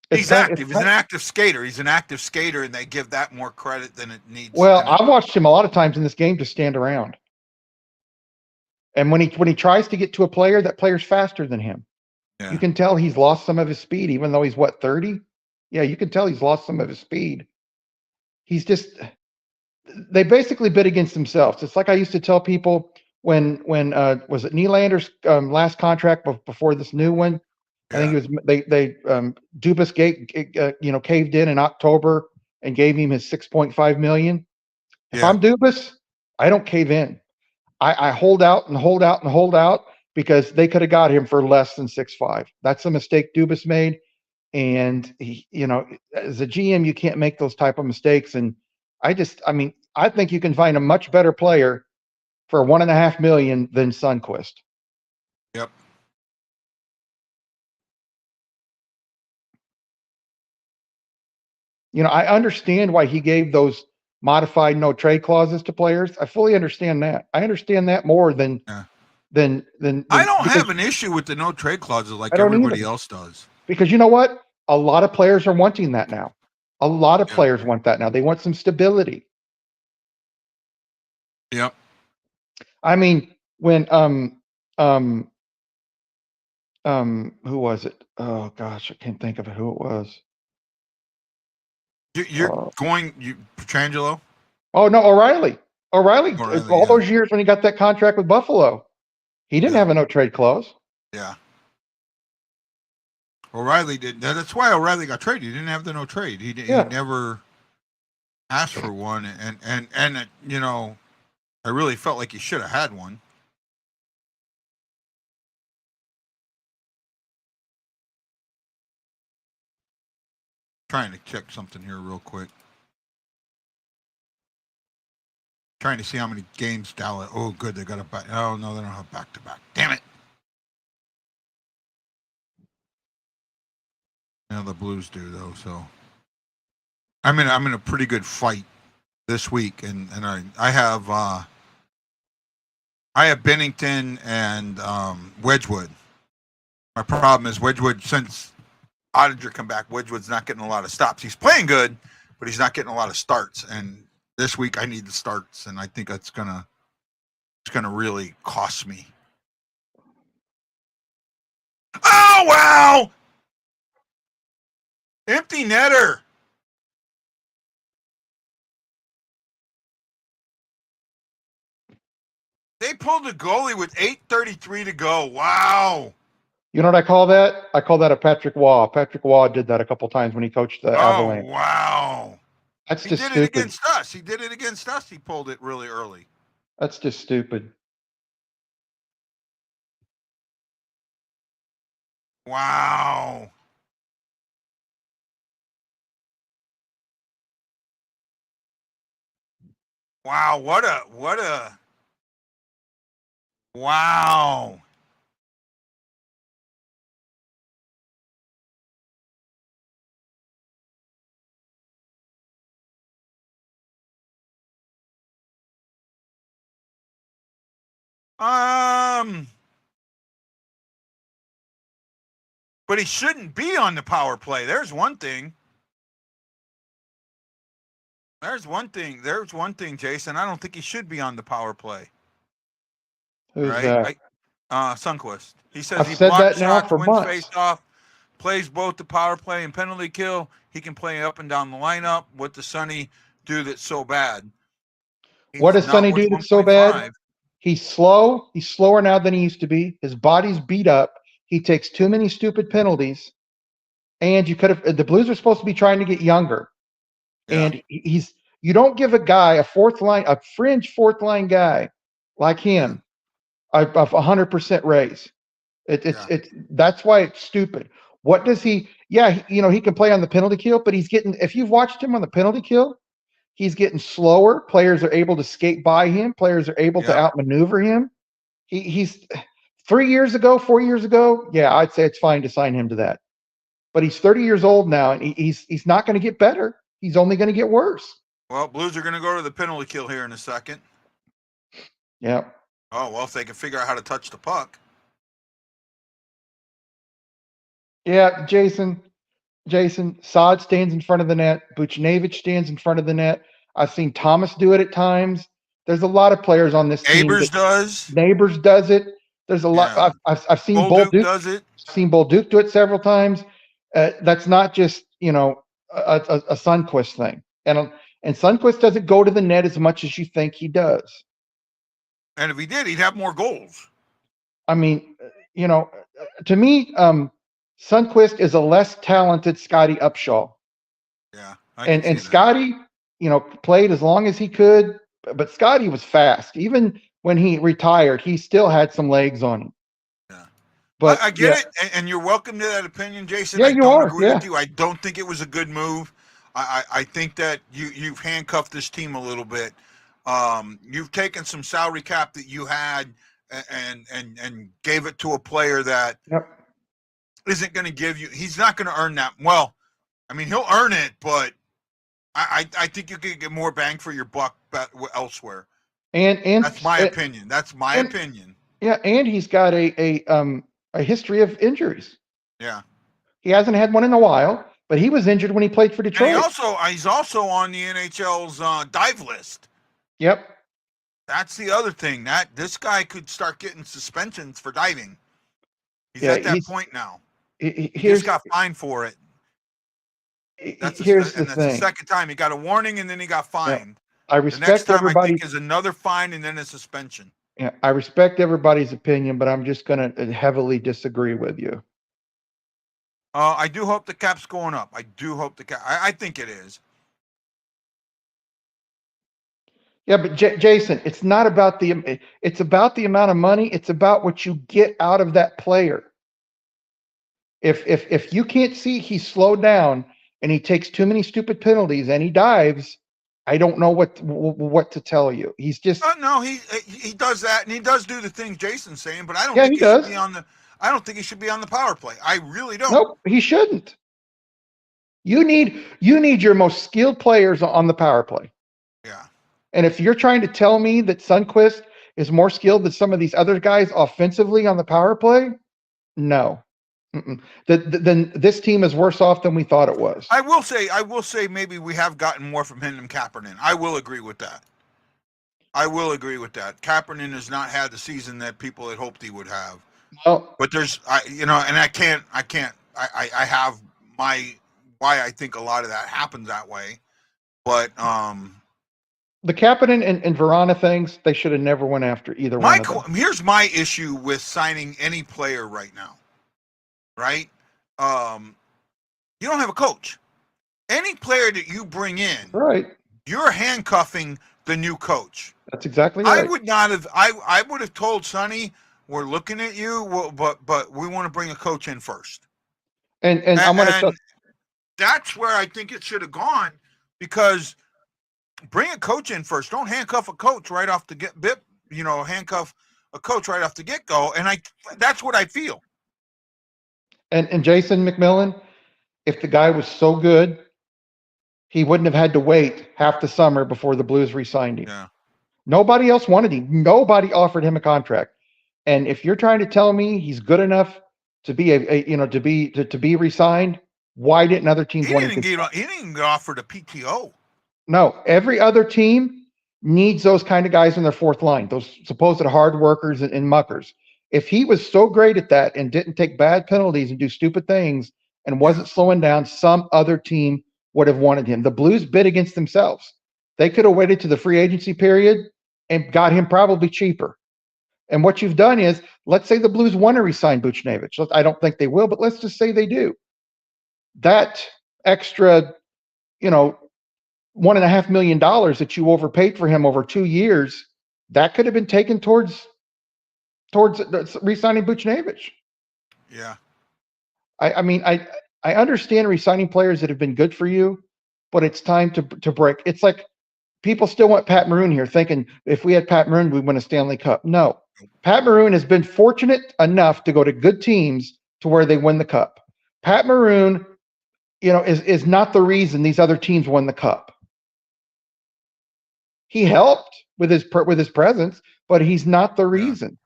He's active. He's an active skater. He's an active skater, and they give that more credit than it needs. Well, I watched him a lot of times in this game just stand around. And when he tries to get to a player, that player's faster than him. Yeah. You can tell he's lost some of his speed, even though he's 30? Yeah, you can tell he's lost some of his speed. He's just, they basically bid against themselves. It's like I used to tell people when was it Nylander's last contract before this new one? I think it was Dubas caved in October and gave him his $6.5 million. If I'm Dubas, I don't cave in. I hold out and hold out and hold out because they could have got him for less than 6.5. That's a mistake Dubas made, and as a GM, you can't make those type of mistakes. And I think you can find a much better player for $1.5 million than Sundqvist. Yep. I understand why he gave those modified no trade clauses to players. I fully understand that. I understand that more than I don't have an issue with the no trade clauses like everybody else does. Because you know what? A lot of players are wanting that now. A lot of players want that now. They want some stability. Yep. I mean, when who was it? Oh gosh, I can't think of who it was. You're Petrangelo? Oh no, O'Reilly. All those years when he got that contract with Buffalo, he didn't have a no trade clause. Yeah. O'Reilly did. That's why O'Reilly got traded. He didn't have the no trade. He never asked for one, and I really felt like he should have had one. Trying to check something here real quick. Trying to see how many games Dallas. Oh, good, they got a back. Oh no, they don't have back to back. Damn it. Now the Blues do though, so I'm in a pretty good fight this week, and I have Bennington and Wedgwood. My problem is Wedgwood, since Ottinger come back, Wedgwood's not getting a lot of stops. He's playing good, but he's not getting a lot of starts. And this week I need the starts, and I think it's gonna really cost me. Oh wow! Empty netter. They pulled a goalie with 8:33 to go. Wow. You know what I call that? I call that a Patrick Waugh. Patrick Waugh did that a couple times when he coached the Oh, Avalanche. wow. That's He just did it stupid. against us. He did it against us. He pulled it really early. That's just stupid. Wow. Wow, what a wow. But he shouldn't be on the power play. There's one thing. There's one thing, Jason. I don't think he should be on the power play. Who's Right? that? Sunquist. He says I've he said blocks that now shots, for wins months. face-off, plays both the power play and penalty kill. He can play up and down the lineup. What does Sonny do that's so bad? What does He's not Sonny worth do that's so bad? 1.5. He's slow. He's slower now than he used to be. His body's beat up. He takes too many stupid penalties. And the Blues are supposed to be trying to get younger. Yeah. And you don't give a guy a fringe fourth line guy like him a 100% raise. That's why it's stupid. What does he? Yeah, he can play on the penalty kill, but if you've watched him on the penalty kill, he's getting slower. Players are able to skate by him. Players are able to outmaneuver him. He's 4 years ago. Yeah, I'd say it's fine to sign him to that. But he's 30 years old now, and he's not going to get better. He's only going to get worse. Well, Blues are going to go to the penalty kill here in a second. Yeah. Oh, well, if they can figure out how to touch the puck. Yeah, Jason, Saad stands in front of the net. Buchnevich stands in front of the net. I've seen Thomas do it at times. There's a lot of players on this team. Neighbors does. Neighbors does it. There's a lot. Yeah. I've seen Bolduc does it. I've seen Bolduc do it several times. That's not just a Sunquist thing. And Sunquist doesn't go to the net as much as you think he does. And if he did, he'd have more goals. I mean, to me, Sunquist is a less talented Scotty Upshaw. Yeah. And Scotty, played as long as he could, but Scotty was fast. Even when he retired, he still had some legs on him. Yeah. But I get it, and you're welcome to that opinion, Jason. Yeah, I you don't are. agree Yeah. with you. I don't think it was a good move. I think that you've handcuffed this team a little bit. You've taken some salary cap that you had and gave it to a player that isn't going to give you. He's not going to earn that. Well, I mean, he'll earn it, but I think you could get more bang for your buck elsewhere. And that's my opinion. That's my opinion. Yeah, and he's got a history of injuries. Yeah. He hasn't had one in a while, but he was injured when he played for Detroit. And he's also on the NHL's dive list. Yep. That's the other thing. That this guy could start getting suspensions for diving. He's at that point now. He just got fined for it. That's the second time. He got a warning and then he got fined. Yeah. I respect the next time everybody. I think is another fine and then a suspension. Yeah, I respect everybody's opinion, but I'm just going to heavily disagree with you. I do hope the cap's going up. I do hope the cap. I think it is. Yeah, but Jason, it's not about it's about the amount of money. It's about what you get out of that player. If you can't see he's slowed down and he takes too many stupid penalties and he dives, I don't know what to tell you. He's just no, he does that and he does do the things Jason's saying, but I don't think he does. Should be on the. I don't think he should be on the power play. I really don't. Nope, he shouldn't. You need your most skilled players on the power play. Yeah. And if you're trying to tell me that Sunquist is more skilled than some of these other guys offensively on the power play, no. Then this team is worse off than we thought it was. I will say maybe we have gotten more from him than Kapanen. I will agree with that. Kapanen has not had the season that people had hoped he would have. Well, but there's, and I have my why I think a lot of that happens that way. But the Kapanen and Verona things, they should have never went after either one of them. Here's my issue with signing any player right now. right? You don't have a coach. Any player that you bring in, Right. you're handcuffing the new coach. That's exactly I right. would not have. I would have told Sonny, we're looking at you, but we want to bring a coach in first. And I'm going to tell. And that's where I think it should have gone, because bring a coach in first. Don't handcuff a coach right off the get. Handcuff a coach right off the get go. And that's what I feel. And Jason McMillan, if the guy was so good, he wouldn't have had to wait half the summer before the Blues re-signed him. Yeah. Nobody else wanted him. Nobody offered him a contract. And if you're trying to tell me he's good enough to be to be re-signed, why didn't other teams want him? He didn't get offered a PTO. No, every other team needs those kind of guys in their fourth line, those supposed hard workers and muckers. If he was so great at that and didn't take bad penalties and do stupid things and wasn't slowing down, some other team would have wanted him. The Blues bid against themselves. They could have waited to the free agency period and got him probably cheaper. And what you've done is, let's say the Blues want to re-sign Buchnevich. I don't think they will, but let's just say they do. That extra, $1.5 million that you overpaid for him over 2 years, that could have been taken towards re-signing Buchnevich. Yeah. I understand re-signing players that have been good for you, but it's time to break. It's like people still want Pat Maroon here, thinking if we had Pat Maroon, we'd win a Stanley Cup. No, Pat Maroon has been fortunate enough to go to good teams to where they win the cup. Pat Maroon, is not the reason these other teams won the cup. He helped with his presence, but he's not the reason.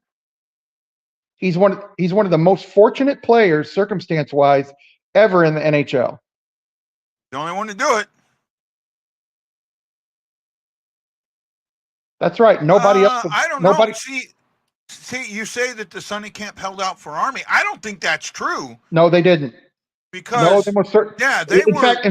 He's one of the most fortunate players, circumstance-wise, ever in the NHL. The only one to do it. That's right. Nobody else. I don't know. See, you say that the Sonny Camp held out for Army. I don't think that's true. No, they didn't. Because no, they were certain. Yeah, they in were. Fact,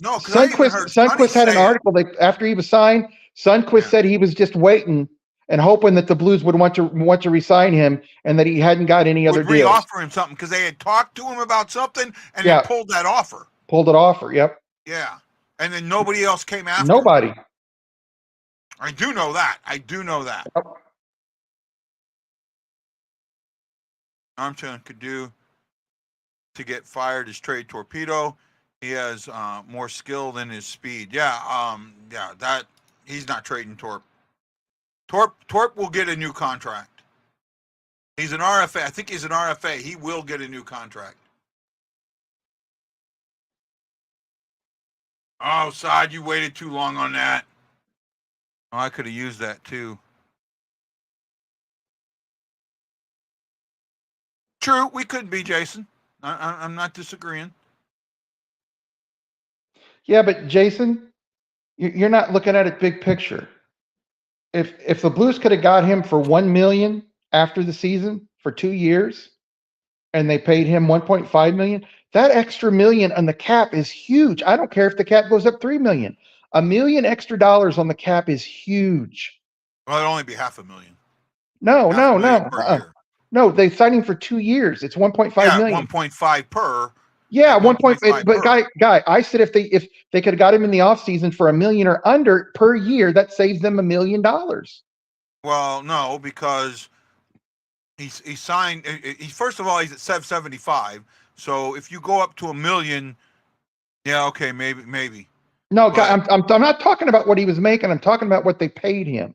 no. Sundqvist had an article after he was signed. Sundqvist said he was just waiting and hoping that the Blues would want to re-sign him, and that he hadn't got any other deals. Re-offer him something because they had talked to him about something, and they pulled that offer. Pulled it offer. Yep. Yeah, and then nobody else came after. Nobody. I do know that. Yep. Armstrong could do to get fired is trade Torpedo. He has more skill than his speed. That he's not trading Torp. Torp will get a new contract. He's an RFA. I think he's an RFA. He will get a new contract. Oh, Sod, you waited too long on that. Oh, I could have used that too. True, we could be, Jason. I'm not disagreeing. Yeah, but Jason, you're not looking at it big picture. If the Blues could have got him for $1 million after the season for 2 years, and they paid him $1.5 million, that extra $1 million on the cap is huge. I don't care if the cap goes up $3 million. $1 million extra dollars on the cap is huge. Well, it'd only be $500,000. No. No, they signed him for 2 years. It's $1.5 million. 1.5 per. Yeah, 1.5. But guy, I said if they could have got him in the offseason for $1 million or under per year, that saves them $1 million. Well, no, because he signed. First of all, he's at 775. So if you go up to $1 million, yeah, okay, maybe. No, guy, I'm not talking about what he was making. I'm talking about what they paid him.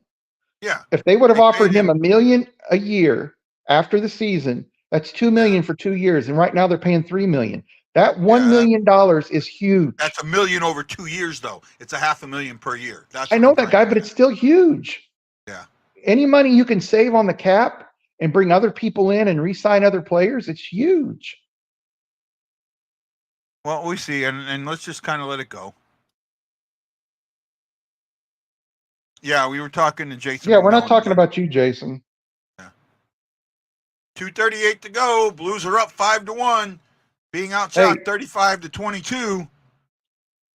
Yeah. If they would have offered him $1 million a year after the season, that's $2 million for 2 years, and right now they're paying $3 million. That $1 million is huge. That's $1 million over 2 years, though. It's $500,000 per year. I know that, guy, but it's still huge. Yeah. Any money you can save on the cap and bring other people in and re-sign other players, it's huge. Well, we see, and let's just kind of let it go. Yeah, we were talking to Jason. Yeah, we're not talking about you, Jason. Yeah. 2:38 to go. Blues are up 5-1, being outshot 35-22.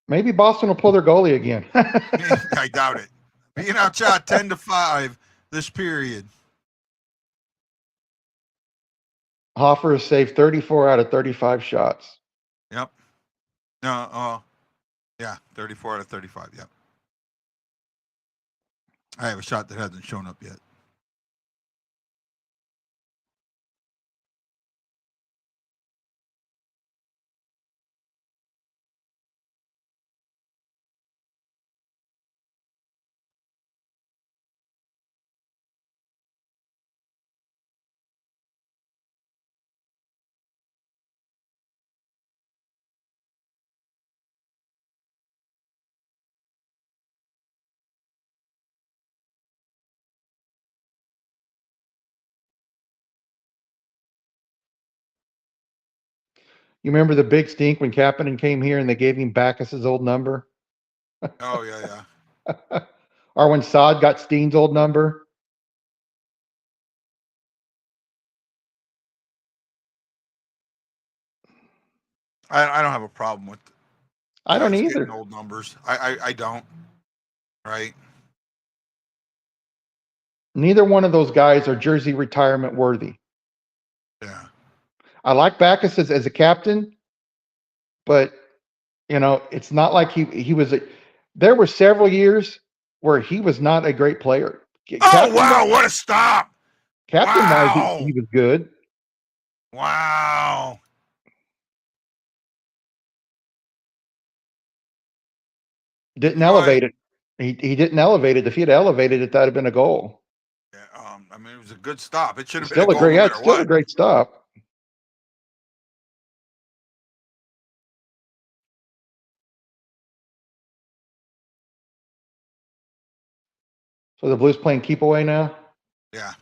Maybe Boston will pull their goalie again. I doubt it. Being outshot 10-5 this period. Hoffer has saved 34 out of 35 shots. Yep. No, yeah, 34 out of 35. Yep. I have a shot that hasn't shown up yet. You remember the big stink when Kapanen came here and they gave him Backus's old number? Oh, yeah. Or when Saad got Steen's old number? I don't have a problem with I don't guys either. getting old numbers. I don't. Right. Neither one of those guys are jersey retirement worthy. Yeah. I like Backus as a captain, but it's not like he was there were several years where he was not a great player. Oh, wow, what a stop. Captain-wise, Wow. he was good. Wow. Didn't elevate it. He didn't elevate it. If he had elevated it, that'd have been a goal. Yeah, I mean, it was a good stop. It should have been Still a goal no matter still what. a great stop. So the Blues playing keep away now? Yeah.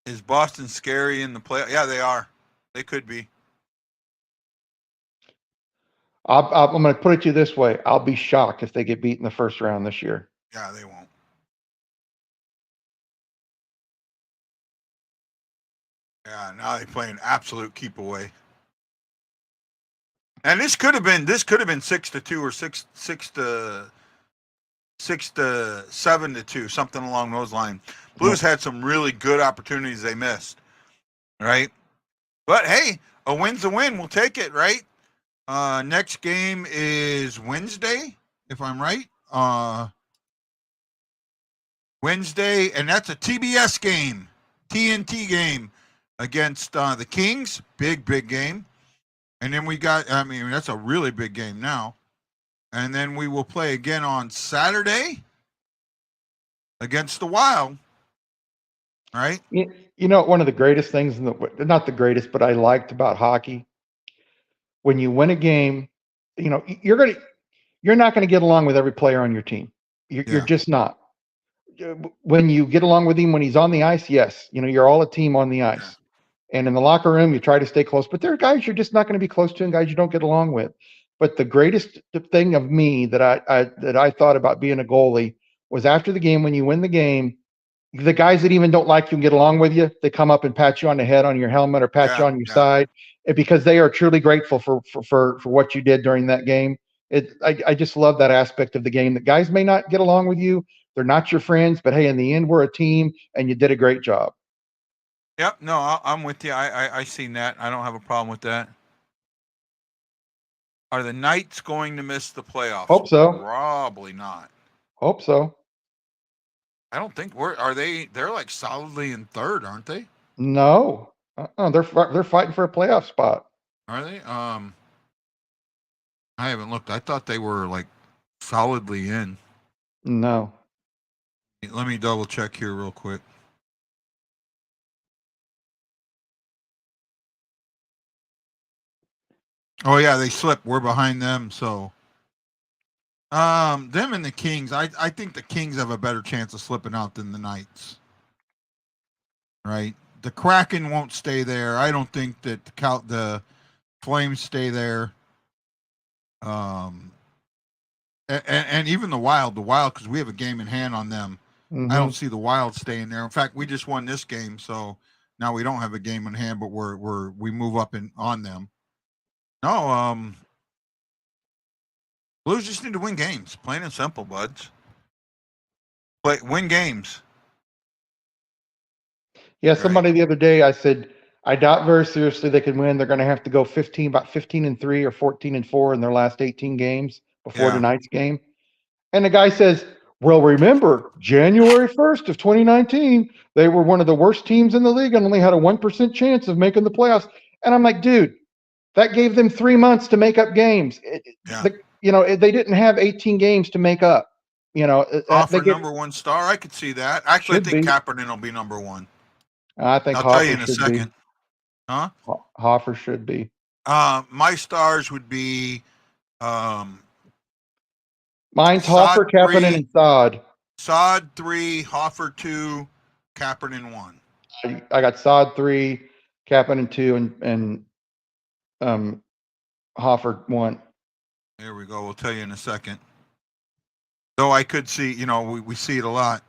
Is Boston scary in the play? Yeah, they are. They could be. I'm going to put it to you this way. I'll be shocked if they get beat in the first round this year. Yeah, they won't. Yeah, now they play an absolute keep away. And this could have been 6-2 or 7-2, something along those lines. Blues had some really good opportunities they missed, right? But hey, a win's a win. We'll take it, right? Next game is Wednesday, if I'm right. Wednesday, and that's a TBS game, TNT game against the Kings. Big game. And then we got, that's a really big game now. And then we will play again on Saturday against the Wild, right? One of the greatest things, not the greatest, but I liked about hockey, when you win a game, you're not going to get along with every player on your team. You're just not. When you get along with him when he's on the ice, yes, you're all a team on the ice. Yeah. And in the locker room, you try to stay close, but there are guys you're just not going to be close to and guys you don't get along with. But the greatest thing of me that I thought about being a goalie was after the game, when you win the game, the guys that even don't like you and get along with you, they come up and pat you on the head on your helmet or pat you on your side, because they are truly grateful for what you did during that game. I just love that aspect of the game. That guys may not get along with you, they're not your friends, but hey, in the end, we're a team, and you did a great job. Yep. No, I'm with you. I seen that. I don't have a problem with that. Are the Knights going to miss the playoffs? Hope so. Probably not. Hope so. I don't think are they? They're like solidly in third, aren't they? No. They're fighting for a playoff spot. Are they? I haven't looked. I thought they were like solidly in. No. Let me double check here real quick. Oh yeah, they slipped. We're behind them, so them and the Kings. I think the Kings have a better chance of slipping out than the Knights. Right? The Kraken won't stay there. I don't think that the Flames stay there. And even the Wild, because we have a game in hand on them. Mm-hmm. I don't see the Wild staying there. In fact, we just won this game, so now we don't have a game in hand, but we move up on them. No, Blues just need to win games, plain and simple, buds. win games. Yeah, somebody the other day, I said, I doubt very seriously they can win. They're going to have to go about 15-3 or 14-4 in their last 18 games before Yeah. tonight's game. And the guy says, well, remember, January 1st of 2019, they were one of the worst teams in the league and only had a 1% chance of making the playoffs. And I'm like, dude, that gave them 3 months to make up games. They didn't have 18 games to make up. Offer number one star. I could see that. Actually, I think be. Kaepernick will be number one. I think I'll Hoffer tell you in a should second. be. Huh? Hoffer should be. My stars would be mine's Hoffer, Kaepernick, and Saad. Saad 3, Hoffer 2, Kaepernick 1. I got Saad 3, Kaepernick 2, and Hoffer 1. There we go. We'll tell you in a second. Though I could see, we see it a lot.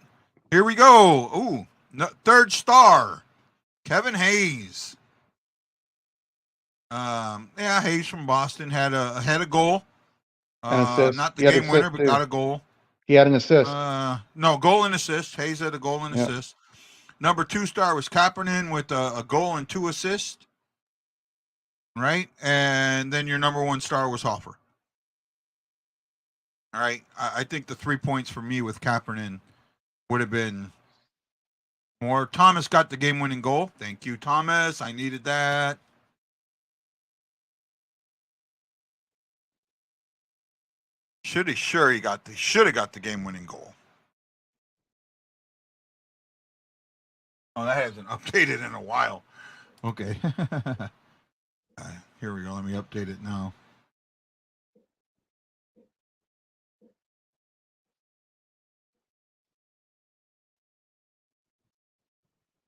Here we go. Ooh, third star, Kevin Hayes. Hayes from Boston had a goal. Not the game winner, but got a goal. He had an assist. No, goal and assist. Hayes had a goal and assist. Number 2 star was Kaepernick with a goal and 2 assists. Right? And then your number 1 star was Hoffer. All right. I think the 3 points for me with Kaepernick would have been more. Thomas got the game-winning goal. Thank you, Thomas. I needed that. Should have got the game-winning goal. Oh, that hasn't updated in a while. Okay. Here we go. Let me update it now.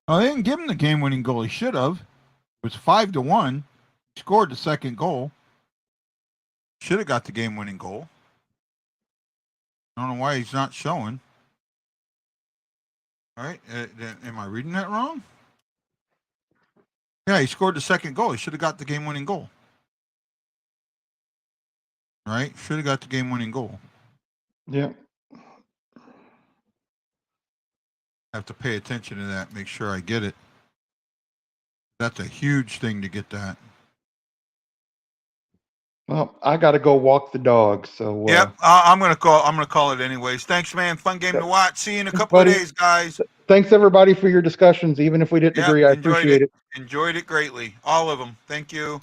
Oh, they didn't give him the game-winning goal. He should have. It was 5-1. He scored the second goal. Should have got the game-winning goal. I don't know why he's not showing. All right. Am I reading that wrong? Yeah, he scored the second goal. He should have got the game-winning goal. All right. Should have got the game-winning goal. Yeah. I have to pay attention to that, make sure I get it. That's a huge thing to get that. Well, I got to go walk the dog. So yep, I'm gonna call it anyways. Thanks, man. Fun game to watch. See you in a couple of days, guys. Thanks everybody for your discussions, even if we didn't agree. I appreciate it. Enjoyed it greatly, all of them. Thank you.